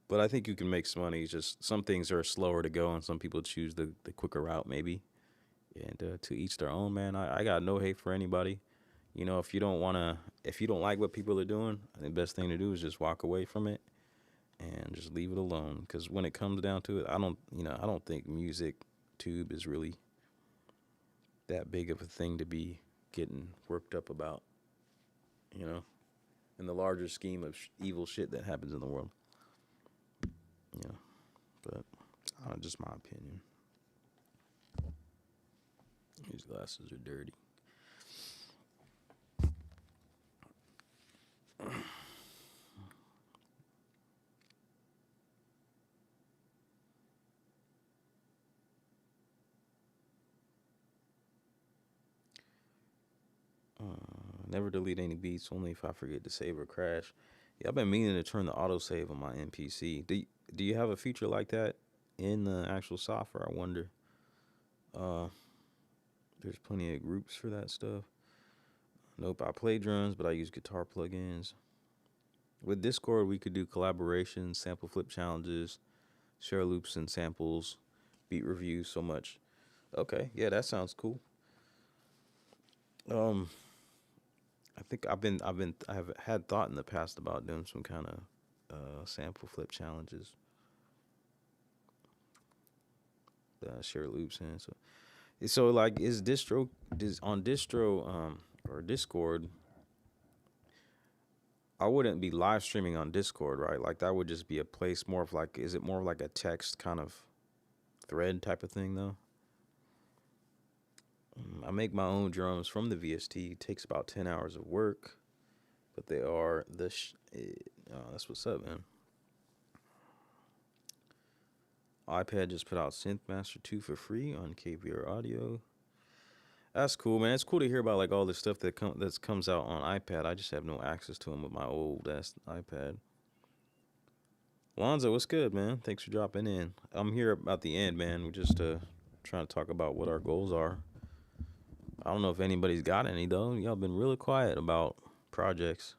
Speaker 1: But I think you can make some money. It's just some things are slower to go, and some people choose the quicker route, maybe. And to each their own, man. I got no hate for anybody. If you don't like what people are doing, the best thing to do is just walk away from it and just leave it alone. Because when it comes down to it, I don't think music tube is really that big of a thing to be getting worked up about, in the larger scheme of evil shit that happens in the world. But just my opinion. These glasses are dirty. Never delete any beats, only if I forget to save or crash. Yeah, I've been meaning to turn the autosave on my MPC. Do you have a feature like that in the actual software? I wonder. There's plenty of groups for that stuff. Nope, I play drums, but I use guitar plugins. With Discord, we could do collaborations, sample flip challenges, share loops and samples, beat reviews, so much. Okay, yeah, that sounds cool. I think I've had thought in the past about doing some kind of sample flip challenges. Share loops and so like is on distro or Discord. I wouldn't be live streaming on Discord, right? Like that would just be a place more of like, is it more like a text kind of thread type of thing though? I make my own drums from the VST. It takes about 10 hours of work, but they are that's what's up, man. iPad just put out Synthmaster 2 for free on KVR Audio. That's cool, man. It's cool to hear about like all the stuff that comes out on iPad. I just have no access to them with my old ass iPad. Lonzo, what's good, man? Thanks for dropping in. I'm here about the end, man. We're just trying to talk about what our goals are. I don't know if anybody's got any though. Y'all been really quiet about projects.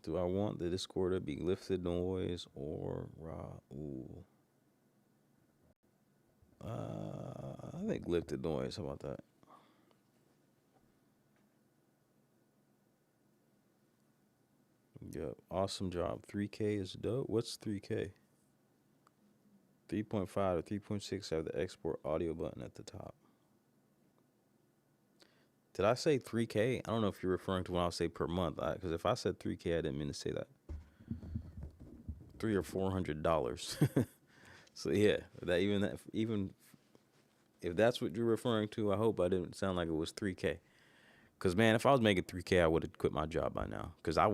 Speaker 1: Do I want the Discord to be lifted noise or raw? Ooh. I think lifted noise. How about that? Yep. Awesome job. 3K is dope. What's 3K? 3.5 or 3.6 have the export audio button at the top. Did I say 3K? I don't know if you're referring to when I say per month. Because if I said 3K, I didn't mean to say that. $300 or $400. So yeah, even if that's what you're referring to, I hope I didn't sound like it was 3K. Because man, if I was making 3K, I would have quit my job by now. Because I've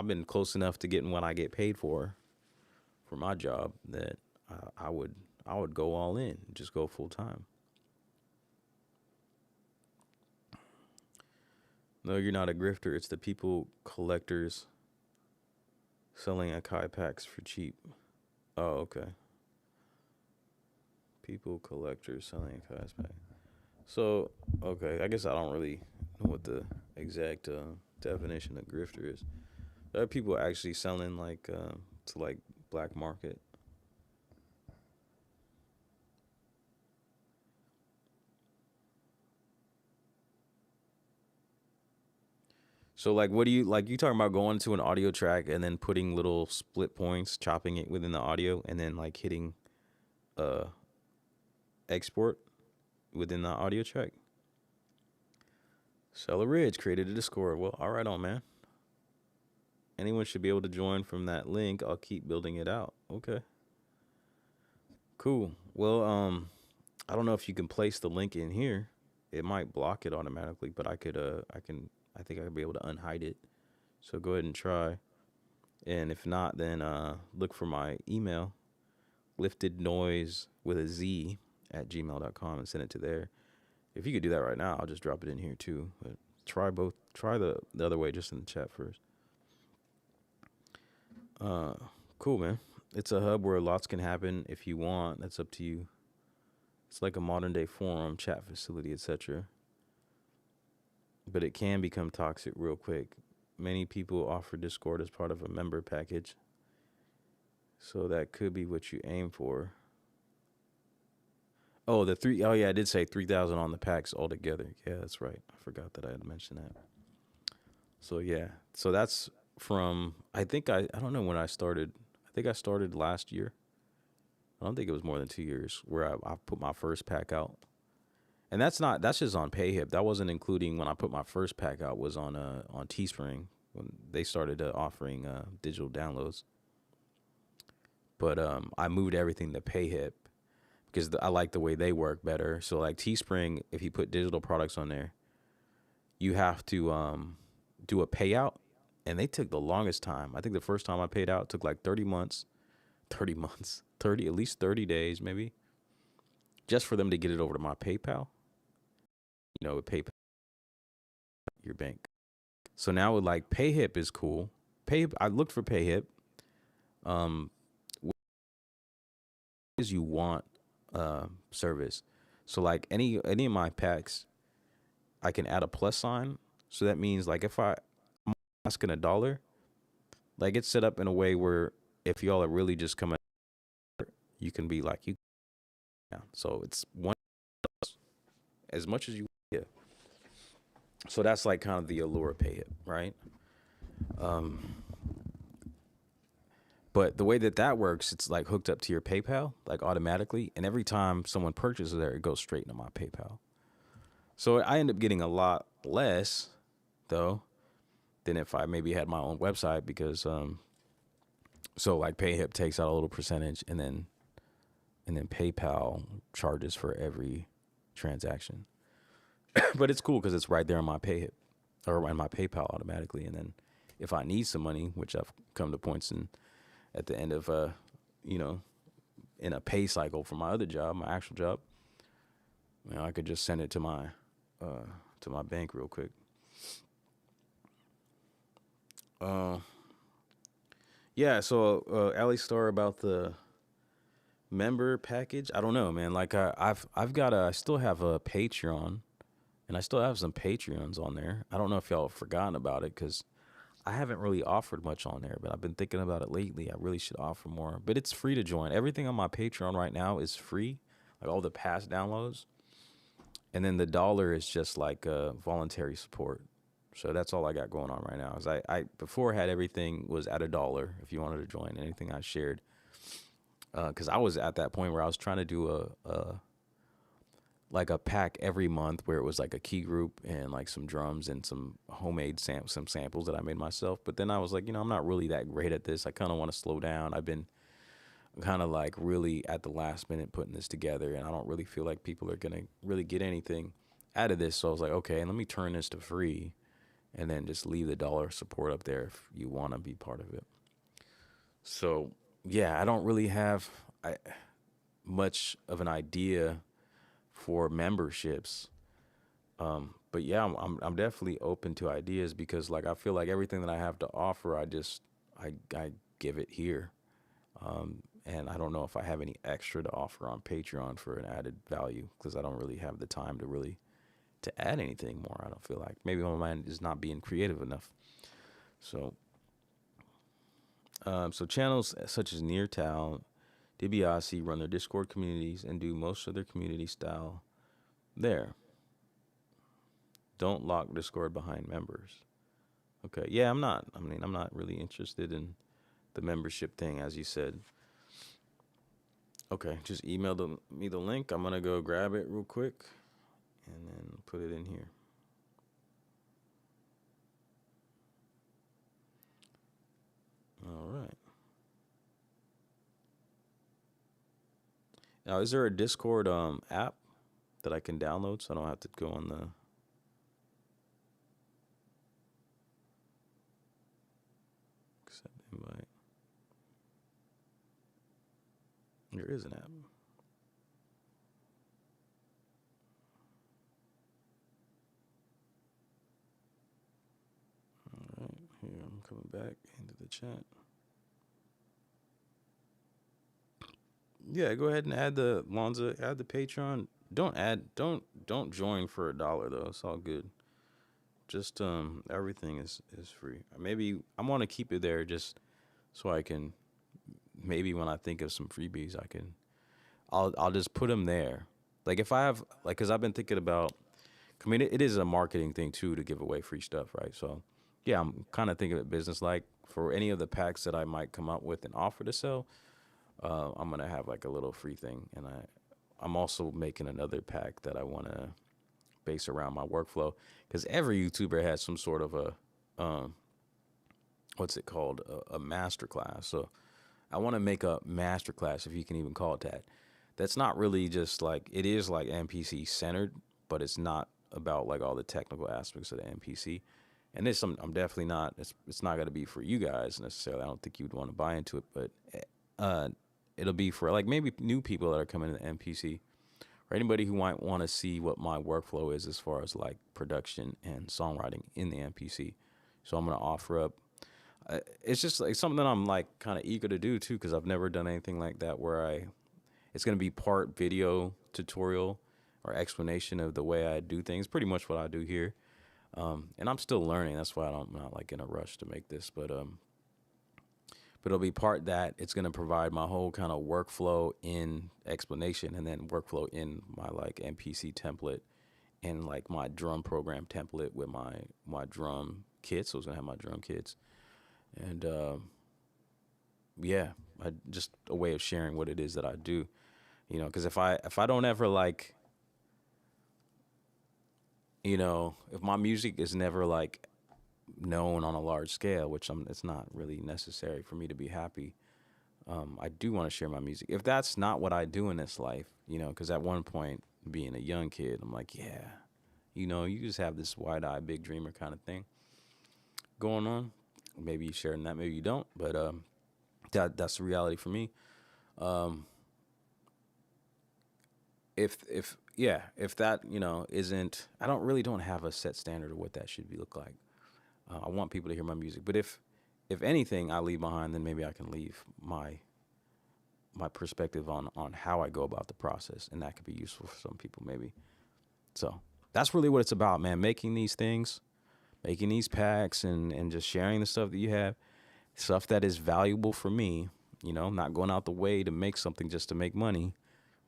Speaker 1: been close enough to getting what I get paid for my job that I would go all in, just go full time. No, you're not a grifter. It's the people collectors selling Akai packs for cheap. Oh, okay. People collectors selling Akai packs. So, okay, I guess I don't really know what the exact definition of grifter is. There are people actually selling like to like black market. So like, what do you like? You talking about going to an audio track and then putting little split points, chopping it within the audio, and then like hitting export within the audio track? Seller Ridge created a Discord. Well, all right on, man. Anyone should be able to join from that link. I'll keep building it out. Okay. Cool. Well, I don't know if you can place the link in here. It might block it automatically, but I think I could be able to unhide it. So go ahead and try. And if not, then look for my email, liftednoise with a Z @gmail.com, and send it to there. If you could do that right now, I'll just drop it in here too. But try both. Try the other way just in the chat first. Cool, man. It's a hub where lots can happen if you want. That's up to you. It's like a modern day forum, chat facility, etc. But it can become toxic real quick. Many people offer Discord as part of a member package. So that could be what you aim for. Oh, yeah, I did say 3,000 on the packs altogether. Yeah, that's right. I forgot that I had mentioned that. So yeah. So that's from, I don't know when I started. I think I started last year. I don't think it was more than 2 years where I put my first pack out. And that's just on PayHip. That wasn't including when I put my first pack out was on Teespring when they started offering digital downloads. But I moved everything to PayHip because I like the way they work better. So like Teespring, if you put digital products on there, you have to do a payout, and they took the longest time. I think the first time I paid out took like 30 months, at least 30 days maybe, just for them to get it over to my PayPal. You know, with PayPal, your bank. So now with like PayHip is cool. PayHip, I looked for PayHip. What is you want service? So like any of my packs, I can add a plus sign. So that means like if I'm asking $1, like it's set up in a way where if y'all are really just coming, you can be like you. So it's $1 as much as you. Yeah. So that's like kind of the allure of PayHip, right? But the way that works, it's like hooked up to your PayPal, like automatically. And every time someone purchases there, it goes straight into my PayPal. So I end up getting a lot less, though, than if I maybe had my own website because, so like PayHip takes out a little percentage and then PayPal charges for every transaction. But it's cool because it's right there on my PayHip or in my PayPal automatically. And then if I need some money, which I've come to points at the end of, in a pay cycle for my other job, my actual job, I could just send it to my bank real quick. Yeah. So, Ali Star about the member package. I don't know, man. Like I still have a Patreon. And I still have some Patreons on there. I don't know if y'all have forgotten about it because I haven't really offered much on there, but I've been thinking about it lately. I really should offer more. But it's free to join. Everything on my Patreon right now is free, like all the past downloads. And then the $1 is just like voluntary support. So that's all I got going on right now. Is I before had everything was at $1 if you wanted to join anything I shared. Because I was at that point where I was trying to do a pack every month where it was like a key group and like some drums and some homemade some samples that I made myself. But then I was like, I'm not really that great at this. I kind of want to slow down. I've been kind of like really at the last minute putting this together, and I don't really feel like people are going to really get anything out of this. So I was like, okay, let me turn this to free and then just leave the dollar support up there if you want to be part of it. So yeah, I don't really have much of an idea for memberships. But yeah, I'm definitely open to ideas, because like I feel like everything that I have to offer, I give it here. And I don't know if I have any extra to offer on Patreon for an added value, because I don't really have the time to add anything more. I don't feel like, maybe my mind is not being creative enough. So channels such as Neartown, DiBiase run their Discord communities and do most of their community style there. Don't lock Discord behind members. Okay, yeah, I'm not really interested in the membership thing, as you said. Okay, just email me the link. I'm gonna go grab it real quick and then put it in here. All right. Now, is there a Discord app that I can download so I don't have to go on the accept invite? There is an app. All right, here I'm coming back into the chat. Yeah, go ahead and add the Patreon. Don't join for $1 though. It's all good. Just everything is free. Maybe I want to keep it there just so I can, maybe when I think of some freebies, I'll just put them there. Like if I have, like, cause I've been thinking about, I mean, it is a marketing thing too to give away free stuff, right? So yeah, I'm kind of thinking of it business-like. For any of the packs that I might come up with and offer to sell, I'm gonna have like a little free thing, and I'm also making another pack that I want to base around my workflow, because every YouTuber has some sort of a what's it called, a master class. So I want to make a master class, if you can even call it that. That's not really just like, it is like MPC centered, but it's not about like all the technical aspects of the MPC. And this, I'm definitely not, it's not going to be for you guys necessarily. I don't think you'd want to buy into it, but it'll be for like maybe new people that are coming to the MPC, or anybody who might want to see what my workflow is as far as like production and songwriting in the MPC. So I'm going to offer up, it's just like something that I'm like kind of eager to do too, because I've never done anything like that where it's going to be part video tutorial or explanation of the way I do things, pretty much what I do here. And I'm still learning. That's why I'm not like in a rush to make this, but it'll be part that it's going to provide my whole kind of workflow in explanation, and then workflow in my like MPC template and like my drum program template with my drum kits. So it's going to have my drum kits. And yeah, just a way of sharing what it is that I do, because if I don't ever like, if my music is never like known on a large scale, which it's not really necessary for me to be happy. I do want to share my music. If that's not what I do in this life, because at one point being a young kid, I'm like, yeah, you just have this wide-eyed big dreamer kind of thing going on. Maybe you sharing that, maybe you don't, but that's the reality for me. If that, isn't, I don't have a set standard of what that should look like. I want people to hear my music, but if anything I leave behind, then maybe I can leave my perspective on how I go about the process, and that could be useful for some people maybe. So that's really what it's about, man. Making these things, making these packs, and just sharing the stuff that you have, stuff that is valuable for me. Not going out the way to make something just to make money,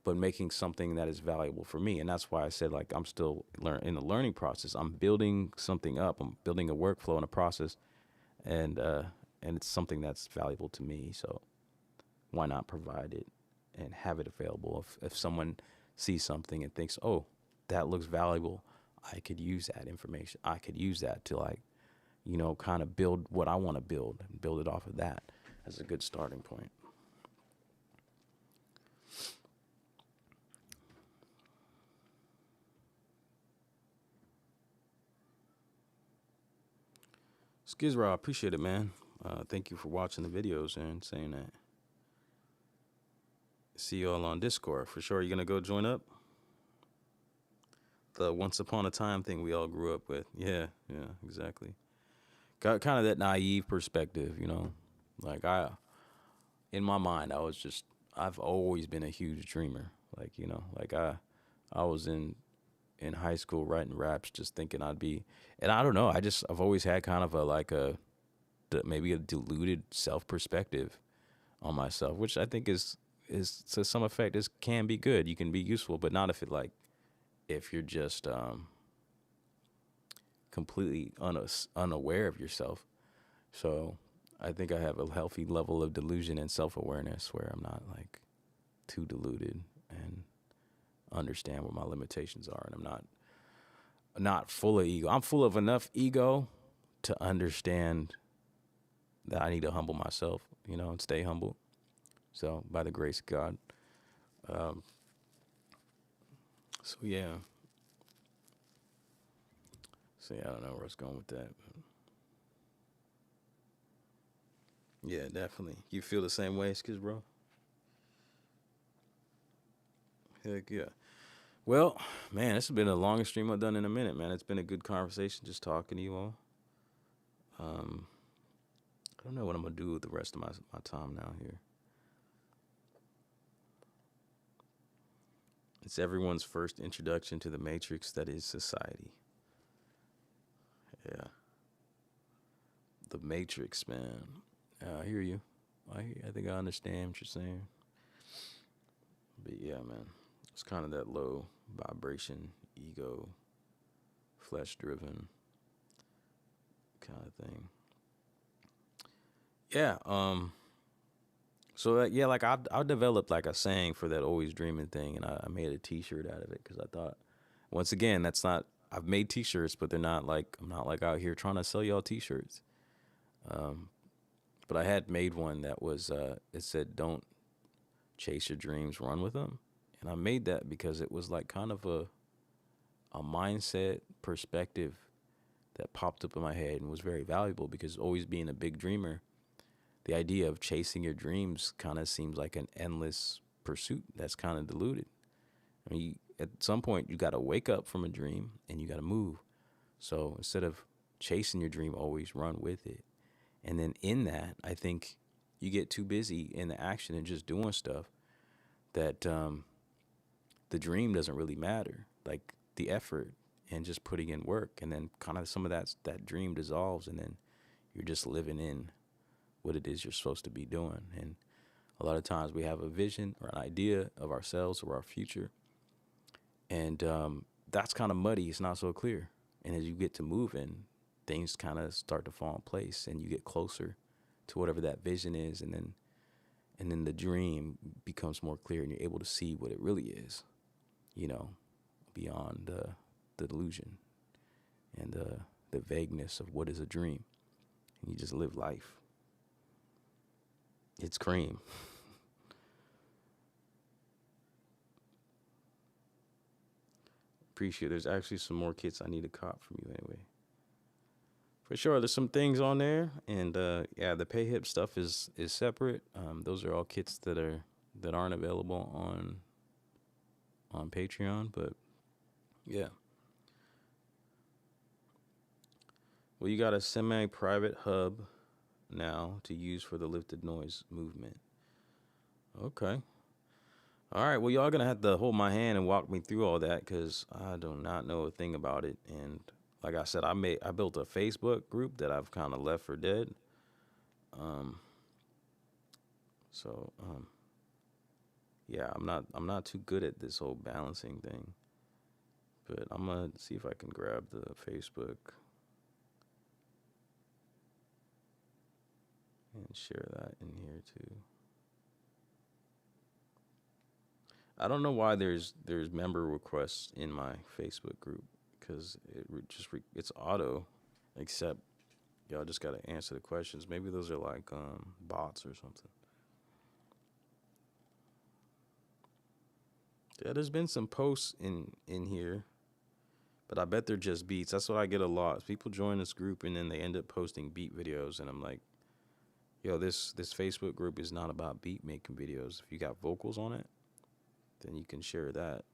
Speaker 1: but making something that is valuable for me. And that's why I said, like, I'm still in the learning process. I'm building something up. I'm building a workflow and a process, and it's something that's valuable to me. So why not provide it and have it available? If someone sees something and thinks, oh, that looks valuable, I could use that information. I could use that to, like, you know, kind of build what I want to build and build it off of that as a good starting point. Skizra, I appreciate it, man. Thank you for watching the videos and saying that. See you all on Discord. For sure, you're going to go join up? The once upon a time thing we all grew up with. Yeah, exactly. Got kind of that naive perspective, you know. Like, in my mind, I've always been a huge dreamer. Like, you know, like I was in high school writing raps just thinking I'd be, and I don't know, I've always had kind of maybe a diluted self perspective on myself, which I think is to some effect can be good. You can be useful, but not if you're just completely unaware of yourself. So I think I have a healthy level of delusion and self-awareness where I'm not like too deluded and understand what my limitations are, and I'm not full of ego. I'm full of enough ego to understand that I need to humble myself, you know, and stay humble. So by the grace of God. So yeah. I don't know where I was going with that. Yeah, definitely. You feel the same way, Skiz, bro? Heck yeah. Well, man, this has been the longest stream I've done in a minute, man. It's been a good conversation just talking to you all. I don't know what I'm going to do with the rest of my time now here. It's everyone's first introduction to the matrix that is society. Yeah. The matrix, man. I hear you. I think I understand what you're saying. But yeah, man. It's kind of that low vibration, ego, flesh-driven kind of thing. Yeah. So that, yeah, like I developed like a saying for that always dreaming thing, and I made a T-shirt out of it because I thought, once again, that's not. I've made T-shirts, but they're not like, I'm not like out here trying to sell y'all T-shirts. But I had made one that was it said, "Don't chase your dreams, run with them," and I made that because it was like kind of a mindset perspective that popped up in my head and was very valuable, because always being a big dreamer, the idea of chasing your dreams kind of seems like an endless pursuit that's kind of diluted. I mean, at some point, you got to wake up from a dream and you got to move. So instead of chasing your dream, always run with it. And then in that, I think you get too busy in the action and just doing stuff that the dream doesn't really matter, like the effort and just putting in work. And then kind of some of that dream dissolves, and then you're just living in what it is you're supposed to be doing. And a lot of times we have a vision or an idea of ourselves or our future, and that's kind of muddy. It's not so clear. And as you get to moving, things kind of start to fall in place, and you get closer to whatever that vision is, and then the dream becomes more clear, and you're able to see what it really is, you know, beyond the delusion and the vagueness of what is a dream. And you just live life. It's cream. Appreciate it. There's actually some more kits I need to cop from you anyway. For sure, there's some things on there, and yeah, the pay hip stuff is separate. Those are all kits that aren't available on Patreon, but yeah. Well, you got a semi-private hub now to use for the lifted noise movement. Okay. All right. Well, y'all gonna have to hold my hand and walk me through all that, because I do not know a thing about it. And like I said, I built a Facebook group that I've kind of left for dead. Yeah, I'm not too good at this whole balancing thing. But I'm gonna see if I can grab the Facebook and share that in here too. I don't know why there's member requests in my Facebook group, because it's auto, except y'all just gotta answer the questions. Maybe those are like bots or something. Yeah, there's been some posts in here, but I bet they're just beats. That's what I get a lot. People join this group and then they end up posting beat videos, and I'm like, yo, this Facebook group is not about beat making videos. If you got vocals on it, then you can share that.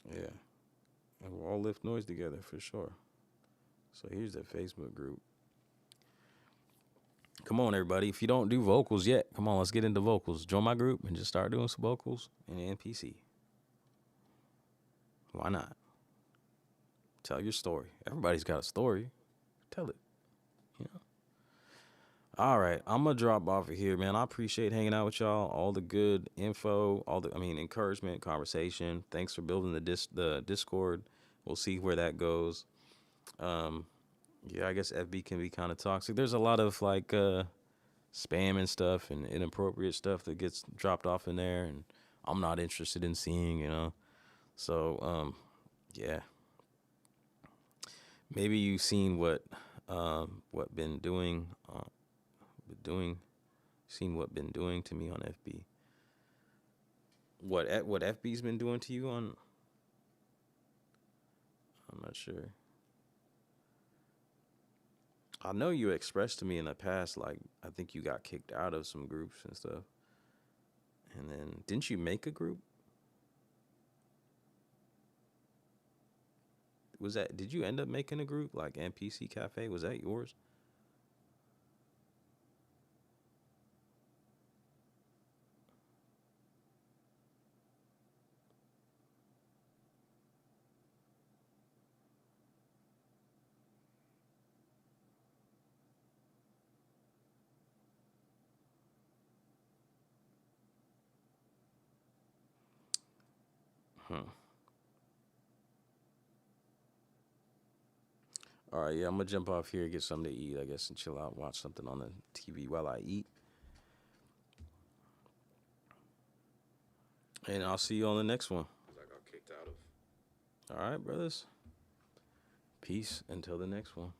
Speaker 1: Yeah. And we'll all lift noise together for sure. So here's the Facebook group. Come on, everybody. If you don't do vocals yet, come on, let's get into vocals. Join my group and just start doing some vocals in MPC. Why not? Tell your story. Everybody's got a story. Tell it. You know? All right, I'm gonna drop off of here, man. I appreciate hanging out with y'all. All the good info, encouragement, conversation. Thanks for building the Discord. We'll see where that goes. Yeah, I guess FB can be kind of toxic. There's a lot of like spam and stuff and inappropriate stuff that gets dropped off in there, and I'm not interested in seeing, you know. So yeah, maybe you've seen what been doing to me on FB. What FB's been doing to you on? I'm not sure. I know you expressed to me in the past, like, I think you got kicked out of some groups and stuff. And then, didn't you make a group? Did you end up making a group, like MPC Cafe? Was that yours? All right, yeah, I'm going to jump off here, get something to eat, I guess, and chill out, watch something on the TV while I eat. And I'll see you on the next one. I got kicked out of. All right, brothers. Peace until the next one.